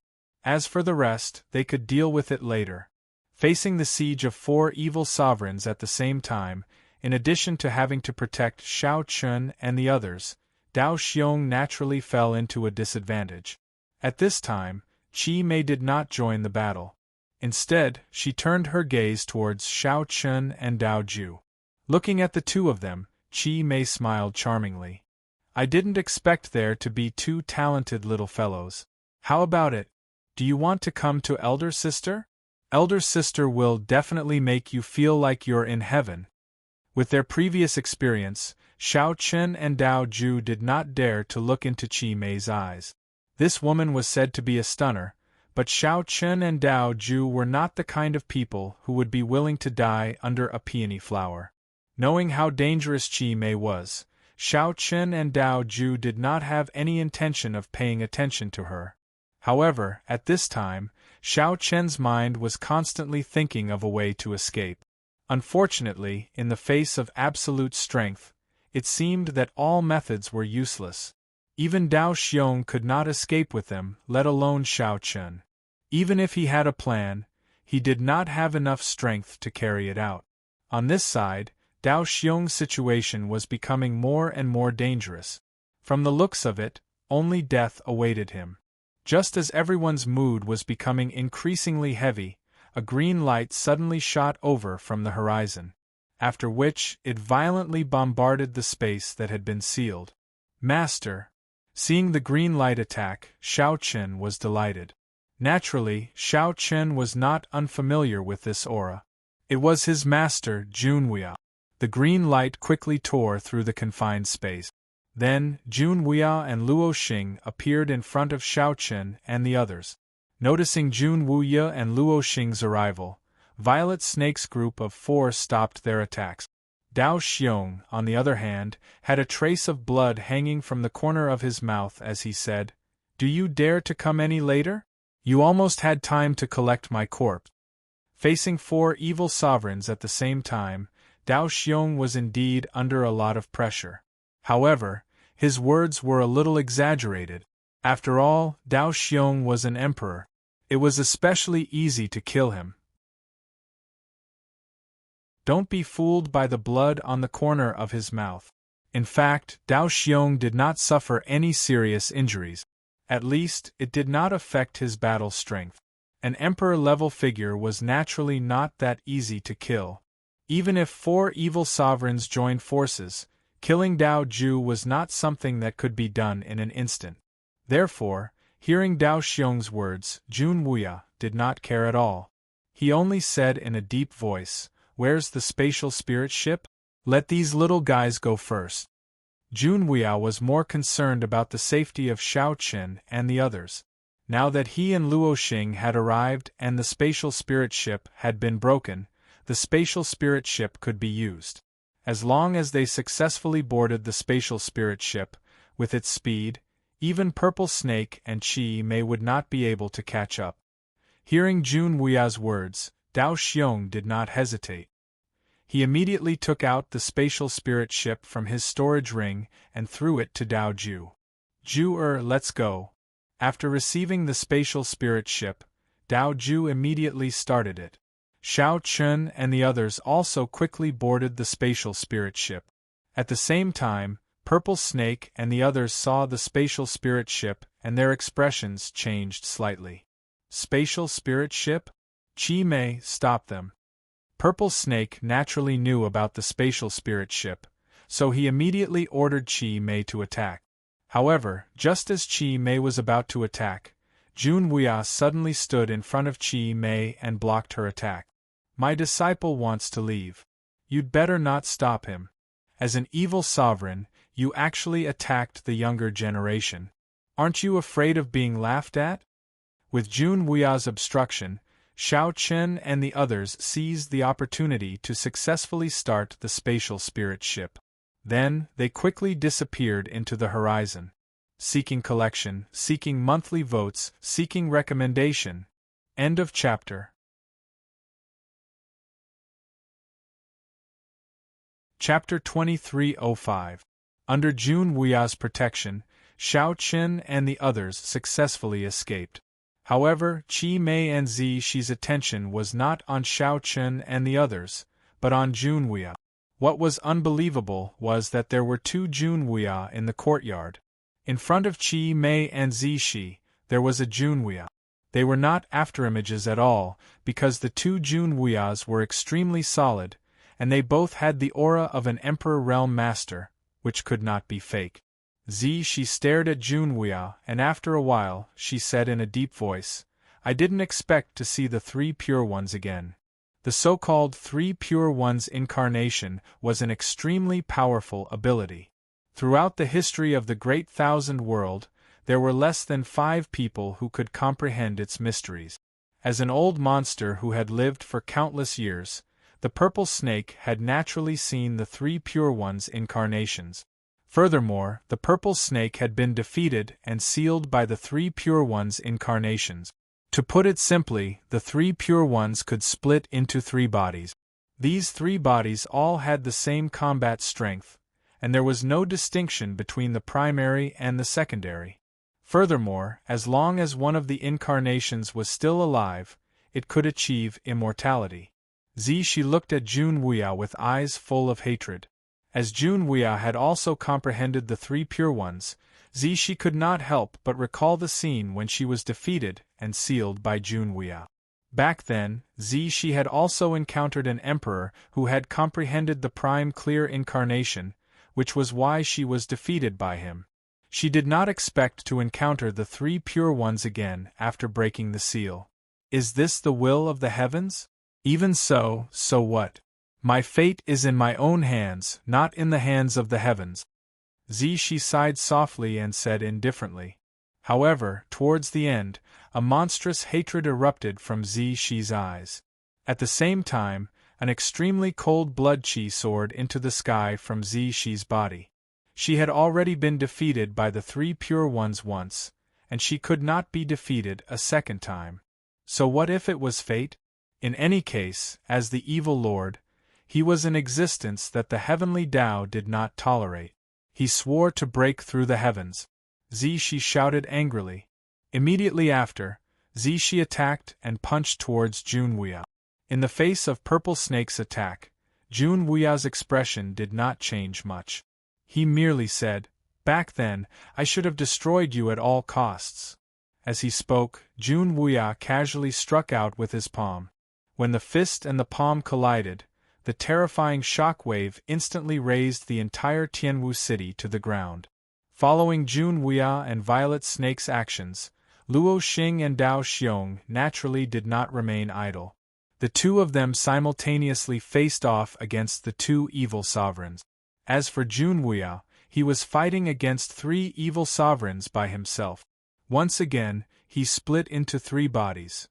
As for the rest, they could deal with it later. Facing the siege of 4 evil sovereigns at the same time, in addition to having to protect Xiao Chun and the others, Dao Xiong naturally fell into a disadvantage. At this time, Qi Mei did not join the battle. Instead, she turned her gaze towards Xiao Chun and Dao Ju. Looking at the two of them, Qi Mei smiled charmingly. I didn't expect there to be two talented little fellows. How about it? Do you want to come to Elder Sister? Elder Sister will definitely make you feel like you're in heaven. With their previous experience, Xiao Chen and Dao Ju did not dare to look into Qi Mei's eyes. This woman was said to be a stunner, but Xiao Chen and Dao Ju were not the kind of people who would be willing to die under a peony flower. Knowing how dangerous Qi Mei was, Xiao Chen and Dao Ju did not have any intention of paying attention to her. However, at this time, Xiao Chen's mind was constantly thinking of a way to escape. Unfortunately, in the face of absolute strength, it seemed that all methods were useless. Even Dao Xiong could not escape with them, let alone Xiao Chen. Even if he had a plan, he did not have enough strength to carry it out. On this side, Dao Xiong's situation was becoming more and more dangerous. From the looks of it, only death awaited him. Just as everyone's mood was becoming increasingly heavy, a green light suddenly shot over from the horizon, after which it violently bombarded the space that had been sealed. Master! Seeing the green light attack, Xiao Chen was delighted. Naturally, Xiao Chen was not unfamiliar with this aura. It was his master, Junwei. The green light quickly tore through the confined space. Then, Junwei and Luo Xing appeared in front of Xiao Chen and the others. Noticing Junwei and Luo Xing's arrival, Violet Snake's group of 4 stopped their attacks. Dao Xiong, on the other hand, had a trace of blood hanging from the corner of his mouth as he said, "Do you dare to come any later? You almost had time to collect my corpse." Facing 4 evil sovereigns at the same time, Dao Xiong was indeed under a lot of pressure. However, his words were a little exaggerated. After all, Dao Xiong was an emperor. It was especially easy to kill him. Don't be fooled by the blood on the corner of his mouth. In fact, Dao Xiong did not suffer any serious injuries. At least, it did not affect his battle strength. An emperor-level figure was naturally not that easy to kill. Even if 4 evil sovereigns joined forces, killing Dao Ju was not something that could be done in an instant. Therefore, hearing Dao Xiong's words, Junwei did not care at all. He only said in a deep voice, "Where's the spatial spirit ship? Let these little guys go first." Junwei was more concerned about the safety of Xiao Chen and the others. Now that he and Luo Xing had arrived and the spatial spirit ship had been broken, the spatial spirit ship could be used. As long as they successfully boarded the spatial spirit ship, with its speed, even Purple Snake and Qi Mei would not be able to catch up. Hearing Junwei's words, Dao Xiong did not hesitate. He immediately took out the spatial spirit ship from his storage ring and threw it to Dao Ju. Let's go." After receiving the spatial spirit ship, Dao Ju immediately started it. Xiao Chun and the others also quickly boarded the spatial spirit ship. At the same time, Purple Snake and the others saw the spatial spirit ship and their expressions changed slightly. Spatial spirit ship? Qi Mei stopped them. Purple Snake naturally knew about the spatial spirit ship, so he immediately ordered Qi Mei to attack. However, just as Qi Mei was about to attack, Junwei suddenly stood in front of Qi Mei and blocked her attack. "My disciple wants to leave. You'd better not stop him. As an evil sovereign, you actually attacked the younger generation. Aren't you afraid of being laughed at?" With Junwei's obstruction, Xiao Chen and the others seized the opportunity to successfully start the spatial spirit ship. Then, they quickly disappeared into the horizon. Seeking collection, seeking monthly votes, seeking recommendation. End of chapter. Chapter 2305. Under Junwei's protection, Xiao Chen and the others successfully escaped. However, Qi Mei and Zhi's attention was not on Xiao Chen and the others, but on Junwei. What was unbelievable was that there were 2 Junwei in the courtyard. In front of Qi Mei and Zhi, there was a Junwei. They were not afterimages at all, because the two Junwuyas were extremely solid, and they both had the aura of an Emperor Realm Master, which could not be fake. She stared at Junwuya, and after a while, she said in a deep voice, "I didn't expect to see the three Pure Ones again." The so-called Three Pure Ones incarnation was an extremely powerful ability. Throughout the history of the Great Thousand World, there were less than 5 people who could comprehend its mysteries. As an old monster who had lived for countless years, the purple snake had naturally seen the Three Pure Ones incarnations. Furthermore, the purple snake had been defeated and sealed by the Three Pure Ones incarnations. To put it simply, the Three Pure Ones could split into 3 bodies. These 3 bodies all had the same combat strength, and there was no distinction between the primary and the secondary. Furthermore, as long as one of the incarnations was still alive, it could achieve immortality. She looked at Junwuya with eyes full of hatred. As Junwuya had also comprehended the Three Pure Ones, she could not help but recall the scene when she was defeated and sealed by Junwuya. Back then, she had also encountered an emperor who had comprehended the Prime Clear incarnation, which was why she was defeated by him. She did not expect to encounter the Three Pure Ones again after breaking the seal. Is this the will of the heavens? Even so, so what? My fate is in my own hands, not in the hands of the heavens. She sighed softly and said indifferently. However, towards the end, a monstrous hatred erupted from Shi's eyes. At the same time, an extremely cold blood chi soared into the sky from Shi's body. She had already been defeated by the Three Pure Ones once, and she could not be defeated a second time. So what if it was fate? In any case, as the evil lord, he was an existence that the heavenly Tao did not tolerate. He swore to break through the heavens. She shouted angrily. Immediately after, She attacked and punched towards Junwuya. In the face of Purple Snake's attack, Junwuya's expression did not change much. He merely said, "Back then, I should have destroyed you at all costs." As he spoke, Junwuya casually struck out with his palm. When the fist and the palm collided, the terrifying shock wave instantly razed the entire Tianwu city to the ground. Following Junwuya and Violet Snake's actions, Luo Xing and Dao Xiong naturally did not remain idle. The two of them simultaneously faced off against the 2 evil sovereigns. As for Junwuya, he was fighting against 3 evil sovereigns by himself. Once again, he split into 3 bodies.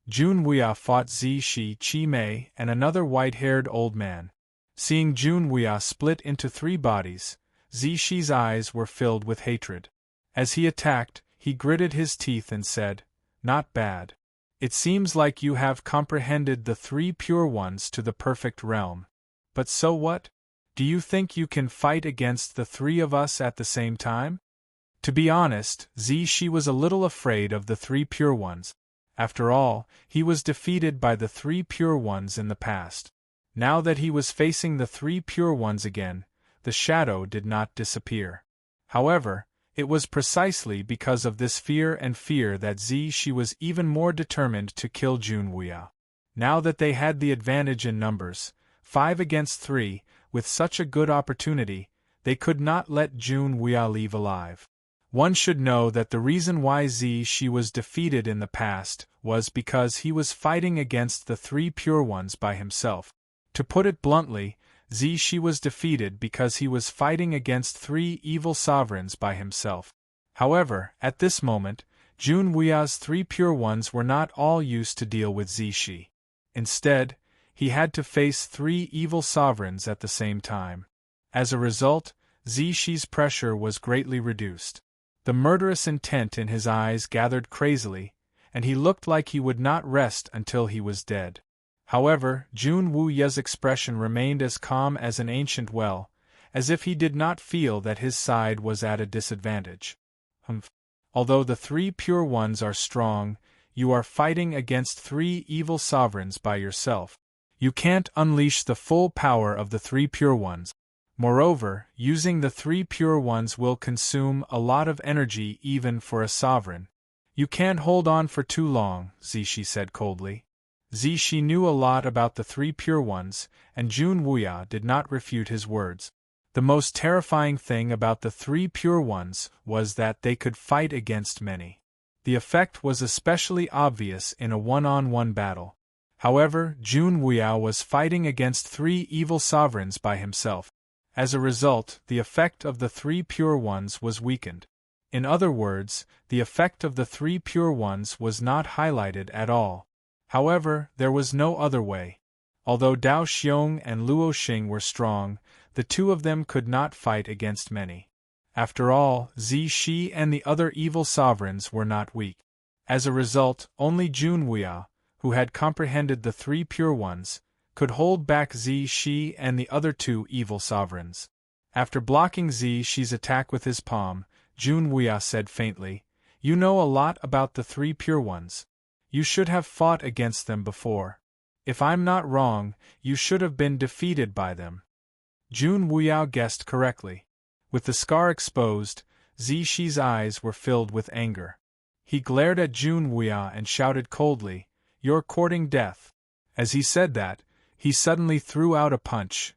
Junwuya fought Shi, Chi Mei, and another white-haired old man. Seeing Junwuya split into 3 bodies, Shi's eyes were filled with hatred. As he attacked, he gritted his teeth and said, "Not bad. It seems like you have comprehended the Three Pure Ones to the perfect realm. But so what? Do you think you can fight against the 3 of us at the same time?" To be honest, Shi was a little afraid of the Three Pure Ones. After all, he was defeated by the Three Pure Ones in the past. Now that he was facing the Three Pure Ones again, the shadow did not disappear. However, it was precisely because of this fear that Shi was even more determined to kill Junwuya. Now that they had the advantage in numbers, 5 against 3, with such a good opportunity, they could not let Junwuya leave alive. One should know that the reason why Shi was defeated in the past was because he was fighting against the Three Pure Ones by himself. To put it bluntly, Shi was defeated because he was fighting against 3 evil sovereigns by himself. However, at this moment, Junwuya's 3 Pure Ones were not all used to deal with Shi. Instead, he had to face 3 evil sovereigns at the same time. As a result, Shi's pressure was greatly reduced. The murderous intent in his eyes gathered crazily, and he looked like he would not rest until he was dead. However, Junwuya's expression remained as calm as an ancient well, as if he did not feel that his side was at a disadvantage. Although the 3 Pure Ones are strong, you are fighting against 3 evil sovereigns by yourself. You can't unleash the full power of the 3 Pure Ones. Moreover, using the three pure ones will consume a lot of energy even for a sovereign. You can't hold on for too long, Zishi said coldly. Zishi knew a lot about the three pure ones, and Jun Wuya did not refute his words. The most terrifying thing about the three pure ones was that they could fight against many. The effect was especially obvious in a one-on-one battle. However, Jun Wuya was fighting against three evil sovereigns by himself. As a result, the effect of the three pure ones was weakened. In other words, the effect of the three pure ones was not highlighted at all. However, there was no other way. Although Dao Xiong and Luo Xing were strong, the two of them could not fight against many. After all, Zi Shi and the other evil sovereigns were not weak. As a result, only Jun Wuya, who had comprehended the three pure ones, could hold back Zi Shi and the other two evil sovereigns. After blocking Zi Shi's attack with his palm, Jun Wuya said faintly, "You know a lot about the three pure ones. You should have fought against them before. If I'm not wrong, you should have been defeated by them." Jun Wuya guessed correctly. With the scar exposed, Zi Shi's eyes were filled with anger. He glared at Jun Wuya and shouted coldly, "You're courting death." As he said that, he suddenly threw out a punch.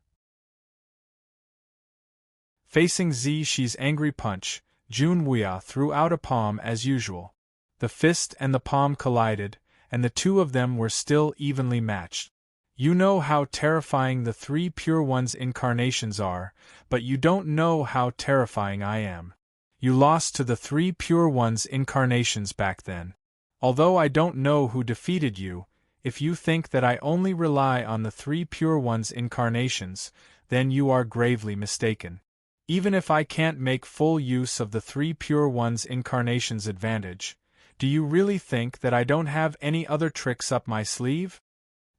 Facing Zi Shi's angry punch, Jun Wuya threw out a palm as usual. The fist and the palm collided, and the two of them were still evenly matched. You know how terrifying the three pure ones' incarnations are, but you don't know how terrifying I am. You lost to the three pure ones' incarnations back then. Although I don't know who defeated you, if you think that I only rely on the three pure ones' incarnations, then you are gravely mistaken. Even if I can't make full use of the three pure ones' incarnations' advantage, do you really think that I don't have any other tricks up my sleeve?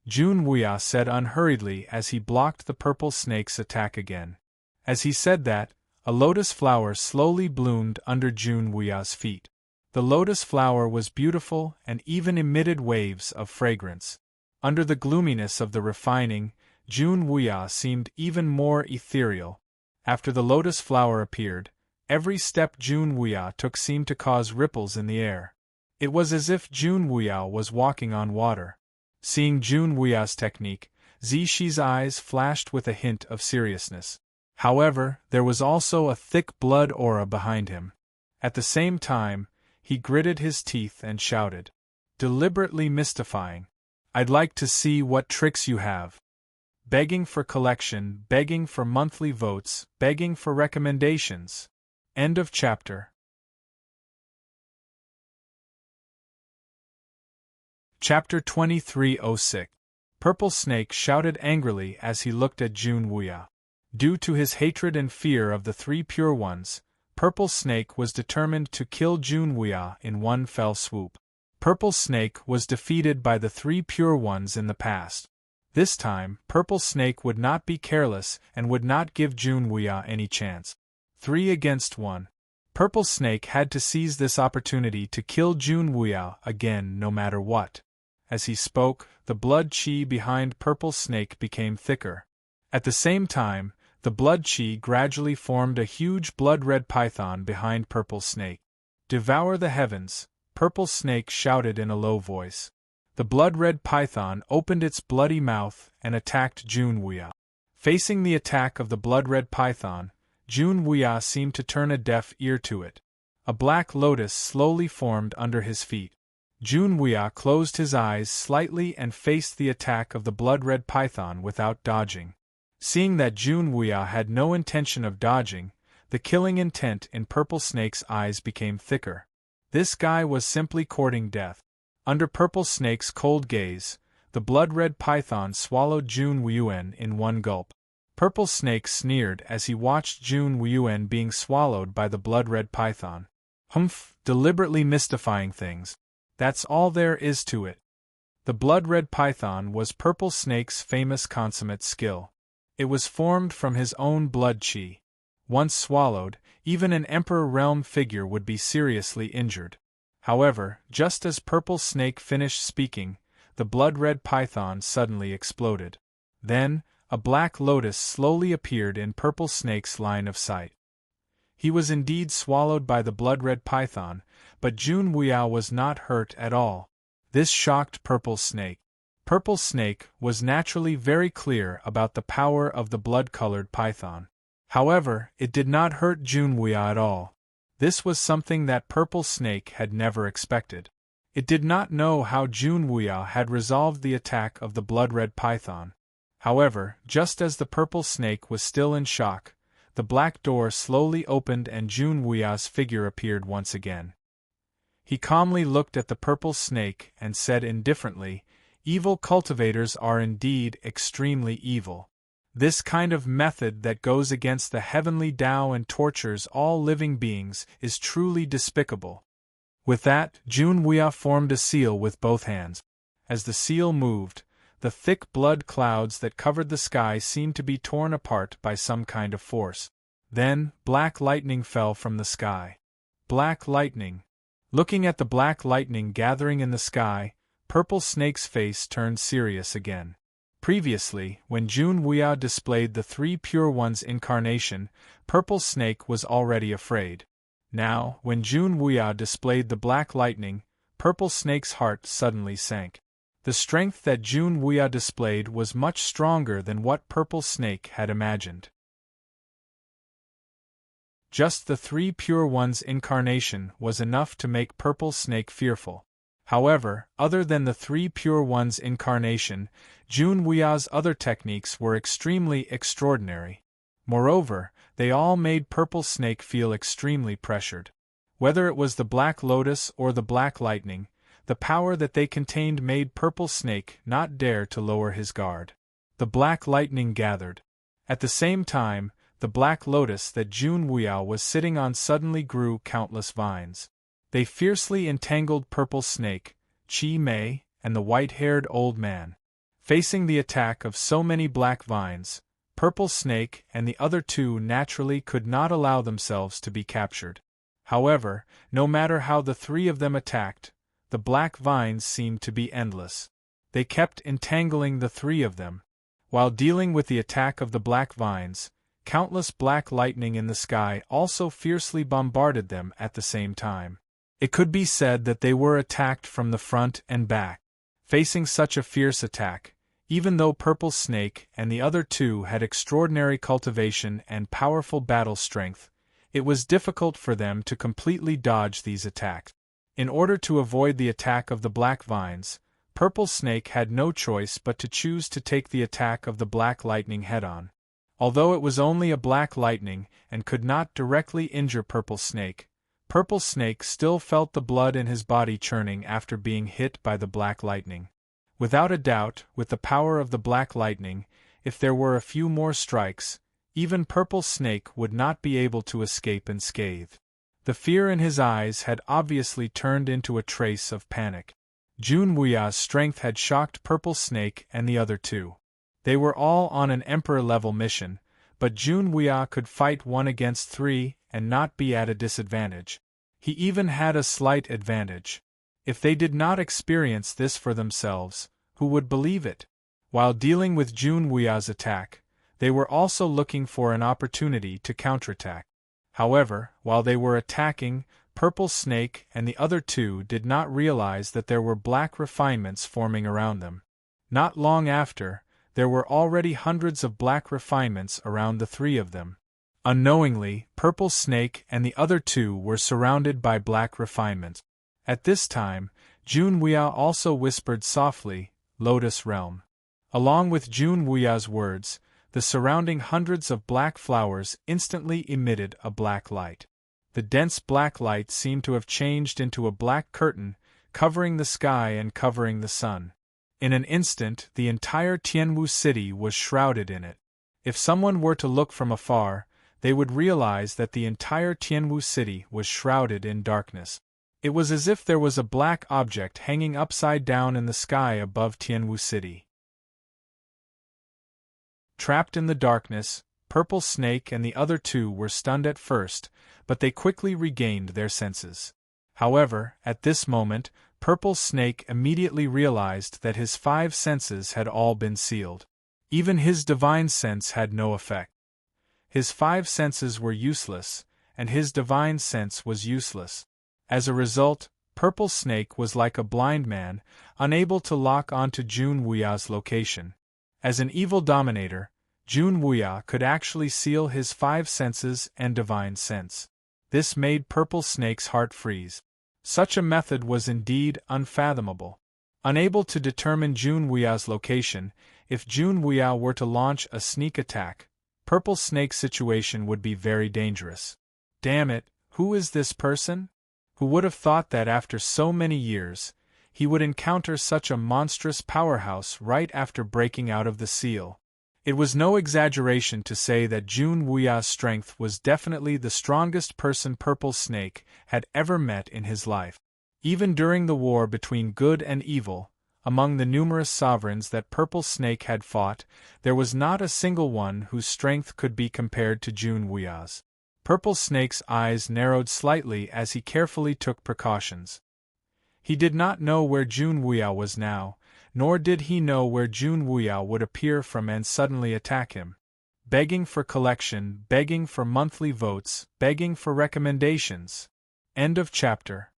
Jun Wuya said unhurriedly as he blocked the purple snake's attack again. As he said that, a lotus flower slowly bloomed under Jun Wuya's feet. The lotus flower was beautiful and even emitted waves of fragrance. Under the gloominess of the refining, Jun Wuya seemed even more ethereal. After the lotus flower appeared, every step Jun Wuya took seemed to cause ripples in the air. It was as if Jun Wuya was walking on water. Seeing Jun Wuya's technique, Zi Shi's eyes flashed with a hint of seriousness. However, there was also a thick blood aura behind him. At the same time, he gritted his teeth and shouted, deliberately mystifying, "I'd like to see what tricks you have. Begging for collection, begging for monthly votes, begging for recommendations." End of chapter. Chapter 2306. Purple Snake shouted angrily as he looked at Jun Wuya. Due to his hatred and fear of the three pure ones, Purple Snake was determined to kill Jun Wuya in one fell swoop. Purple Snake was defeated by the three pure ones in the past. This time, Purple Snake would not be careless and would not give Jun Wuya any chance. 3 against 1. Purple Snake had to seize this opportunity to kill Jun Wuya again no matter what. As he spoke, the blood chi behind Purple Snake became thicker. At the same time, the blood chi gradually formed a huge blood-red python behind Purple Snake. "Devour the heavens," Purple Snake shouted in a low voice. The blood-red python opened its bloody mouth and attacked Jun Wuya. Facing the attack of the blood-red python, Jun Wuya seemed to turn a deaf ear to it. A black lotus slowly formed under his feet. Jun Wuya closed his eyes slightly and faced the attack of the blood-red python without dodging. Seeing that Jun Wuya had no intention of dodging, the killing intent in Purple Snake's eyes became thicker. This guy was simply courting death. Under Purple Snake's cold gaze, the blood-red python swallowed Jun Wuyuan in one gulp. Purple Snake sneered as he watched Jun Wuyuan being swallowed by the blood-red python. "Humph, deliberately mystifying things. That's all there is to it." The blood-red python was Purple Snake's famous consummate skill. It was formed from his own blood chi. Once swallowed, even an Emperor Realm figure would be seriously injured. However, just as Purple Snake finished speaking, the blood-red python suddenly exploded. Then, a black lotus slowly appeared in Purple Snake's line of sight. He was indeed swallowed by the blood-red python, but Junwuya was not hurt at all. This shocked Purple Snake. Purple Snake was naturally very clear about the power of the blood-colored python. However, it did not hurt Junwuya at all. This was something that Purple Snake had never expected. It did not know how Junwuya had resolved the attack of the blood-red python. However, just as the Purple Snake was still in shock, the black door slowly opened and Junwuya's figure appeared once again. He calmly looked at the Purple Snake and said indifferently, "Evil cultivators are indeed extremely evil. This kind of method that goes against the heavenly Tao and tortures all living beings is truly despicable." With that, Junwuya formed a seal with both hands. As the seal moved, the thick blood clouds that covered the sky seemed to be torn apart by some kind of force. Then, black lightning fell from the sky. Black lightning. Looking at the black lightning gathering in the sky, Purple Snake's face turned serious again. Previously, when Junwuya displayed the Three Pure Ones incarnation, Purple Snake was already afraid. Now, when Junwuya displayed the black lightning, Purple Snake's heart suddenly sank. The strength that Junwuya displayed was much stronger than what Purple Snake had imagined. Just the Three Pure Ones incarnation was enough to make Purple Snake fearful. However, other than the Three Pure Ones incarnation, Junwuya's other techniques were extremely extraordinary. Moreover, they all made Purple Snake feel extremely pressured. Whether it was the Black Lotus or the Black Lightning, the power that they contained made Purple Snake not dare to lower his guard. The Black Lightning gathered. At the same time, the Black Lotus that Junwuya was sitting on suddenly grew countless vines. They fiercely entangled Purple Snake, Chi Mei, and the white-haired old man. Facing the attack of so many black vines, Purple Snake and the other two naturally could not allow themselves to be captured. However, no matter how the three of them attacked, the black vines seemed to be endless. They kept entangling the three of them. While dealing with the attack of the black vines, countless black lightning in the sky also fiercely bombarded them at the same time. It could be said that they were attacked from the front and back. Facing such a fierce attack, even though Purple Snake and the other two had extraordinary cultivation and powerful battle strength, it was difficult for them to completely dodge these attacks. In order to avoid the attack of the black vines, Purple Snake had no choice but to choose to take the attack of the black lightning head-on. Although it was only a black lightning and could not directly injure Purple Snake still felt the blood in his body churning after being hit by the black lightning. Without a doubt, with the power of the black lightning, if there were a few more strikes, even Purple Snake would not be able to escape unscathed. The fear in his eyes had obviously turned into a trace of panic. Junwuya's strength had shocked Purple Snake and the other two. They were all on an Emperor-level mission, but Junwuya could fight 1 against 3 and not be at a disadvantage. He even had a slight advantage. If they did not experience this for themselves, who would believe it? While dealing with Junwuya's attack, they were also looking for an opportunity to counterattack. However, while they were attacking, Purple Snake and the other two did not realize that there were black refinements forming around them. Not long after, there were already hundreds of black refinements around the three of them. Unknowingly, Purple Snake and the other two were surrounded by black refinements. At this time, Junwuya also whispered softly, "Lotus Realm." Along with Junwuya's words, the surrounding hundreds of black flowers instantly emitted a black light. The dense black light seemed to have changed into a black curtain, covering the sky and covering the sun. In an instant, the entire Tianwu city was shrouded in it. If someone were to look from afar, they would realize that the entire Tianwu city was shrouded in darkness. It was as if there was a black object hanging upside down in the sky above Tianwu city. Trapped in the darkness, Purple Snake and the other two were stunned at first, but they quickly regained their senses. However, at this moment, Purple Snake immediately realized that his 5 senses had all been sealed. Even his divine sense had no effect. His 5 senses were useless, and his divine sense was useless. As a result, Purple Snake was like a blind man, unable to lock onto Jun Wuya's location. As an evil dominator, Jun Wuya could actually seal his 5 senses and divine sense. This made Purple Snake's heart freeze. Such a method was indeed unfathomable. Unable to determine Jun Wuya's location, if Jun Wuya were to launch a sneak attack, Purple Snake's situation would be very dangerous. Damn it, who is this person? Who would have thought that after so many years, he would encounter such a monstrous powerhouse right after breaking out of the seal? It was no exaggeration to say that Jun Wuya's strength was definitely the strongest person Purple Snake had ever met in his life. Even during the war between good and evil, among the numerous sovereigns that Purple Snake had fought, there was not a single one whose strength could be compared to Jun Wuya's. Purple Snake's eyes narrowed slightly as he carefully took precautions. He did not know where Jun Wuya was now, nor did he know where Jun Wuya would appear from and suddenly attack him. Begging for collection, begging for monthly votes, begging for recommendations. End of chapter.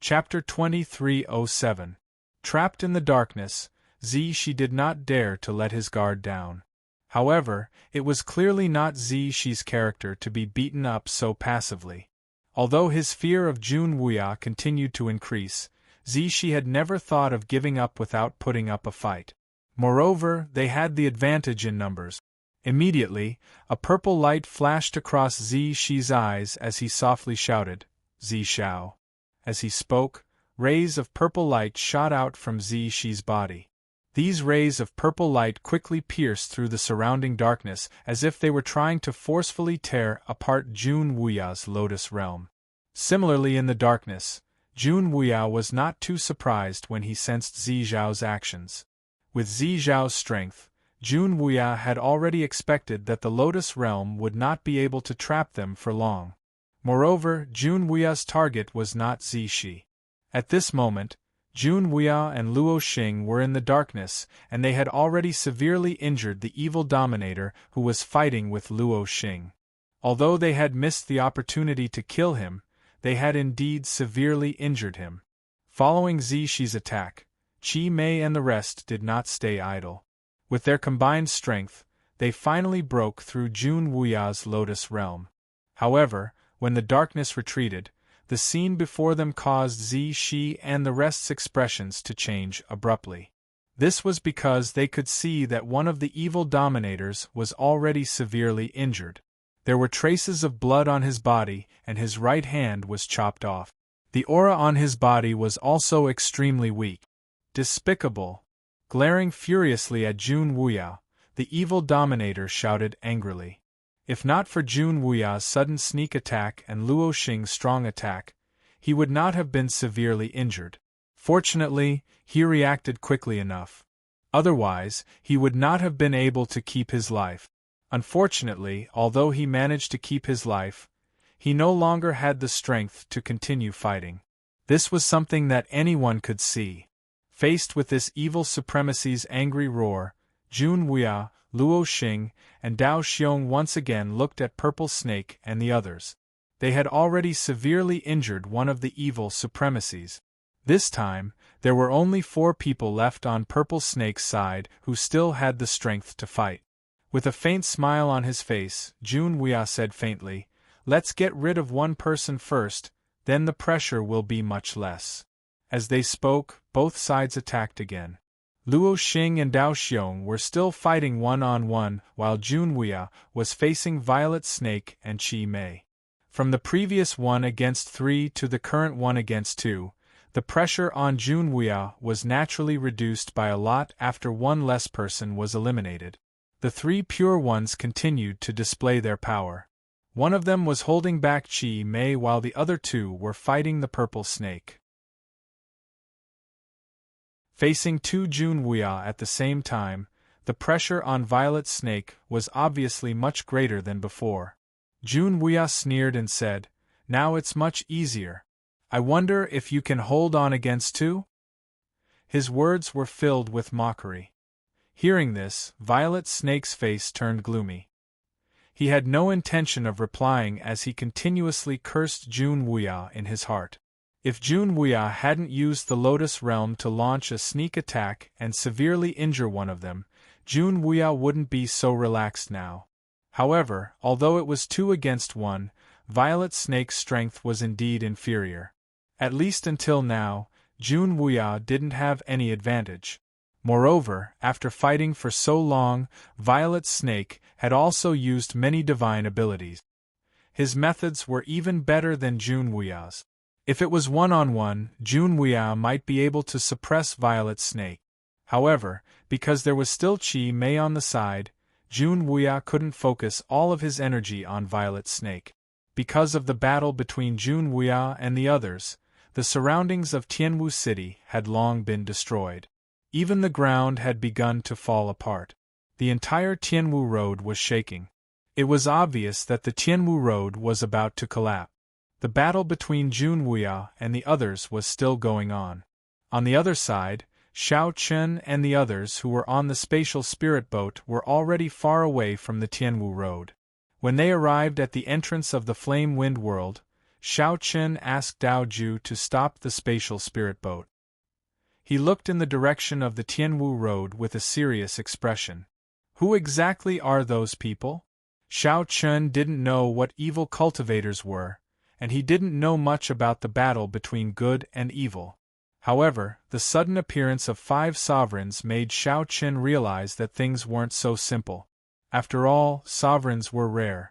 Chapter 2307. Trapped in the darkness, She did not dare to let his guard down. However, it was clearly not She's character to be beaten up so passively. Although his fear of Jun Wuya continued to increase, She had never thought of giving up without putting up a fight. Moreover, they had the advantage in numbers. Immediately, a purple light flashed across She's eyes as he softly shouted, Shao. As he spoke, rays of purple light shot out from She's body. These rays of purple light quickly pierced through the surrounding darkness as if they were trying to forcefully tear apart Jun Wuya's lotus realm. Similarly in the darkness, Jun Wuya was not too surprised when he sensed Zhao's actions. With Zhao's strength, Jun Wuya had already expected that the lotus realm would not be able to trap them for long. Moreover, Jun Wuya's target was not Shi. At this moment, Jun Wuya and Luo Xing were in the darkness, and they had already severely injured the evil dominator who was fighting with Luo Xing. Although they had missed the opportunity to kill him, they had indeed severely injured him. Following Shi's attack, Qi Mei and the rest did not stay idle. With their combined strength, they finally broke through Jun Wuya's lotus realm. However, when the darkness retreated, the scene before them caused Shi and the rest's expressions to change abruptly. This was because they could see that one of the evil dominators was already severely injured. There were traces of blood on his body, and his right hand was chopped off. The aura on his body was also extremely weak. Despicable! Glaring furiously at Jun Wuya, the evil dominator shouted angrily. If not for Jun Wuya's sudden sneak attack and Luo Xing's strong attack, he would not have been severely injured. Fortunately, he reacted quickly enough. Otherwise, he would not have been able to keep his life. Unfortunately, although he managed to keep his life, he no longer had the strength to continue fighting. This was something that anyone could see. Faced with this evil supremacy's angry roar, Jun Wuya, Luo Xing, and Dao Xiong once again looked at Purple Snake and the others. They had already severely injured one of the evil supremacies. This time, there were only 4 people left on Purple Snake's side who still had the strength to fight. With a faint smile on his face, Jun Wuya said faintly, "Let's get rid of one person first, then the pressure will be much less." As they spoke, both sides attacked again. Luo Xing and Dao Xiong were still fighting one-on-one, while Jun Wuya was facing Violet Snake and Qi Mei. From the previous 1-against-3 to the current 1-against-2, the pressure on Jun Wuya was naturally reduced by a lot after one less person was eliminated. The 3 pure ones continued to display their power. One of them was holding back Qi Mei while the other 2 were fighting the Purple Snake. Facing 2 Jun Wuya at the same time, the pressure on Violet Snake was obviously much greater than before. Jun Wuya sneered and said, "Now it's much easier. I wonder if you can hold on against 2? His words were filled with mockery. Hearing this, Violet Snake's face turned gloomy. He had no intention of replying as he continuously cursed Jun Wuya in his heart. If Jun Wuya hadn't used the Lotus Realm to launch a sneak attack and severely injure one of them, Jun Wuya wouldn't be so relaxed now. However, although it was 2 against 1, Violet Snake's strength was indeed inferior. At least until now, Jun Wuya didn't have any advantage. Moreover, after fighting for so long, Violet Snake had also used many divine abilities. His methods were even better than Jun Wuya's. If it was one-on-one, Jun Wuya might be able to suppress Violet Snake. However, because there was still Chi Mei on the side, Jun Wuya couldn't focus all of his energy on Violet Snake. Because of the battle between Jun Wuya and the others, the surroundings of Tianwu City had long been destroyed. Even the ground had begun to fall apart. The entire Tianwu Road was shaking. It was obvious that the Tianwu Road was about to collapse. The battle between Jun Wuya and the others was still going on. On the other side, Xiao Chen and the others who were on the spatial spirit boat were already far away from the Tianwu Road. When they arrived at the entrance of the Flame Wind World, Xiao Chen asked Dao Ju to stop the spatial spirit boat. He looked in the direction of the Tianwu Road with a serious expression. Who exactly are those people? Xiao Chen didn't know what evil cultivators were, and he didn't know much about the battle between good and evil. However, the sudden appearance of 5 sovereigns made Xiao Chen realize that things weren't so simple. After all, sovereigns were rare.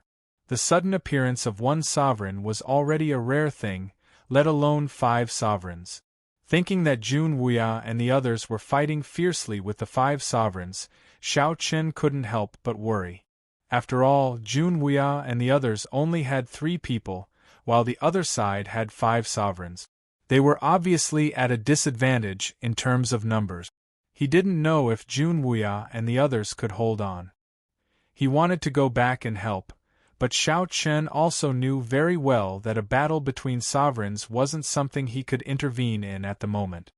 The sudden appearance of 1 sovereign was already a rare thing, let alone 5 sovereigns. Thinking that Jun Wuya and the others were fighting fiercely with the 5 sovereigns, Xiao Chen couldn't help but worry. After all, Jun Wuya and the others only had 3 people, while the other side had 5 sovereigns. They were obviously at a disadvantage in terms of numbers. He didn't know if Jun Wuya and the others could hold on. He wanted to go back and help, but Xiao Chen also knew very well that a battle between sovereigns wasn't something he could intervene in at the moment.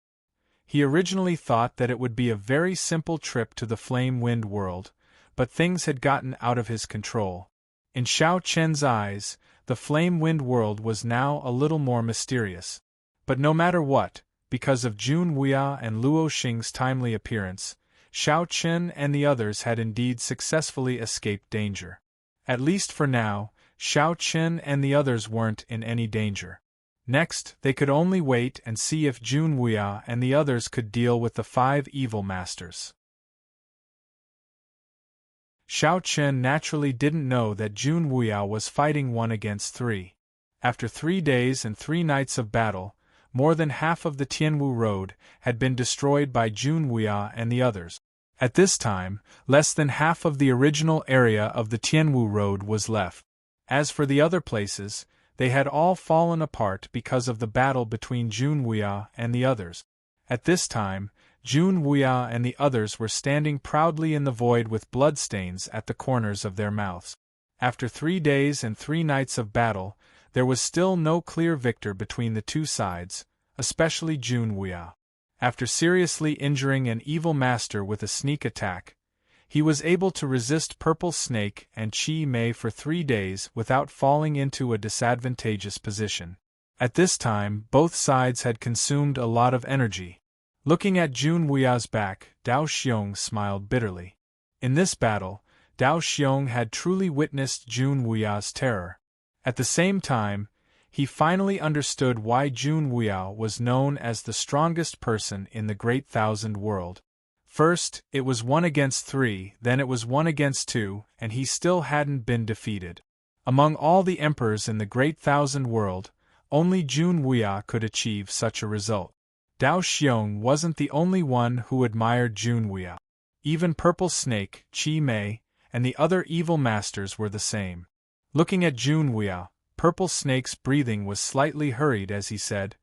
He originally thought that it would be a very simple trip to the Flame Wind World, but things had gotten out of his control. In Xiao Chen's eyes, the Flame Wind World was now a little more mysterious. But no matter what, because of Jun Wuya and Luo Xing's timely appearance, Xiao Chen and the others had indeed successfully escaped danger. At least for now, Xiao Chen and the others weren't in any danger. Next, they could only wait and see if Jun Wuya and the others could deal with the 5 evil masters. Xiao Chen naturally didn't know that Jun Wuya was fighting 1 against 3. After 3 days and 3 nights of battle, more than half of the Tianwu Road had been destroyed by Jun Wuya and the others. At this time, less than half of the original area of the Tianwu Road was left. As for the other places, they had all fallen apart because of the battle between Jun Wuya and the others. At this time, Jun Wuya and the others were standing proudly in the void with bloodstains at the corners of their mouths. After 3 days and 3 nights of battle, there was still no clear victor between the 2 sides, especially Jun Wuya. After seriously injuring an evil master with a sneak attack, he was able to resist Purple Snake and Chi Mei for 3 days without falling into a disadvantageous position. At this time, both sides had consumed a lot of energy. Looking at Jun Wuya's back, Dao Xiong smiled bitterly. In this battle, Dao Xiong had truly witnessed Jun Wuya's terror. At the same time, he finally understood why Jun Wuya was known as the strongest person in the Great Thousand World. First, it was 1 against 3, then it was 1 against 2, and he still hadn't been defeated. Among all the emperors in the Great Thousand World, only Jun Wuya could achieve such a result. Dao Xiong wasn't the only one who admired Jun Wuya. Even Purple Snake, Chi Mei, and the other evil masters were the same. Looking at Jun Wuya, Purple Snake's breathing was slightly hurried as he said,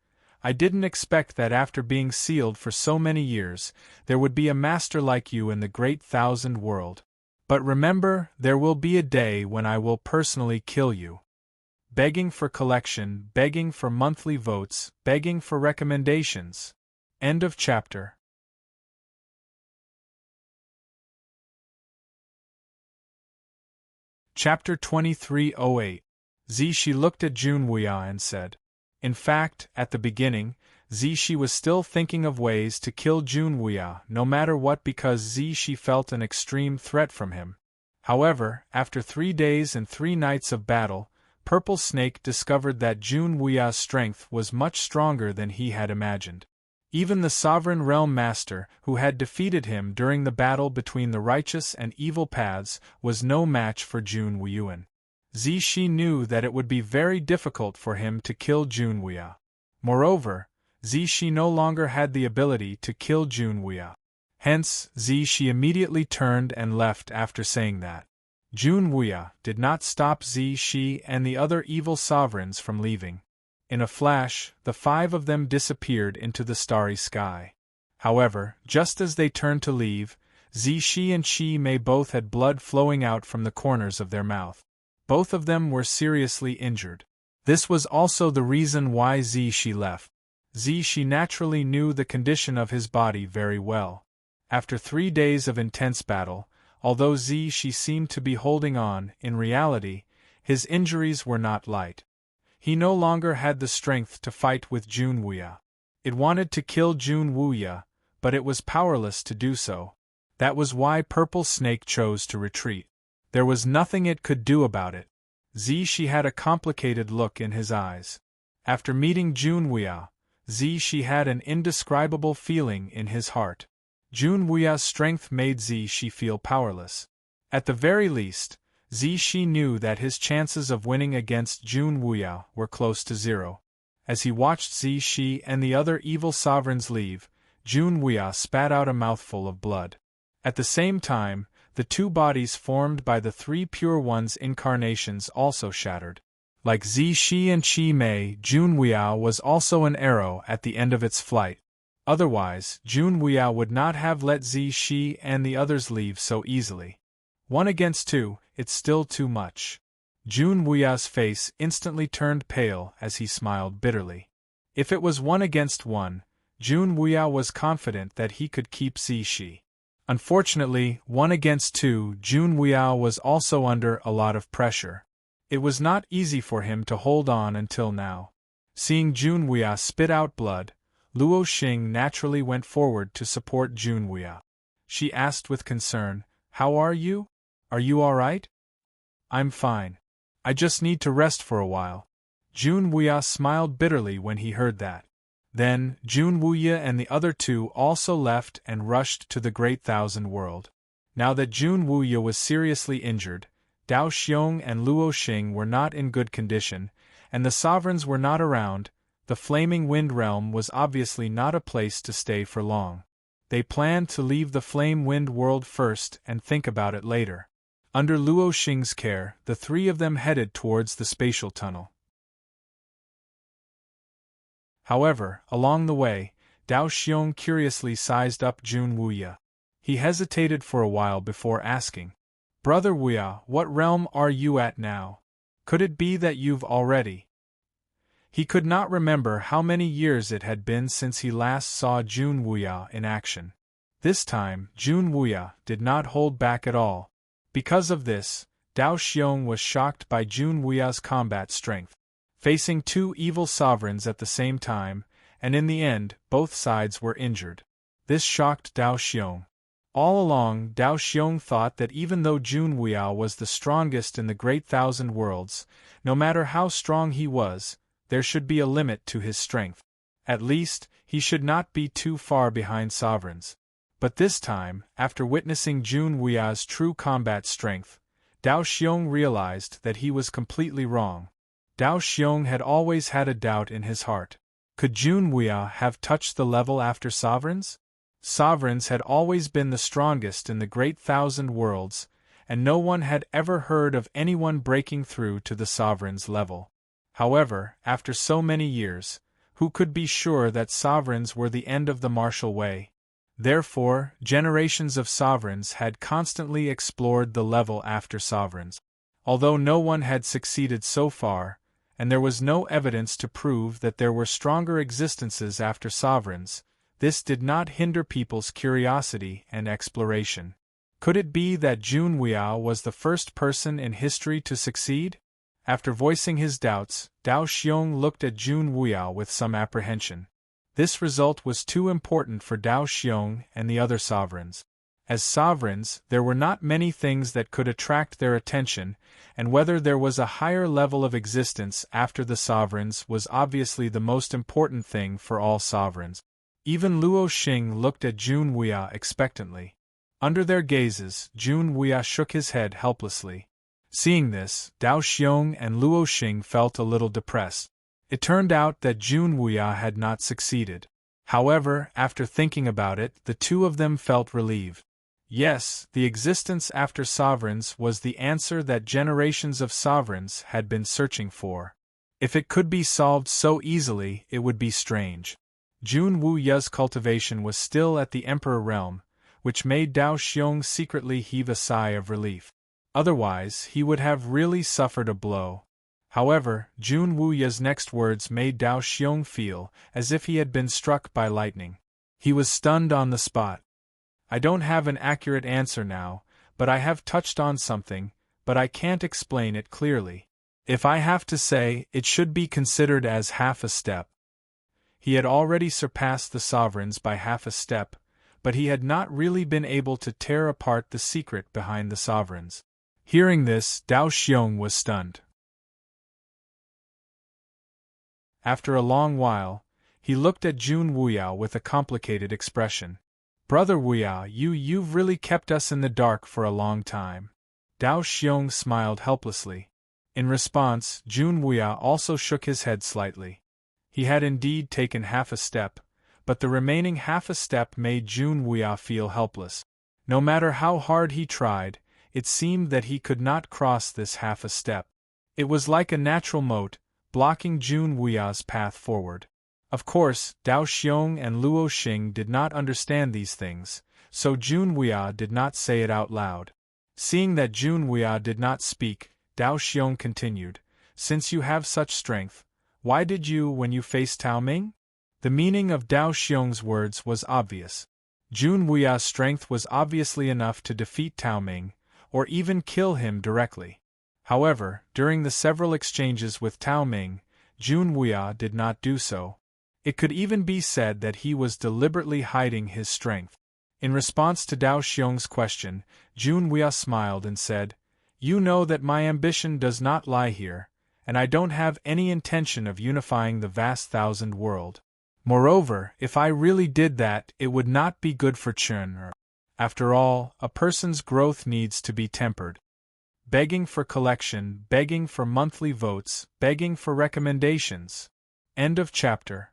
"I didn't expect that after being sealed for so many years, there would be a master like you in the Great Thousand World. But remember, there will be a day when I will personally kill you." Begging for collection, begging for monthly votes, begging for recommendations. End of chapter. Chapter 2308. Zishi looked at Junwuya and said. In fact, at the beginning, Zishi was still thinking of ways to kill Junwuya no matter what because Zishi felt an extreme threat from him. However, after 3 days and 3 nights of battle, Purple Snake discovered that Junwuya's strength was much stronger than he had imagined. Even the Sovereign Realm Master, who had defeated him during the battle between the righteous and evil paths, was no match for Junwuya. Zishi knew that it would be very difficult for him to kill Junwuya. Moreover, Zishi no longer had the ability to kill Junwuya. Hence, Zishi immediately turned and left after saying that. Junwuya did not stop Zishi and the other evil sovereigns from leaving. In a flash, the 5 of them disappeared into the starry sky. However, just as they turned to leave, Zishi and Shi Mei both had blood flowing out from the corners of their mouth. Both of them were seriously injured. This was also the reason why Zishi left. Zishi naturally knew the condition of his body very well. After 3 days of intense battle, although Zishi seemed to be holding on, in reality, his injuries were not light. He no longer had the strength to fight with Junwuya. It wanted to kill Junwuya, but it was powerless to do so. That was why Purple Snake chose to retreat. There was nothing it could do about it. Zishi had a complicated look in his eyes. After meeting Junwuya, Zishi had an indescribable feeling in his heart. Junwuya's strength made Zishi feel powerless. At the very least, Zishi knew that his chances of winning against Junwuya were close to 0. As he watched Zishi and the other evil sovereigns leave, Junwuya spat out a mouthful of blood. At the same time, the 2 bodies formed by the 3 Pure One's incarnations also shattered. Like Zishi and Shi Mei, Junwuya was also an arrow at the end of its flight. Otherwise, Junwuya would not have let Zishi and the others leave so easily. 1 against 2, it's still too much. Junwuya's face instantly turned pale as he smiled bitterly. If it was 1 against 1, Junwuya was confident that he could keep Zishi. Unfortunately, 1 against 2, Junwuya was also under a lot of pressure. It was not easy for him to hold on until now. Seeing Junwuya spit out blood, Luo Xing naturally went forward to support Junwuya. She asked with concern, "How are you? Are you alright?" "I'm fine. I just need to rest for a while." Junwuya smiled bitterly when he heard that. Then, Junwuya and the other 2 also left and rushed to the Great Thousand World. Now that Junwuya was seriously injured, Dao Xiong and Luo Xing were not in good condition, and the sovereigns were not around. The Flaming Wind Realm was obviously not a place to stay for long. They planned to leave the Flame Wind World first and think about it later. Under Luo Xing's care, the 3 of them headed towards the spatial tunnel. However, along the way, Dao Xiong curiously sized up Junwuya. He hesitated for a while before asking, "Brother Wuya, what realm are you at now? Could it be that you've already?" He could not remember how many years it had been since he last saw Junwuya in action. This time, Junwuya did not hold back at all. Because of this, Dao Xiong was shocked by Junwuya's combat strength. Facing 2 evil sovereigns at the same time, and in the end, both sides were injured. This shocked Dao Xiong. All along, Dao Xiong thought that even though Junwuya was the strongest in the Great Thousand Worlds, no matter how strong he was, there should be a limit to his strength. At least, he should not be too far behind sovereigns. But this time, after witnessing Junwuya's true combat strength, Dao Xiong realized that he was completely wrong. Dao Xiong had always had a doubt in his heart. Could Junwuya have touched the level after sovereigns? Sovereigns had always been the strongest in the Great Thousand Worlds, and no one had ever heard of anyone breaking through to the sovereigns' level. However, after so many years, who could be sure that sovereigns were the end of the martial way? Therefore, generations of sovereigns had constantly explored the level after sovereigns. Although no one had succeeded so far, and there was no evidence to prove that there were stronger existences after sovereigns, this did not hinder people's curiosity and exploration. Could it be that Jun Wuya was the first person in history to succeed? After voicing his doubts, Dao Xiong looked at Jun Wuya with some apprehension. This result was too important for Dao Xiong and the other sovereigns. As sovereigns, there were not many things that could attract their attention, and whether there was a higher level of existence after the sovereigns was obviously the most important thing for all sovereigns. Even Luo Xing looked at Jun Wuya expectantly. Under their gazes, Jun Wuya shook his head helplessly. Seeing this, Dao Xiong and Luo Xing felt a little depressed. It turned out that Jun Wuya had not succeeded. However, after thinking about it, the two of them felt relieved. Yes, the existence after sovereigns was the answer that generations of sovereigns had been searching for. If it could be solved so easily, it would be strange. Jun Wuya's cultivation was still at the Emperor realm, which made Dao Xiong secretly heave a sigh of relief. Otherwise, he would have really suffered a blow. However, Jun Wuya's next words made Dao Xiong feel as if he had been struck by lightning. He was stunned on the spot. I don't have an accurate answer now, but I have touched on something, but I can't explain it clearly. If I have to say, it should be considered as half a step. He had already surpassed the sovereigns by half a step, but he had not really been able to tear apart the secret behind the sovereigns. Hearing this, Dao Xiong was stunned. After a long while, he looked at Jun Wuya with a complicated expression. Brother Wuya, you've really kept us in the dark for a long time. Dao Xiong smiled helplessly. In response, Jun Wuya also shook his head slightly. He had indeed taken half a step, but the remaining half a step made Jun Wuya feel helpless. No matter how hard he tried, it seemed that he could not cross this half a step. It was like a natural moat, blocking Jun Wuya's path forward. Of course, Dao Xiong and Luo Xing did not understand these things, so Jun Wuya did not say it out loud. Seeing that Jun Wuya did not speak, Dao Xiong continued, "Since you have such strength, why did you when you faced Tao Ming?" The meaning of Dao Xiong's words was obvious. Jun Wuya's strength was obviously enough to defeat Tao Ming, or even kill him directly. However, during the several exchanges with Tao Ming, Jun Wuya did not do so. It could even be said that he was deliberately hiding his strength. In response to Dao Xiong's question, Jun Wuya smiled and said, "You know that my ambition does not lie here, and I don't have any intention of unifying the vast thousand world. Moreover, if I really did that, it would not be good for Chun. After all, a person's growth needs to be tempered. Begging for collection, begging for monthly votes, begging for recommendations." End of chapter.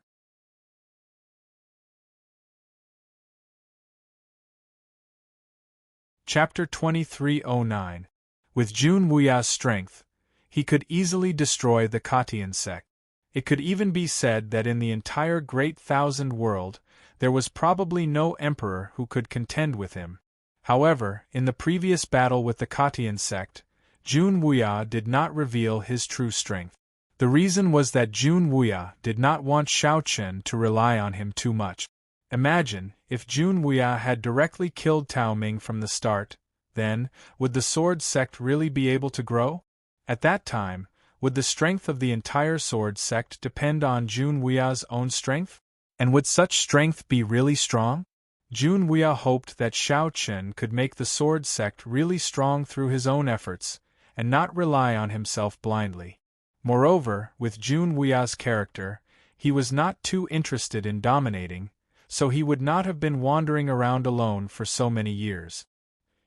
Chapter 2309. With Jun Wuya's strength, he could easily destroy the Katian sect. It could even be said that in the entire Great Thousand World, there was probably no emperor who could contend with him. However, in the previous battle with the Katian sect, Jun Wuya did not reveal his true strength. The reason was that Jun Wuya did not want Xiao Chen to rely on him too much. Imagine, if Jun Wuya had directly killed Tao Ming from the start, then, would the sword sect really be able to grow? At that time, would the strength of the entire sword sect depend on Jun Wuya's own strength? And would such strength be really strong? Jun Wuya hoped that Xiao Chen could make the sword sect really strong through his own efforts, and not rely on himself blindly. Moreover, with Jun Wuya's character, he was not too interested in dominating, so he would not have been wandering around alone for so many years.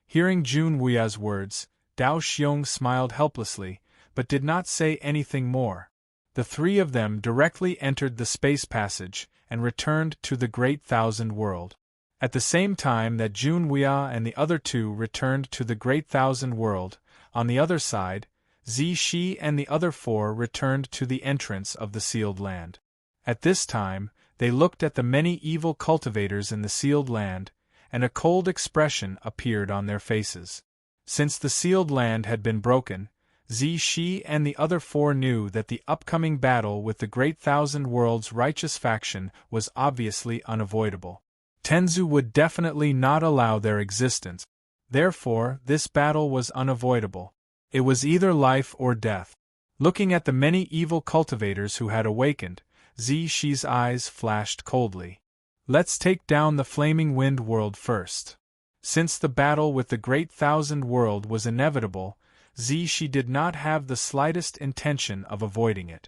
Hearing Jun Wuya's words, Dao Xiong smiled helplessly, but did not say anything more. The three of them directly entered the space passage and returned to the Great Thousand World. At the same time that Jun Wuya and the other two returned to the Great Thousand World, on the other side, Zi Shi and the other four returned to the entrance of the sealed land. At this time, they looked at the many evil cultivators in the sealed land, and a cold expression appeared on their faces. Since the sealed land had been broken, Zi Shi and the other four knew that the upcoming battle with the Great Thousand World's righteous faction was obviously unavoidable. Tenzu would definitely not allow their existence. Therefore, this battle was unavoidable. It was either life or death. Looking at the many evil cultivators who had awakened, Zhi's eyes flashed coldly. Let's take down the flaming wind world first. Since the battle with the great thousand world was inevitable, Zhi did not have the slightest intention of avoiding it.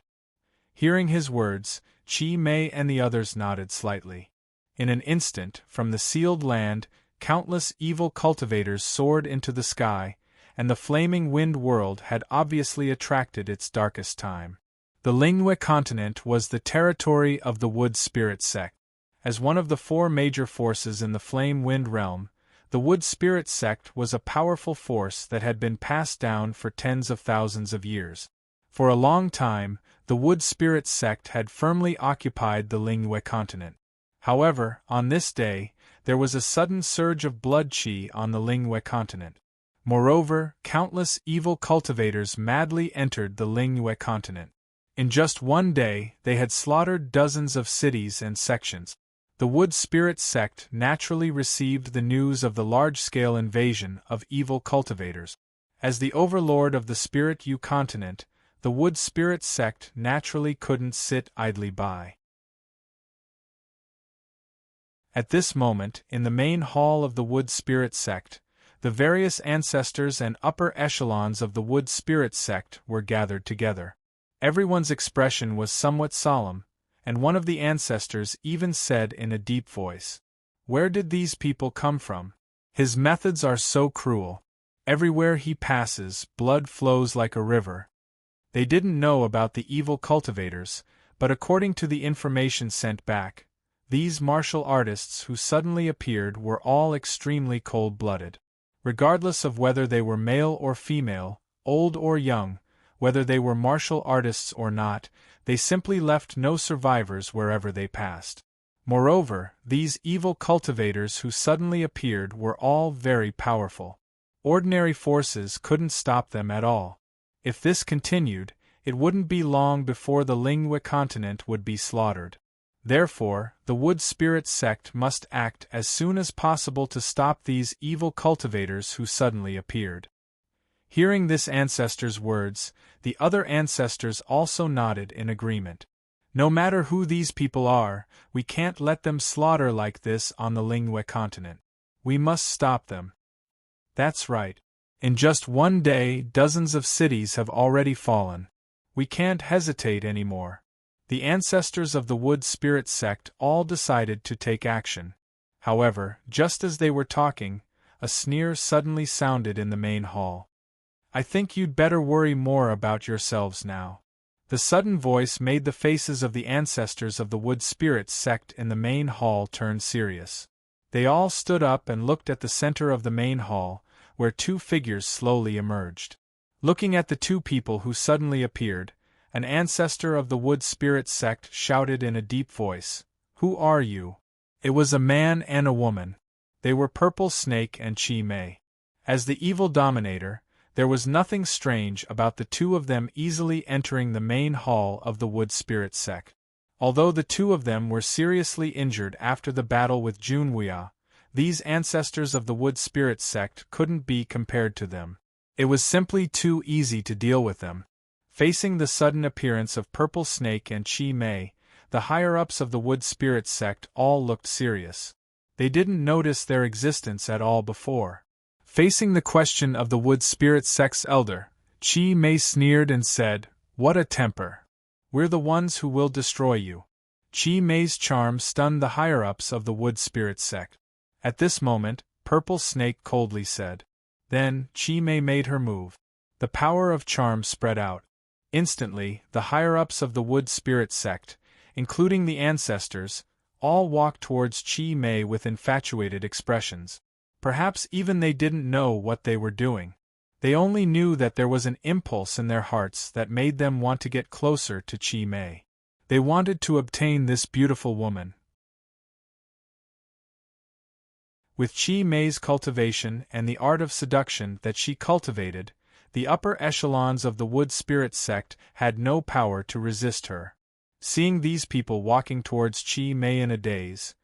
Hearing his words, Qi Mei and the others nodded slightly. In an instant, from the sealed land, countless evil cultivators soared into the sky, and the flaming wind world had obviously attracted its darkest time. The Lingwei continent was the territory of the Wood Spirit sect. As one of the four major forces in the Flame Wind realm, the Wood Spirit sect was a powerful force that had been passed down for tens of thousands of years. For a long time, the Wood Spirit sect had firmly occupied the Lingwei continent. However, on this day, there was a sudden surge of blood qi on the Lingwei continent. Moreover, countless evil cultivators madly entered the Lingwei continent. In just one day, they had slaughtered dozens of cities and sections. The Wood Spirit sect naturally received the news of the large-scale invasion of evil cultivators. As the overlord of the Spirit U continent, the Wood Spirit sect naturally couldn't sit idly by. At this moment, in the main hall of the Wood Spirit sect, the various ancestors and upper echelons of the Wood Spirit sect were gathered together. Everyone's expression was somewhat solemn, and one of the ancestors even said in a deep voice, "Where did these people come from? His methods are so cruel. Everywhere he passes, blood flows like a river." They didn't know about the evil cultivators, but according to the information sent back, these martial artists who suddenly appeared were all extremely cold-blooded. Regardless of whether they were male or female, old or young, whether they were martial artists or not, they simply left no survivors wherever they passed. Moreover, these evil cultivators who suddenly appeared were all very powerful. Ordinary forces couldn't stop them at all. If this continued, it wouldn't be long before the Lingwei continent would be slaughtered. Therefore, the Wood Spirit sect must act as soon as possible to stop these evil cultivators who suddenly appeared. Hearing this ancestor's words, the other ancestors also nodded in agreement. No matter who these people are, we can't let them slaughter like this on the Lingwei continent. We must stop them. That's right. In just one day, dozens of cities have already fallen. We can't hesitate anymore. The ancestors of the Wood Spirit sect all decided to take action. However, just as they were talking, a sneer suddenly sounded in the main hall. "I think you'd better worry more about yourselves now." The sudden voice made the faces of the ancestors of the Wood Spirit sect in the main hall turn serious. They all stood up and looked at the center of the main hall, where two figures slowly emerged. Looking at the two people who suddenly appeared, an ancestor of the Wood Spirit sect shouted in a deep voice, "Who are you?" It was a man and a woman. They were Purple Snake and Qi Mei. As the evil dominator, there was nothing strange about the two of them easily entering the main hall of the Wood Spirit sect. Although the two of them were seriously injured after the battle with Junwuya, these ancestors of the Wood Spirit sect couldn't be compared to them. It was simply too easy to deal with them. Facing the sudden appearance of Purple Snake and Qi Mei, the higher-ups of the Wood Spirit sect all looked serious. They didn't notice their existence at all before. Facing the question of the Wood Spirit sect's elder, Qi Mei sneered and said, "What a temper! We're the ones who will destroy you." Qi Mei's charm stunned the higher-ups of the Wood Spirit sect. At this moment, Purple Snake coldly said. Then, Qi Mei made her move. The power of charm spread out. Instantly, the higher-ups of the Wood Spirit sect, including the ancestors, all walked towards Qi Mei with infatuated expressions. Perhaps even they didn't know what they were doing. They only knew that there was an impulse in their hearts that made them want to get closer to Qi Mei. They wanted to obtain this beautiful woman. With Qi Mei's cultivation and the art of seduction that she cultivated, the upper echelons of the Wood Spirit sect had no power to resist her. Seeing these people walking towards Qi Mei in a daze,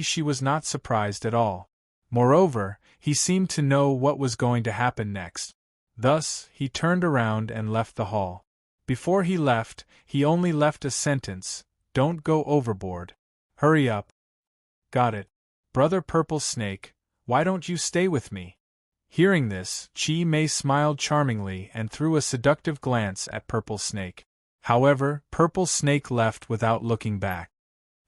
she was not surprised at all. Moreover, He seemed to know what was going to happen next. Thus, he turned around and left the hall. Before he left, he only left a sentence: "Don't go overboard. Hurry up." "Got it. Brother Purple Snake, why don't you stay with me?" Hearing this, Chi Mei smiled charmingly and threw a seductive glance at Purple Snake. However, Purple Snake left without looking back.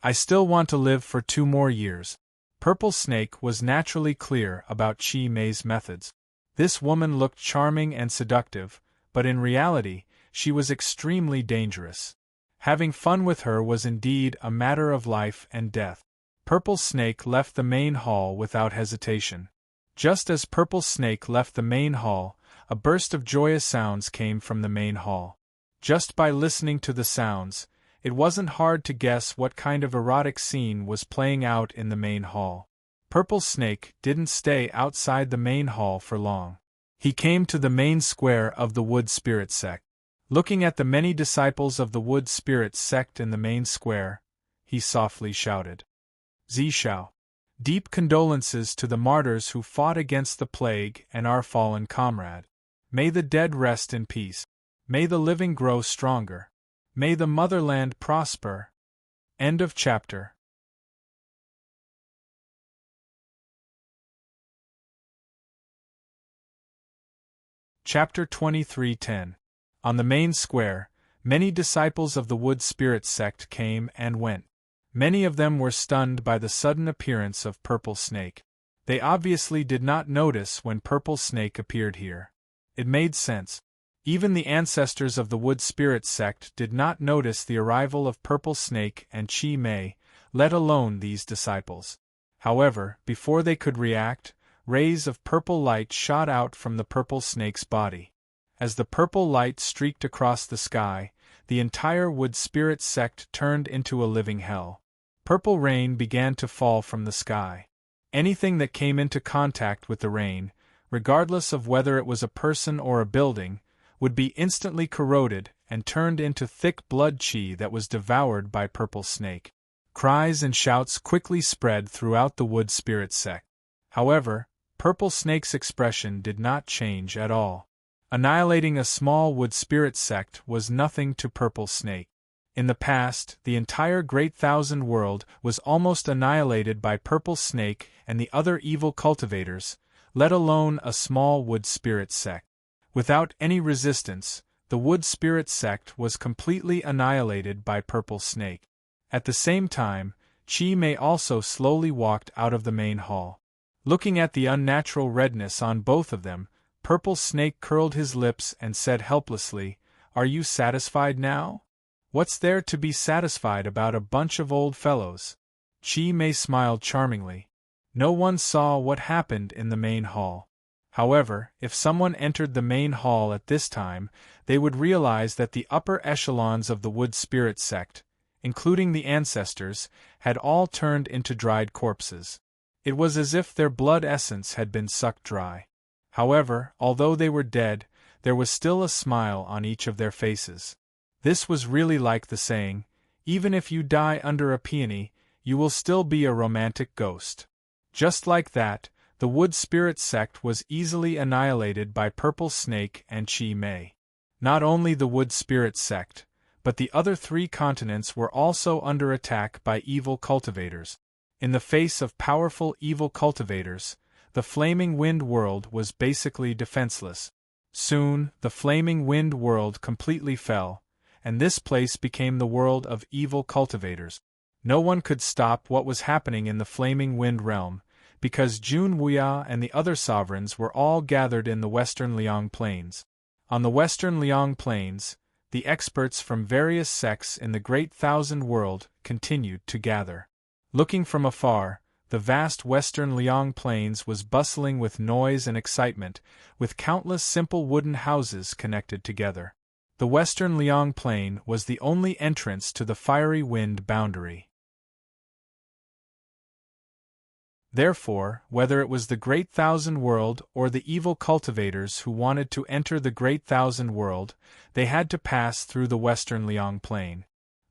"I still want to live for 2 more years." Purple Snake was naturally clear about Chi Mei's methods. This woman looked charming and seductive, but in reality, she was extremely dangerous. Having fun with her was indeed a matter of life and death. Purple Snake left the main hall without hesitation. Just as Purple Snake left the main hall, a burst of joyous sounds came from the main hall. Just by listening to the sounds, it wasn't hard to guess what kind of erotic scene was playing out in the main hall. Purple Snake didn't stay outside the main hall for long. He came to the main square of the Wood Spirit Sect. Looking at the many disciples of the Wood Spirit Sect in the main square, he softly shouted, "Zishao! Deep condolences to the martyrs who fought against the plague and our fallen comrade. May the dead rest in peace. May the living grow stronger. May the motherland prosper." End of chapter. Chapter 23:10. On the main square, many disciples of the Wood Spirit Sect came and went. Many of them were stunned by the sudden appearance of Purple Snake. They obviously did not notice when Purple Snake appeared here. It made sense. Even the ancestors of the Wood Spirit Sect did not notice the arrival of Purple Snake and Chi Mei, let alone these disciples. However, before they could react, rays of purple light shot out from the Purple Snake's body. As the purple light streaked across the sky, the entire Wood Spirit Sect turned into a living hell. Purple rain began to fall from the sky. Anything that came into contact with the rain, regardless of whether it was a person or a building, would be instantly corroded and turned into thick blood chi that was devoured by Purple Snake. Cries and shouts quickly spread throughout the Wood Spirit Sect. However, Purple Snake's expression did not change at all. Annihilating a small Wood Spirit Sect was nothing to Purple Snake. In the past, the entire Great Thousand World was almost annihilated by Purple Snake and the other evil cultivators, let alone a small Wood Spirit Sect. Without any resistance, the Wood Spirit Sect was completely annihilated by Purple Snake. At the same time, Chi Mei also slowly walked out of the main hall. Looking at the unnatural redness on both of them, Purple Snake curled his lips and said helplessly, "Are you satisfied now? What's there to be satisfied about a bunch of old fellows?" Chi Mei smiled charmingly. No one saw what happened in the main hall. However, if someone entered the main hall at this time, they would realize that the upper echelons of the Wood Spirit Sect, including the ancestors, had all turned into dried corpses. It was as if their blood essence had been sucked dry. However, although they were dead, there was still a smile on each of their faces. This was really like the saying, "Even if you die under a peony, you will still be a romantic ghost." Just like that, the Wood Spirit Sect was easily annihilated by Purple Snake and Chi Mei. Not only the Wood Spirit Sect, but the other 3 continents were also under attack by evil cultivators. In the face of powerful evil cultivators, the Flaming Wind World was basically defenseless. Soon, the Flaming Wind World completely fell, and this place became the world of evil cultivators. No one could stop what was happening in the Flaming Wind Realm, because Jun Wuya and the other sovereigns were all gathered in the Western Liang Plains. On the Western Liang Plains, the experts from various sects in the Great Thousand World continued to gather. Looking from afar, the vast Western Liang Plains was bustling with noise and excitement, with countless simple wooden houses connected together. The Western Liang Plain was the only entrance to the fiery wind boundary. Therefore, whether it was the Great Thousand World or the evil cultivators who wanted to enter the Great Thousand World, they had to pass through the Western Liang Plain.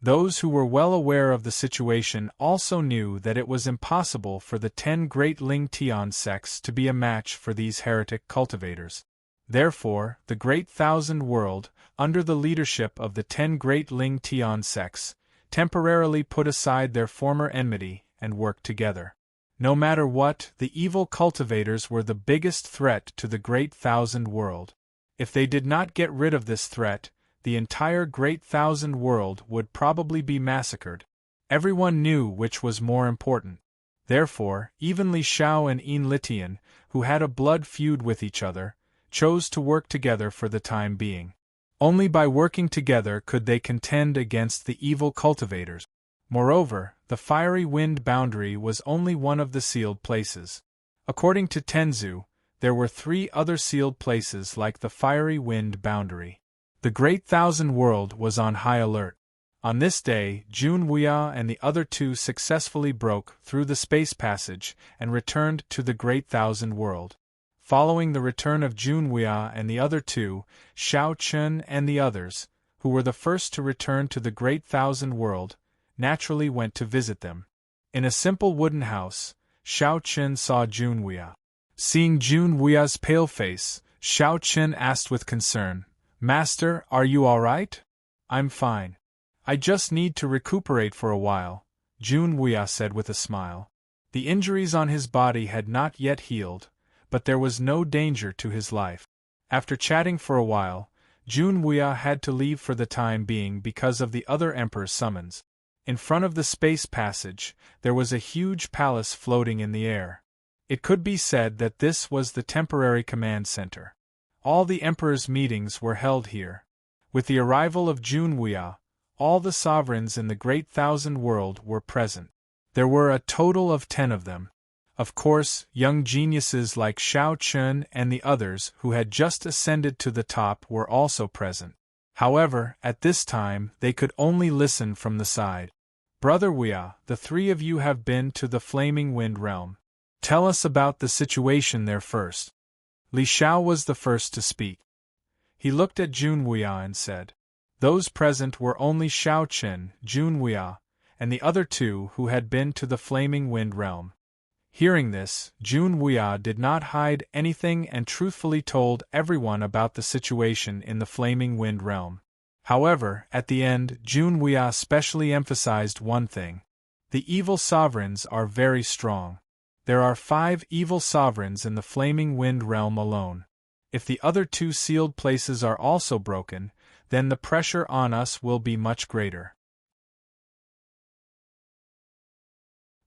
Those who were well aware of the situation also knew that it was impossible for the 10 great Ling Tian sects to be a match for these heretic cultivators. Therefore, the Great Thousand World, under the leadership of the 10 great Ling Tian sects, temporarily put aside their former enmity and worked together. No matter what, the evil cultivators were the biggest threat to the Great Thousand World. If they did not get rid of this threat, the entire Great Thousand World would probably be massacred. Everyone knew which was more important. Therefore, even Li Xiao and Yin Litian, who had a blood feud with each other, chose to work together for the time being. Only by working together could they contend against the evil cultivators. Moreover, the fiery wind boundary was only one of the sealed places. According to Tenzu, there were 3 other sealed places like the fiery wind boundary. The Great Thousand World was on high alert. On this day, Jun Wuya and the other 2 successfully broke through the space passage and returned to the Great Thousand World. Following the return of Jun Wuya and the other 2, Xiao Chun and the others, who were the first to return to the Great Thousand World, naturally went to visit them. In a simple wooden house, Xiao Chun saw Jun Wuya. Seeing Jun Wuya's pale face, Xiao Chun asked with concern, "Master, are you all right?" "I'm fine. I just need to recuperate for a while," Jun Wuya said with a smile. The injuries on his body had not yet healed, but there was no danger to his life. After chatting for a while, Jun Wuya had to leave for the time being because of the other emperor's summons. In front of the space passage, there was a huge palace floating in the air. It could be said that this was the temporary command center. All the emperor's meetings were held here. With the arrival of Jun Wuya, all the sovereigns in the Great Thousand World were present. There were a total of 10 of them. Of course, young geniuses like Xiao Chun and the others who had just ascended to the top were also present. However, at this time, they could only listen from the side. "Brother Wuya, the 3 of you have been to the Flaming Wind Realm. Tell us about the situation there first." Li Xiao was the first to speak. He looked at Jun Wuya and said. Those present were only Xiao Chun, Jun Wuya, and the other 2 who had been to the Flaming Wind Realm. Hearing this, Jun Wuya did not hide anything and truthfully told everyone about the situation in the Flaming Wind Realm. However, at the end, Jun Wuya specially emphasized one thing. The evil sovereigns are very strong. There are 5 evil sovereigns in the Flaming Wind Realm alone. If the other 2 sealed places are also broken, then the pressure on us will be much greater.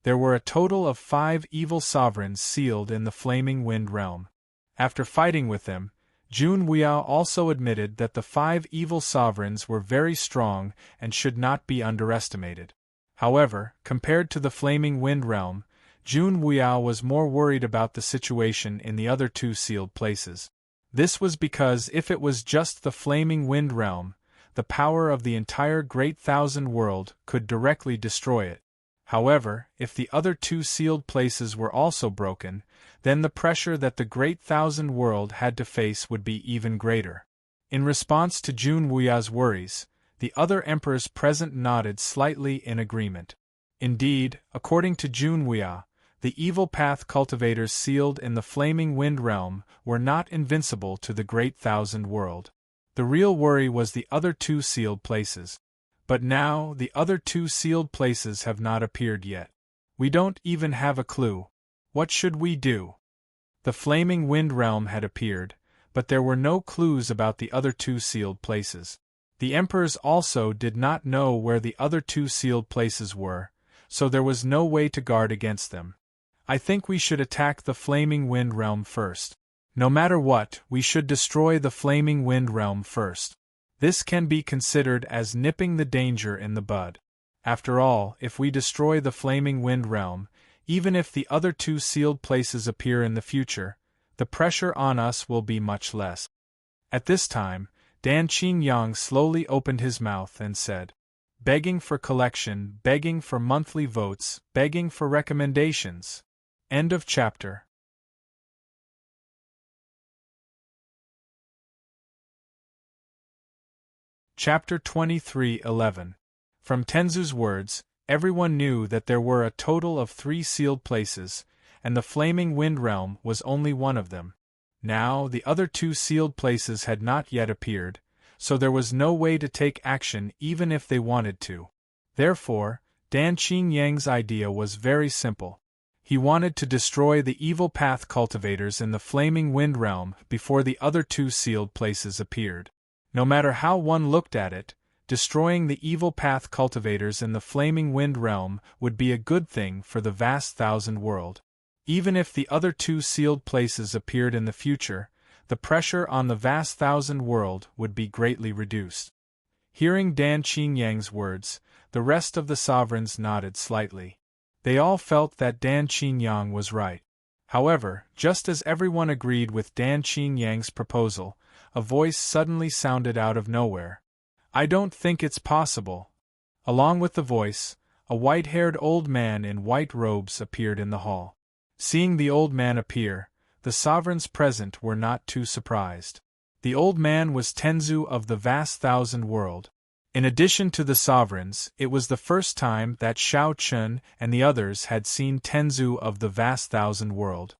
There were a total of 5 evil sovereigns sealed in the Flaming Wind Realm. After fighting with them, Jun Wuya also admitted that the 5 evil sovereigns were very strong and should not be underestimated. However, compared to the Flaming Wind Realm, Jun Wuya was more worried about the situation in the other 2 sealed places. This was because if it was just the Flaming Wind Realm, the power of the entire Great Thousand World could directly destroy it. However, if the other 2 sealed places were also broken, then the pressure that the Great Thousand World had to face would be even greater. In response to Jun Wuya's worries, the other emperors present nodded slightly in agreement. Indeed, according to Jun Wuya, the evil path cultivators sealed in the Flaming Wind Realm were not invincible to the Great Thousand World. The real worry was the other 2 sealed places. But now, the other 2 sealed places have not appeared yet. We don't even have a clue. What should we do? The Flaming Wind Realm had appeared, but there were no clues about the other 2 sealed places. The emperors also did not know where the other 2 sealed places were, so there was no way to guard against them. I think we should attack the Flaming Wind Realm first. No matter what, we should destroy the Flaming Wind Realm first. This can be considered as nipping the danger in the bud. After all, if we destroy the Flaming Wind Realm, even if the other 2 sealed places appear in the future, the pressure on us will be much less. At this time, Dan Qingyang slowly opened his mouth and said, "Begging for collection, begging for monthly votes, begging for recommendations." End of chapter. Chapter 23:11. From Tenzu's words, everyone knew that there were a total of 3 sealed places, and the Flaming Wind Realm was only one of them. Now, the other 2 sealed places had not yet appeared, so there was no way to take action even if they wanted to. Therefore, Dan Qing Yang's idea was very simple. He wanted to destroy the evil path cultivators in the Flaming Wind Realm before the other 2 sealed places appeared. No matter how one looked at it, destroying the evil path cultivators in the Flaming Wind Realm would be a good thing for the vast thousand world. Even if the other 2 sealed places appeared in the future, the pressure on the vast thousand world would be greatly reduced. Hearing Dan Qing Yang's words, the rest of the sovereigns nodded slightly. They all felt that Dan Qing Yang was right. However, just as everyone agreed with Dan Qing Yang's proposal, a voice suddenly sounded out of nowhere. "I don't think it's possible." Along with the voice, a white-haired old man in white robes appeared in the hall. Seeing the old man appear, the sovereigns present were not too surprised. The old man was Tenzu of the vast thousand world. In addition to the sovereigns, it was the first time that Xiao Chun and the others had seen Tenzu of the vast thousand world.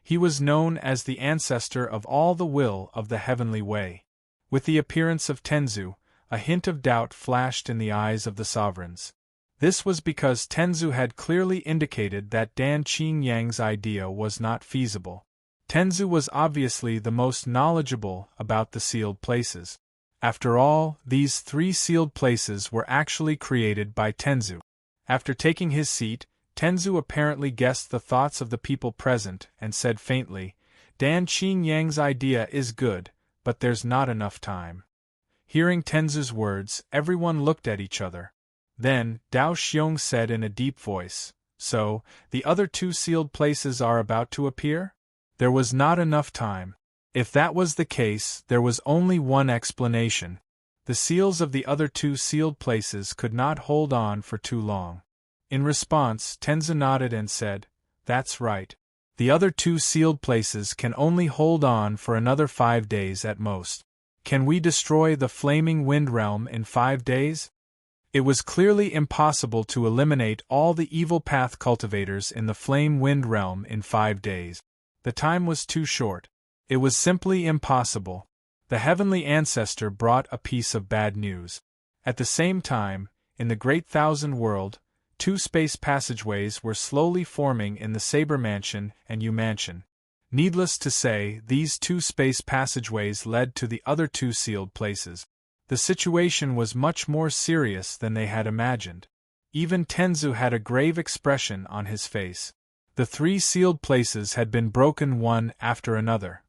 He was known as the ancestor of all the will of the heavenly way. With the appearance of Tenzu, a hint of doubt flashed in the eyes of the sovereigns. This was because Tenzu had clearly indicated that Dan Qing Yang's idea was not feasible. Tenzu was obviously the most knowledgeable about the sealed places. After all, these 3 sealed places were actually created by Tenzu. After taking his seat, Tenzu apparently guessed the thoughts of the people present and said faintly, "Dan Qing Yang's idea is good, but there's not enough time." Hearing Tenzu's words, everyone looked at each other. Then, Dao Xiong said in a deep voice, "So, the other 2 sealed places are about to appear?" There was not enough time. If that was the case, there was only one explanation. The seals of the other 2 sealed places could not hold on for too long. In response, Tenzu nodded and said, "That's right. The other 2 sealed places can only hold on for another 5 days at most. Can we destroy the Flaming Wind Realm in 5 days?" It was clearly impossible to eliminate all the evil path cultivators in the Flame Wind Realm in 5 days. The time was too short. It was simply impossible. The heavenly ancestor brought a piece of bad news. At the same time, in the Great Thousand World, 2 space passageways were slowly forming in the Saber Mansion and U Mansion. Needless to say, these 2 space passageways led to the other 2 sealed places. The situation was much more serious than they had imagined. Even Tenzu had a grave expression on his face. The 3 sealed places had been broken one after another.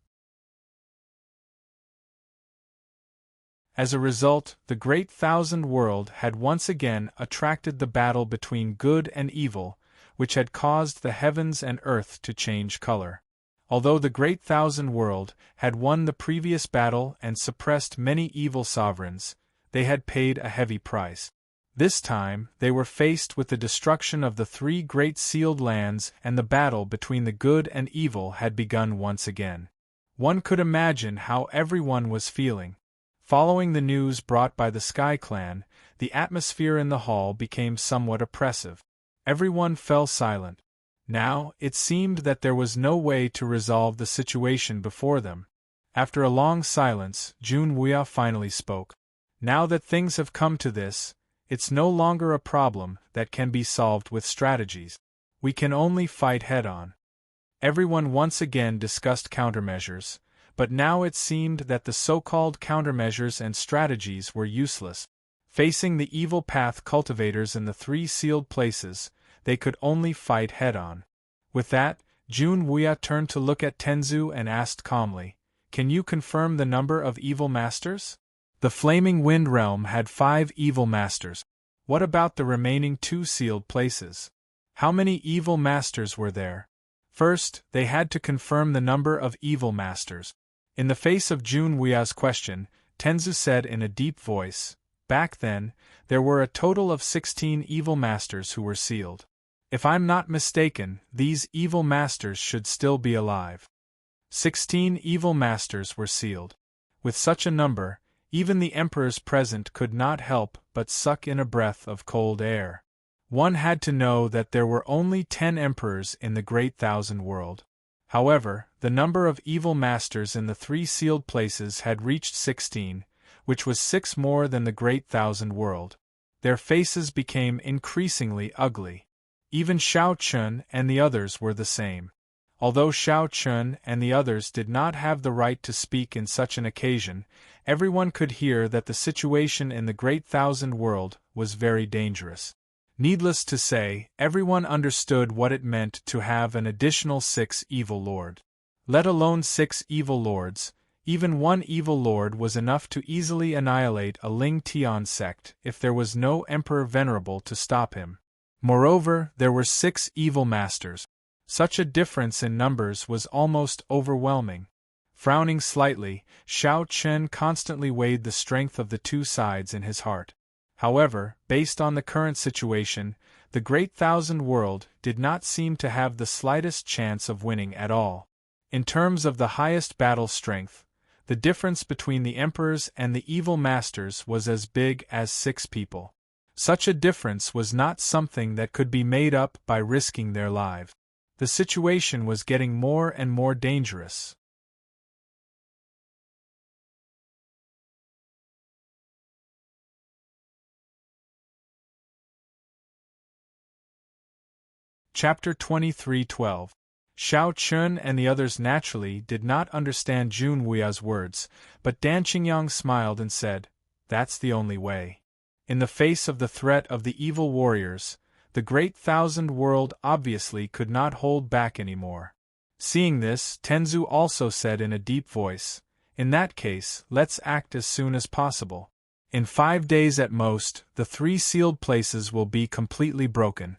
As a result, the Great Thousand World had once again attracted the battle between good and evil, which had caused the heavens and earth to change color. Although the Great Thousand World had won the previous battle and suppressed many evil sovereigns, they had paid a heavy price. This time, they were faced with the destruction of the 3 great sealed lands, and the battle between the good and evil had begun once again. One could imagine how everyone was feeling. Following the news brought by the Sky Clan, the atmosphere in the hall became somewhat oppressive. Everyone fell silent. Now, it seemed that there was no way to resolve the situation before them. After a long silence, Jun Wuya finally spoke. "Now that things have come to this, it's no longer a problem that can be solved with strategies. We can only fight head-on." Everyone once again discussed countermeasures, but now it seemed that the so-called countermeasures and strategies were useless. Facing the evil path cultivators in the 3 sealed places, they could only fight head-on. With that, Jun Wuya turned to look at Tenzu and asked calmly, "Can you confirm the number of evil masters?" The Flaming Wind Realm had 5 evil masters. What about the remaining 2 sealed places? How many evil masters were there? First, they had to confirm the number of evil masters. In the face of Jun Wuya's question, Tenzu said in a deep voice, "Back then, there were a total of 16 evil masters who were sealed. If I'm not mistaken, these evil masters should still be alive." 16 evil masters were sealed. With such a number, Even the emperors present could not help but suck in a breath of cold air. One had to know that there were only 10 emperors in the great thousand world. However, the number of evil masters in the 3 sealed places had reached 16, which was 6 more than the great thousand world. Their faces became increasingly ugly. Even Shao Chun and the others were the same. Although Shao Chun and the others did not have the right to speak in such an occasion, everyone could hear that the situation in the great thousand world was very dangerous. Needless to say, everyone understood what it meant to have an additional 6 evil lords. Let alone 6 evil lords, even one evil lord was enough to easily annihilate a Ling Tian sect if there was no emperor venerable to stop him. Moreover, there were 6 evil masters. Such a difference in numbers was almost overwhelming. Frowning slightly, Shao Chen constantly weighed the strength of the 2 sides in his heart. However, based on the current situation, the great thousand world did not seem to have the slightest chance of winning at all. In terms of the highest battle strength, the difference between the emperors and the evil masters was as big as 6 people. Such a difference was not something that could be made up by risking their lives. The situation was getting more and more dangerous. Chapter 23:12. Shao Chun and the others naturally did not understand Jun Wuya's words, but Dan Qingyang smiled and said, "That's the only way." In the face of the threat of the evil warriors, the great thousand world obviously could not hold back anymore. Seeing this, Tenzu also said in a deep voice, "In that case, let's act as soon as possible. In 5 days at most, the 3 sealed places will be completely broken."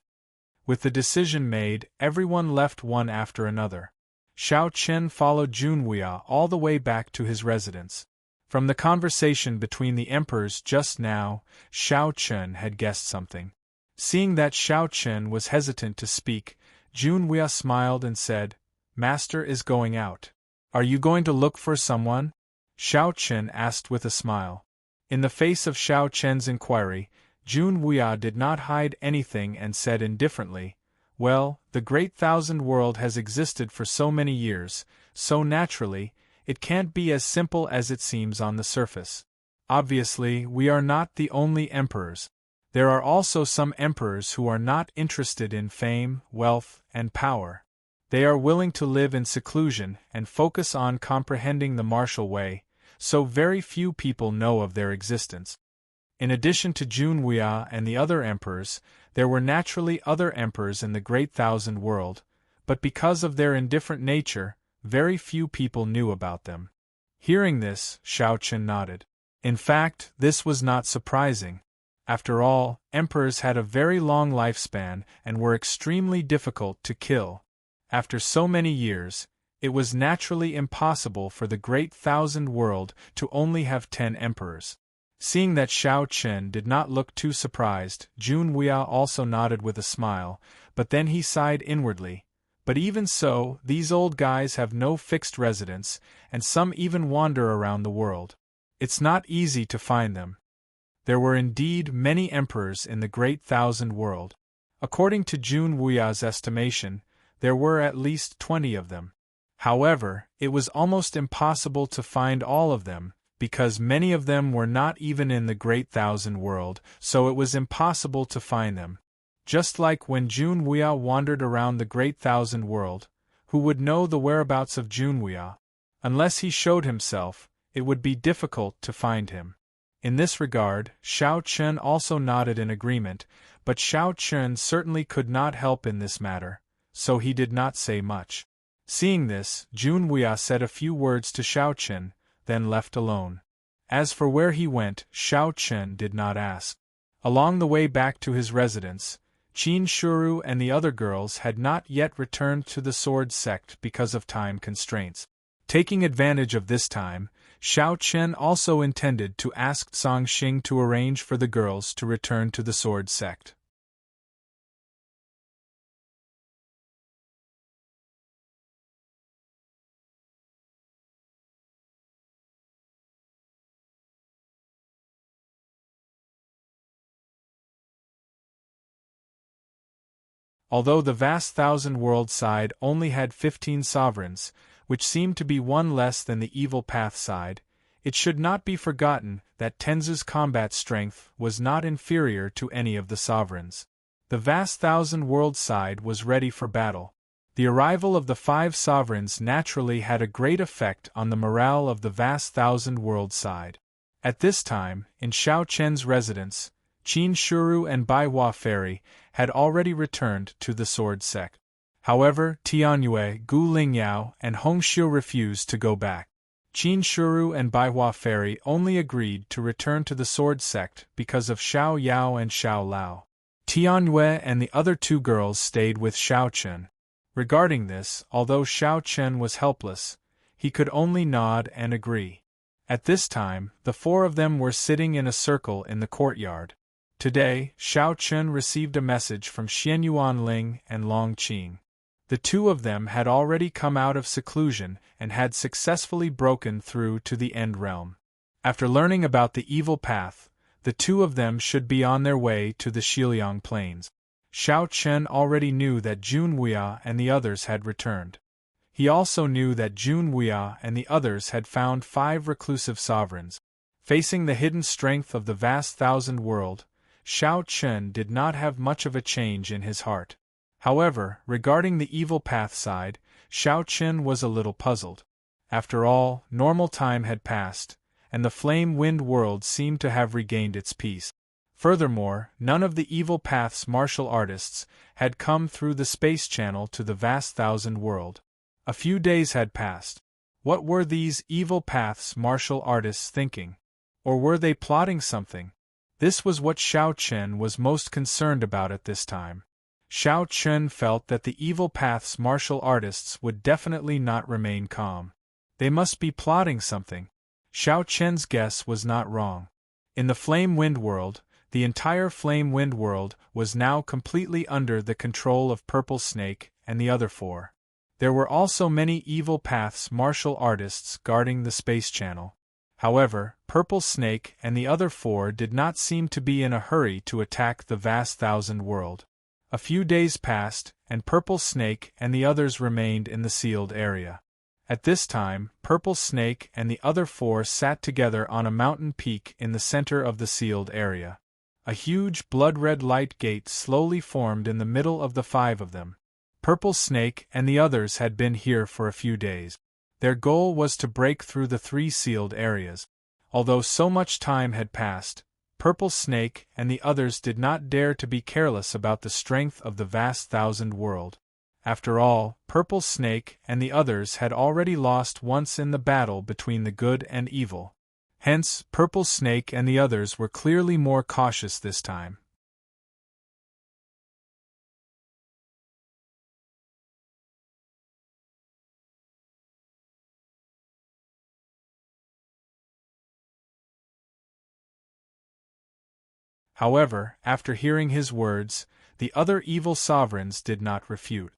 With the decision made, everyone left one after another. Shao Chen followed Jun Wuya all the way back to his residence. From the conversation between the emperors just now, Shao Chen had guessed something. Seeing that Shao Chen was hesitant to speak, Jun Wuya smiled and said, "Master is going out. Are you going to look for someone?" Shao Chen asked with a smile. In the face of Shao Chen's inquiry, Jun Wuya did not hide anything and said indifferently, "Well, the great thousand world has existed for so many years, so naturally, it can't be as simple as it seems on the surface. Obviously, we are not the only emperors. There are also some emperors who are not interested in fame, wealth, and power. They are willing to live in seclusion and focus on comprehending the martial way, so very few people know of their existence." In addition to Jun Wuya and the other emperors, there were naturally other emperors in the great thousand world, but because of their indifferent nature, very few people knew about them. Hearing this, Shao Chen nodded. In fact, this was not surprising. After all, emperors had a very long lifespan and were extremely difficult to kill. After so many years, it was naturally impossible for the great thousand world to only have 10 emperors. Seeing that Shao Chen did not look too surprised, Jun Wuya also nodded with a smile, but then he sighed inwardly. But even so, these old guys have no fixed residence, and some even wander around the world. It's not easy to find them. There were indeed many emperors in the great thousand world. According to Jun Wuya's estimation, there were at least 20 of them. However, it was almost impossible to find all of them, because many of them were not even in the great thousand world, so it was impossible to find them. Just like when Jun Wuya wandered around the great thousand world, who would know the whereabouts of Jun Wuya? Unless he showed himself, it would be difficult to find him. In this regard, Shao Chen also nodded in agreement, but Shao Chen certainly could not help in this matter, so he did not say much. Seeing this, Jun Wuya said a few words to Shao Chen, then left alone. As for where he went, Shao Chen did not ask. Along the way back to his residence, Qin Shuru and the other girls had not yet returned to the sword sect because of time constraints. Taking advantage of this time, Shao Chen also intended to ask Song Xing to arrange for the girls to return to the sword sect. Although the vast thousand-world side only had 15 sovereigns, which seemed to be one less than the evil path side, it should not be forgotten that Tenzu's combat strength was not inferior to any of the sovereigns. The vast thousand-world side was ready for battle. The arrival of the 5 sovereigns naturally had a great effect on the morale of the vast thousand-world side. At this time, in Xiao Chen's residence, Qin Shuru and Bai Hua Fairy had already returned to the sword sect. However, Tianyue, Gu Lingyao, and Hong Xiu refused to go back. Qin Shuru and Bai Hua Fairy only agreed to return to the sword sect because of Xiao Yao and Xiao Lao. Tianyue and the other 2 girls stayed with Xiao Chen. Regarding this, although Xiao Chen was helpless, he could only nod and agree. At this time, the 4 of them were sitting in a circle in the courtyard. Today, Xiao Chen received a message from Xian Yuanling and Long Qing. The 2 of them had already come out of seclusion and had successfully broken through to the End Realm. After learning about the evil path, the 2 of them should be on their way to the Xiliang Plains. Xiao Chen already knew that Jun Wuya and the others had returned. He also knew that Jun Wuya and the others had found 5 reclusive sovereigns. Facing the hidden strength of the vast thousand world, Xiao Chen did not have much of a change in his heart. However, regarding the evil path side, Xiao Chen was a little puzzled. After all, normal time had passed, and the flame-wind world seemed to have regained its peace. Furthermore, none of the evil path's martial artists had come through the space channel to the vast thousand world. A few days had passed. What were these evil path's martial artists thinking? Or were they plotting something? This was what Xiao Chen was most concerned about at this time. Xiao Chen felt that the evil path's martial artists would definitely not remain calm. They must be plotting something. Xiao Chen's guess was not wrong. In the flame-wind world, the entire flame-wind world was now completely under the control of Purple Snake and the other 4. There were also many evil path's martial artists guarding the space channel. However, Purple Snake and the other 4 did not seem to be in a hurry to attack the vast thousand world. A few days passed, and Purple Snake and the others remained in the sealed area. At this time, Purple Snake and the other 4 sat together on a mountain peak in the center of the sealed area. A huge blood-red light gate slowly formed in the middle of the 5 of them. Purple Snake and the others had been here for a few days. Their goal was to break through the 3 sealed areas. Although so much time had passed, Purple Snake and the others did not dare to be careless about the strength of the vast thousand world. After all, Purple Snake and the others had already lost once in the battle between the good and evil. Hence, Purple Snake and the others were clearly more cautious this time. However, after hearing his words, the other evil sovereigns did not refute.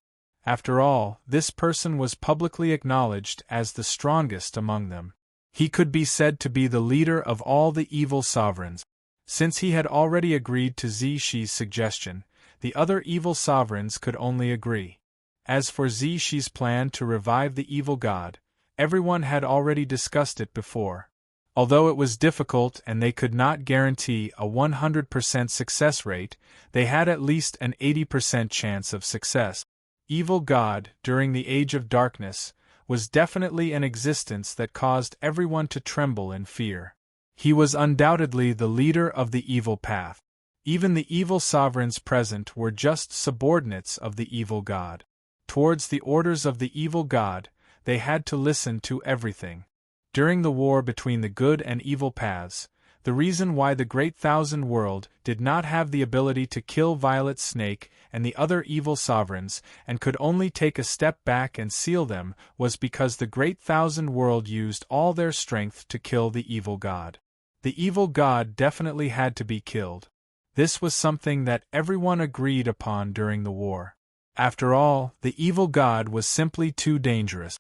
After all, this person was publicly acknowledged as the strongest among them. He could be said to be the leader of all the evil sovereigns. Since he had already agreed to Zishi's suggestion, the other evil sovereigns could only agree. As for Zishi's plan to revive the evil god, everyone had already discussed it before. Although it was difficult and they could not guarantee a 100% success rate, they had at least an 80% chance of success. Evil God, during the Age of Darkness, was definitely an existence that caused everyone to tremble in fear. He was undoubtedly the leader of the evil path. Even the evil sovereigns present were just subordinates of the evil God. Towards the orders of the evil God, they had to listen to everything. During the war between the good and evil paths, the reason why the Great Thousand World did not have the ability to kill Violet Snake and the other evil sovereigns and could only take a step back and seal them was because the Great Thousand World used all their strength to kill the evil god. The evil god definitely had to be killed. This was something that everyone agreed upon during the war. After all, the evil god was simply too dangerous.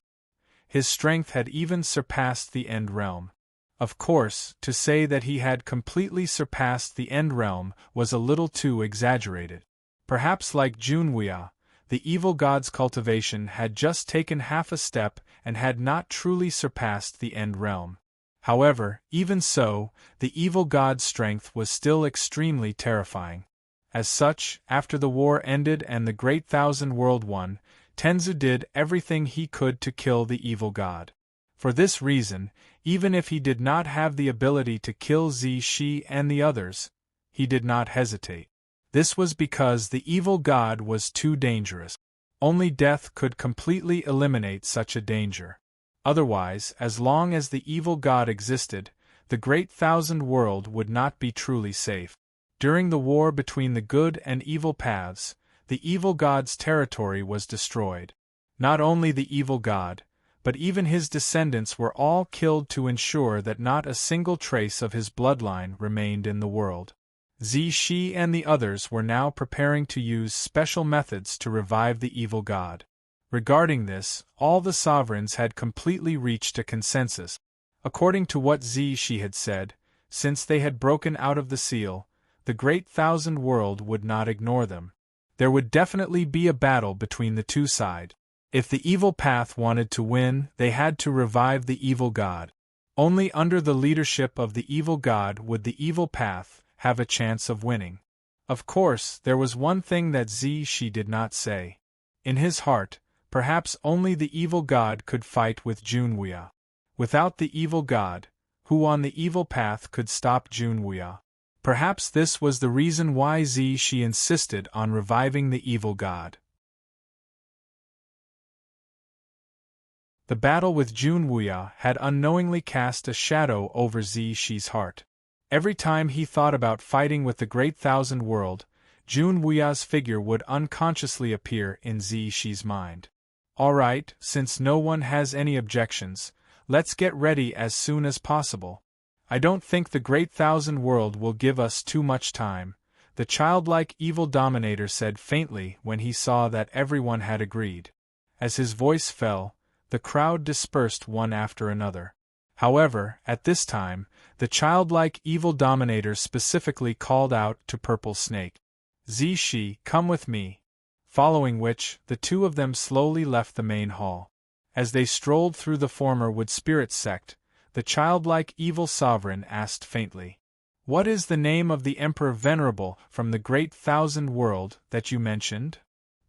His strength had even surpassed the End Realm. Of course, to say that he had completely surpassed the End Realm was a little too exaggerated. Perhaps like Junwuya, the evil god's cultivation had just taken half a step and had not truly surpassed the end realm. However, even so, the evil god's strength was still extremely terrifying. As such, after the war ended and the Great Thousand World won, Tenzu did everything he could to kill the evil god. For this reason, even if he did not have the ability to kill Shi and the others, he did not hesitate. This was because the evil god was too dangerous. Only death could completely eliminate such a danger. Otherwise, as long as the evil god existed, the Great Thousand World would not be truly safe. During the war between the good and evil paths, the evil god's territory was destroyed. Not only the evil god, but even his descendants were all killed to ensure that not a single trace of his bloodline remained in the world. Shi and the others were now preparing to use special methods to revive the evil god. Regarding this, all the sovereigns had completely reached a consensus. According to what Shi had said, since they had broken out of the seal, the Great Thousand World would not ignore them. There would definitely be a battle between the two sides. If the evil path wanted to win, they had to revive the evil god. Only under the leadership of the evil god would the evil path have a chance of winning. Of course, there was one thing that Shi did not say. In his heart, perhaps only the evil god could fight with Junwuya. Without the evil god, who on the evil path could stop Junwuya? Perhaps this was the reason why Shi insisted on reviving the evil god. The battle with Junwuya had unknowingly cast a shadow over Shi's heart. Every time he thought about fighting with the Great Thousand World, Junwuya's figure would unconsciously appear in Shi's mind. Alright, since no one has any objections, let's get ready as soon as possible. I don't think the Great Thousand World will give us too much time, the childlike evil dominator said faintly when he saw that everyone had agreed. As his voice fell, the crowd dispersed one after another. However, at this time, the childlike evil dominator specifically called out to Purple Snake, "Shi, come with me." Following which, the two of them slowly left the main hall. As they strolled through the former Wood Spirit sect, the childlike evil sovereign asked faintly, "What is the name of the Emperor Venerable from the Great Thousand World that you mentioned?"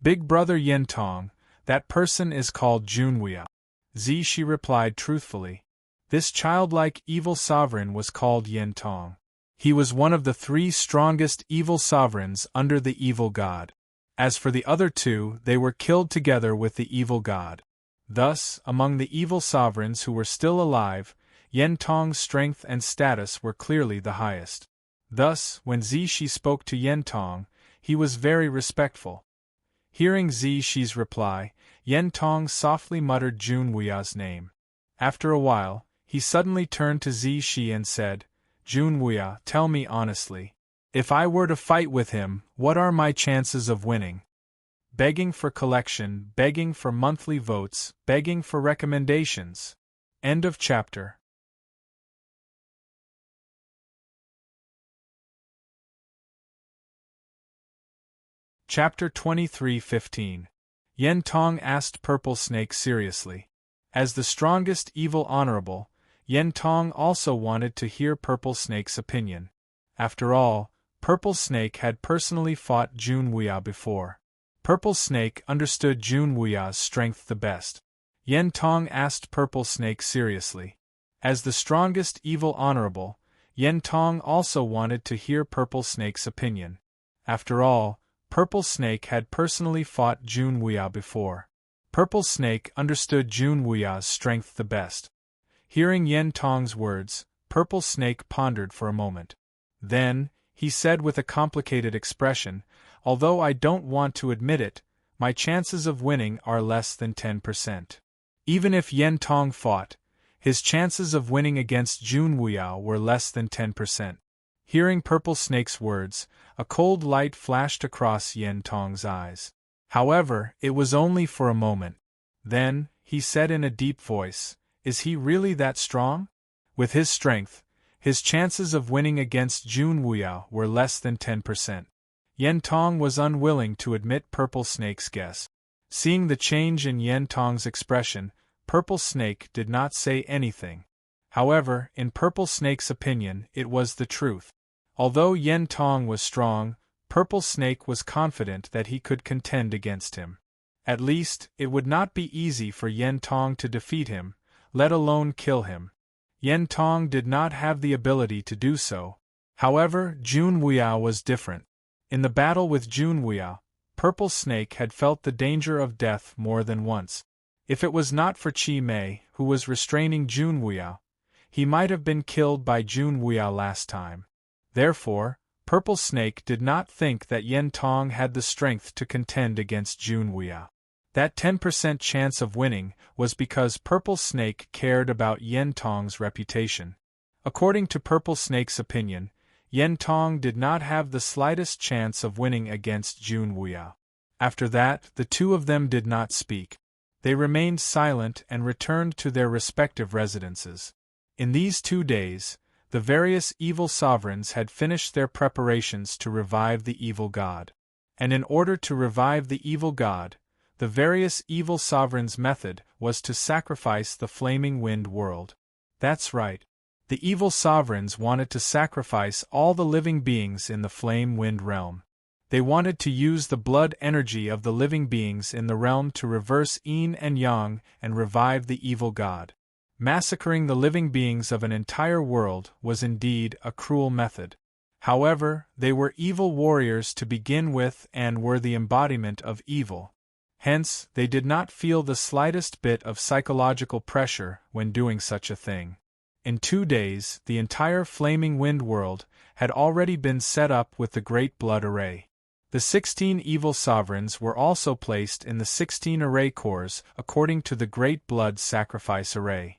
"Big Brother Yentong, that person is called Junwuya." Shi replied truthfully. This childlike evil sovereign was called Yentong. He was one of the 3 strongest evil sovereigns under the evil god. As for the other 2, they were killed together with the evil god. Thus, among the evil sovereigns who were still alive, Yentong's strength and status were clearly the highest. Thus, when Shi spoke to Yentong, he was very respectful. Hearing Shi's reply, Yentong softly muttered Junwuya's name. After a while, he suddenly turned to Shi and said, "Junwuya, tell me honestly. If I were to fight with him, what are my chances of winning?" Begging for collection, begging for monthly votes, begging for recommendations. End of chapter. Chapter 23:15. Yentong asked Purple Snake seriously. As the strongest evil honorable, Yentong also wanted to hear Purple Snake's opinion. After all, Purple Snake had personally fought Junwuya before. Purple Snake understood Junwuya's strength the best. Yentong asked Purple Snake seriously. As the strongest evil honorable, Yentong also wanted to hear Purple Snake's opinion. After all, Purple Snake had personally fought Junwuya before. Purple Snake understood Junwuya's strength the best. Hearing Yentong's words, Purple Snake pondered for a moment. Then, he said with a complicated expression, "Although I don't want to admit it, my chances of winning are less than 10%. Even if Yentong fought, his chances of winning against Junwuya were less than 10%. Hearing Purple Snake's words, a cold light flashed across Yentong's eyes. However, it was only for a moment. Then, he said in a deep voice, "Is he really that strong?" With his strength, his chances of winning against Junwuya were less than 10%. Yen Tong was unwilling to admit Purple Snake's guess. Seeing the change in Yen Tong's expression, Purple Snake did not say anything. However, in Purple Snake's opinion, it was the truth. Although Yen Tong was strong, Purple Snake was confident that he could contend against him. At least, it would not be easy for Yen Tong to defeat him, let alone kill him. Yen Tong did not have the ability to do so. However, Jun Wuya was different. In the battle with Jun Wuya, Purple Snake had felt the danger of death more than once. If it was not for Chi Mei, who was restraining Jun Wuya, he might have been killed by Jun Wuya last time. Therefore, Purple Snake did not think that Yen Tong had the strength to contend against Jun Wuya. That 10% chance of winning was because Purple Snake cared about Yen Tong's reputation. According to Purple Snake's opinion, Yen Tong did not have the slightest chance of winning against Jun Wuya. After that, the two of them did not speak. They remained silent and returned to their respective residences. In these 2 days, the various evil sovereigns had finished their preparations to revive the evil god. And in order to revive the evil god, the various evil sovereigns' method was to sacrifice the flaming wind world. That's right. The evil sovereigns wanted to sacrifice all the living beings in the flame wind realm. They wanted to use the blood energy of the living beings in the realm to reverse yin and yang and revive the evil god. Massacring the living beings of an entire world was indeed a cruel method. However, they were evil warriors to begin with and were the embodiment of evil. Hence, they did not feel the slightest bit of psychological pressure when doing such a thing. In 2 days, the entire flaming wind world had already been set up with the Great Blood Array. The 16 evil sovereigns were also placed in the 16 array cores according to the Great Blood Sacrifice Array.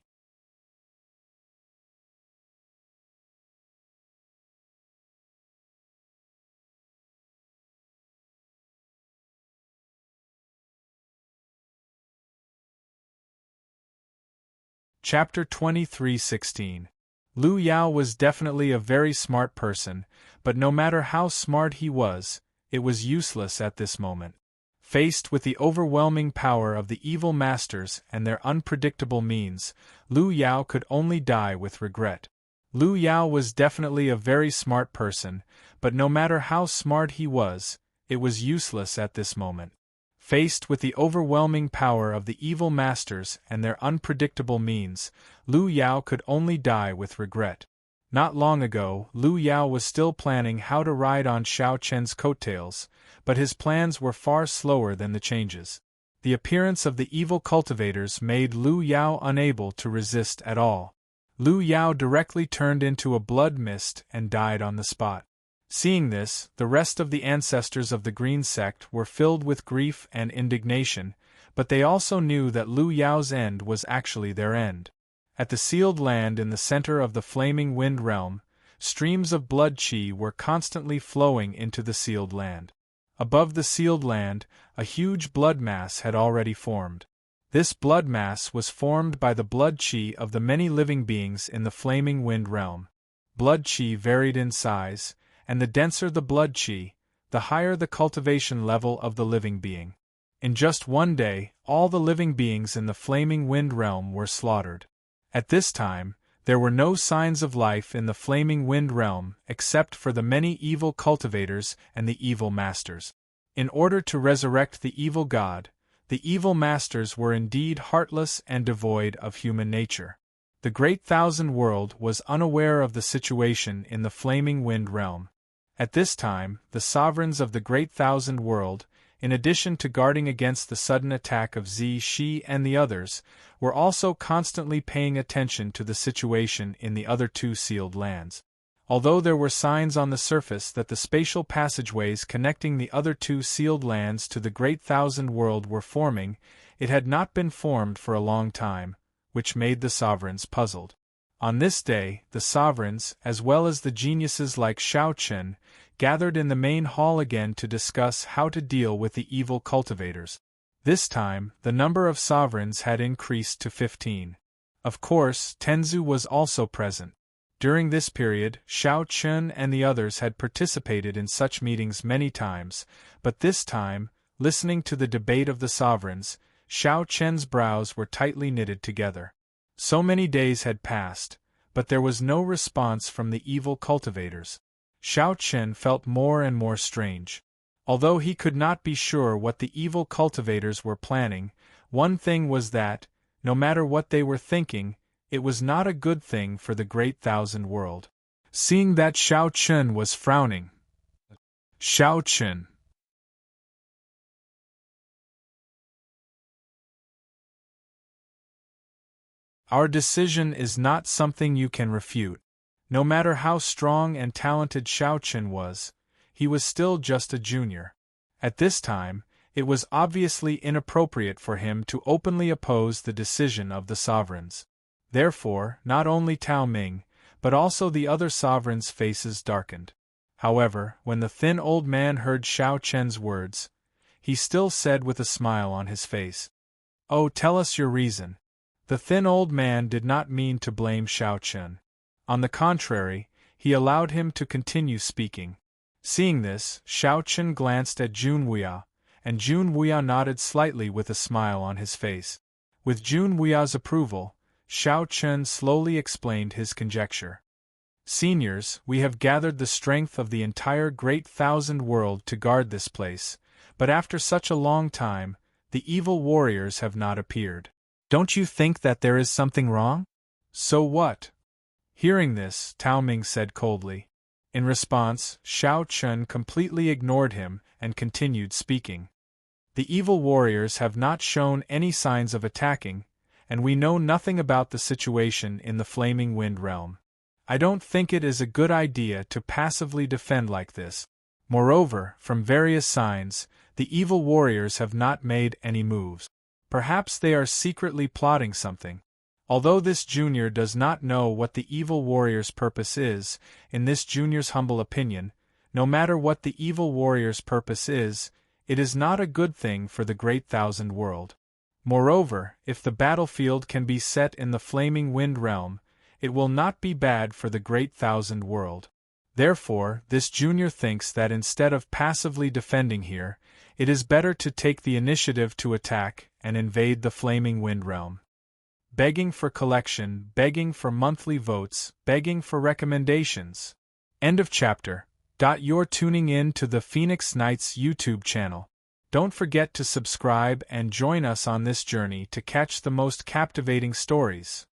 Chapter 23:16. Lu Yao was definitely a very smart person, but no matter how smart he was, it was useless at this moment. Faced with the overwhelming power of the evil masters and their unpredictable means, Lu Yao could only die with regret. Lu Yao was definitely a very smart person, but no matter how smart he was, it was useless at this moment. Faced with the overwhelming power of the evil masters and their unpredictable means, Lu Yao could only die with regret. Not long ago, Lu Yao was still planning how to ride on Xiao Chen's coattails, but his plans were far slower than the changes. The appearance of the evil cultivators made Lu Yao unable to resist at all. Lu Yao directly turned into a blood mist and died on the spot. Seeing this, the rest of the ancestors of the Green Sect were filled with grief and indignation, but they also knew that Lu Yao's end was actually their end. At the sealed land in the center of the flaming wind realm, streams of blood qi were constantly flowing into the sealed land. Above the sealed land, a huge blood mass had already formed. This blood mass was formed by the blood qi of the many living beings in the flaming wind realm. Blood qi varied in size, and the denser the blood qi, the higher the cultivation level of the living being. In just 1 day, all the living beings in the flaming wind realm were slaughtered. At this time, there were no signs of life in the flaming wind realm except for the many evil cultivators and the evil masters. In order to resurrect the evil god, the evil masters were indeed heartless and devoid of human nature. The Great Thousand World was unaware of the situation in the flaming wind realm. At this time, the sovereigns of the Great Thousand World, in addition to guarding against the sudden attack of Zi Shi and the others, were also constantly paying attention to the situation in the other 2 sealed lands. Although there were signs on the surface that the spatial passageways connecting the other 2 sealed lands to the Great Thousand World were forming, it had not been formed for a long time, which made the sovereigns puzzled. On this day, the sovereigns, as well as the geniuses like Xiao Chen, gathered in the main hall again to discuss how to deal with the evil cultivators. This time, the number of sovereigns had increased to 15. Of course, Tenzu was also present. During this period, Xiao Chun and the others had participated in such meetings many times, but this time, listening to the debate of the sovereigns, Xiao Chen's brows were tightly knitted together. So many days had passed, but there was no response from the evil cultivators. Xiao Chen felt more and more strange. Although he could not be sure what the evil cultivators were planning, one thing was that, no matter what they were thinking, it was not a good thing for the Great Thousand World. Seeing that Xiao Chen was frowning, Xiao Chen. Our decision is not something you can refute. No matter how strong and talented Xiao Chen was, he was still just a junior. At this time, it was obviously inappropriate for him to openly oppose the decision of the sovereigns. Therefore, not only Tao Ming, but also the other sovereigns' faces darkened. However, when the thin old man heard Xiao Chen's words, he still said with a smile on his face, "Oh, tell us your reason." The thin old man did not mean to blame Xiao Chen. On the contrary, he allowed him to continue speaking. Seeing this, Xiao Chen glanced at Jun Wuya, and Jun Wuya nodded slightly with a smile on his face. With Jun Wuya's approval, Xiao Chen slowly explained his conjecture. "Seniors, we have gathered the strength of the entire Great Thousand World to guard this place, but after such a long time, the evil warriors have not appeared. Don't you think that there is something wrong?" "So what?" Hearing this, Tao Ming said coldly. In response, Xiao Chen completely ignored him and continued speaking. "The evil warriors have not shown any signs of attacking, and we know nothing about the situation in the Flaming Wind realm. I don't think it is a good idea to passively defend like this. Moreover, from various signs, the evil warriors have not made any moves. Perhaps they are secretly plotting something. Although this junior does not know what the evil warrior's purpose is, in this junior's humble opinion, no matter what the evil warrior's purpose is, it is not a good thing for the Great Thousand World. Moreover, if the battlefield can be set in the Flaming Wind realm, it will not be bad for the Great Thousand World. Therefore, this junior thinks that instead of passively defending here, it is better to take the initiative to attack and invade the Flaming Wind realm. Begging for collection, begging for monthly votes, begging for recommendations." End of chapter. You're tuning in to the Phoenix Knights YouTube channel. Don't forget to subscribe and join us on this journey to catch the most captivating stories.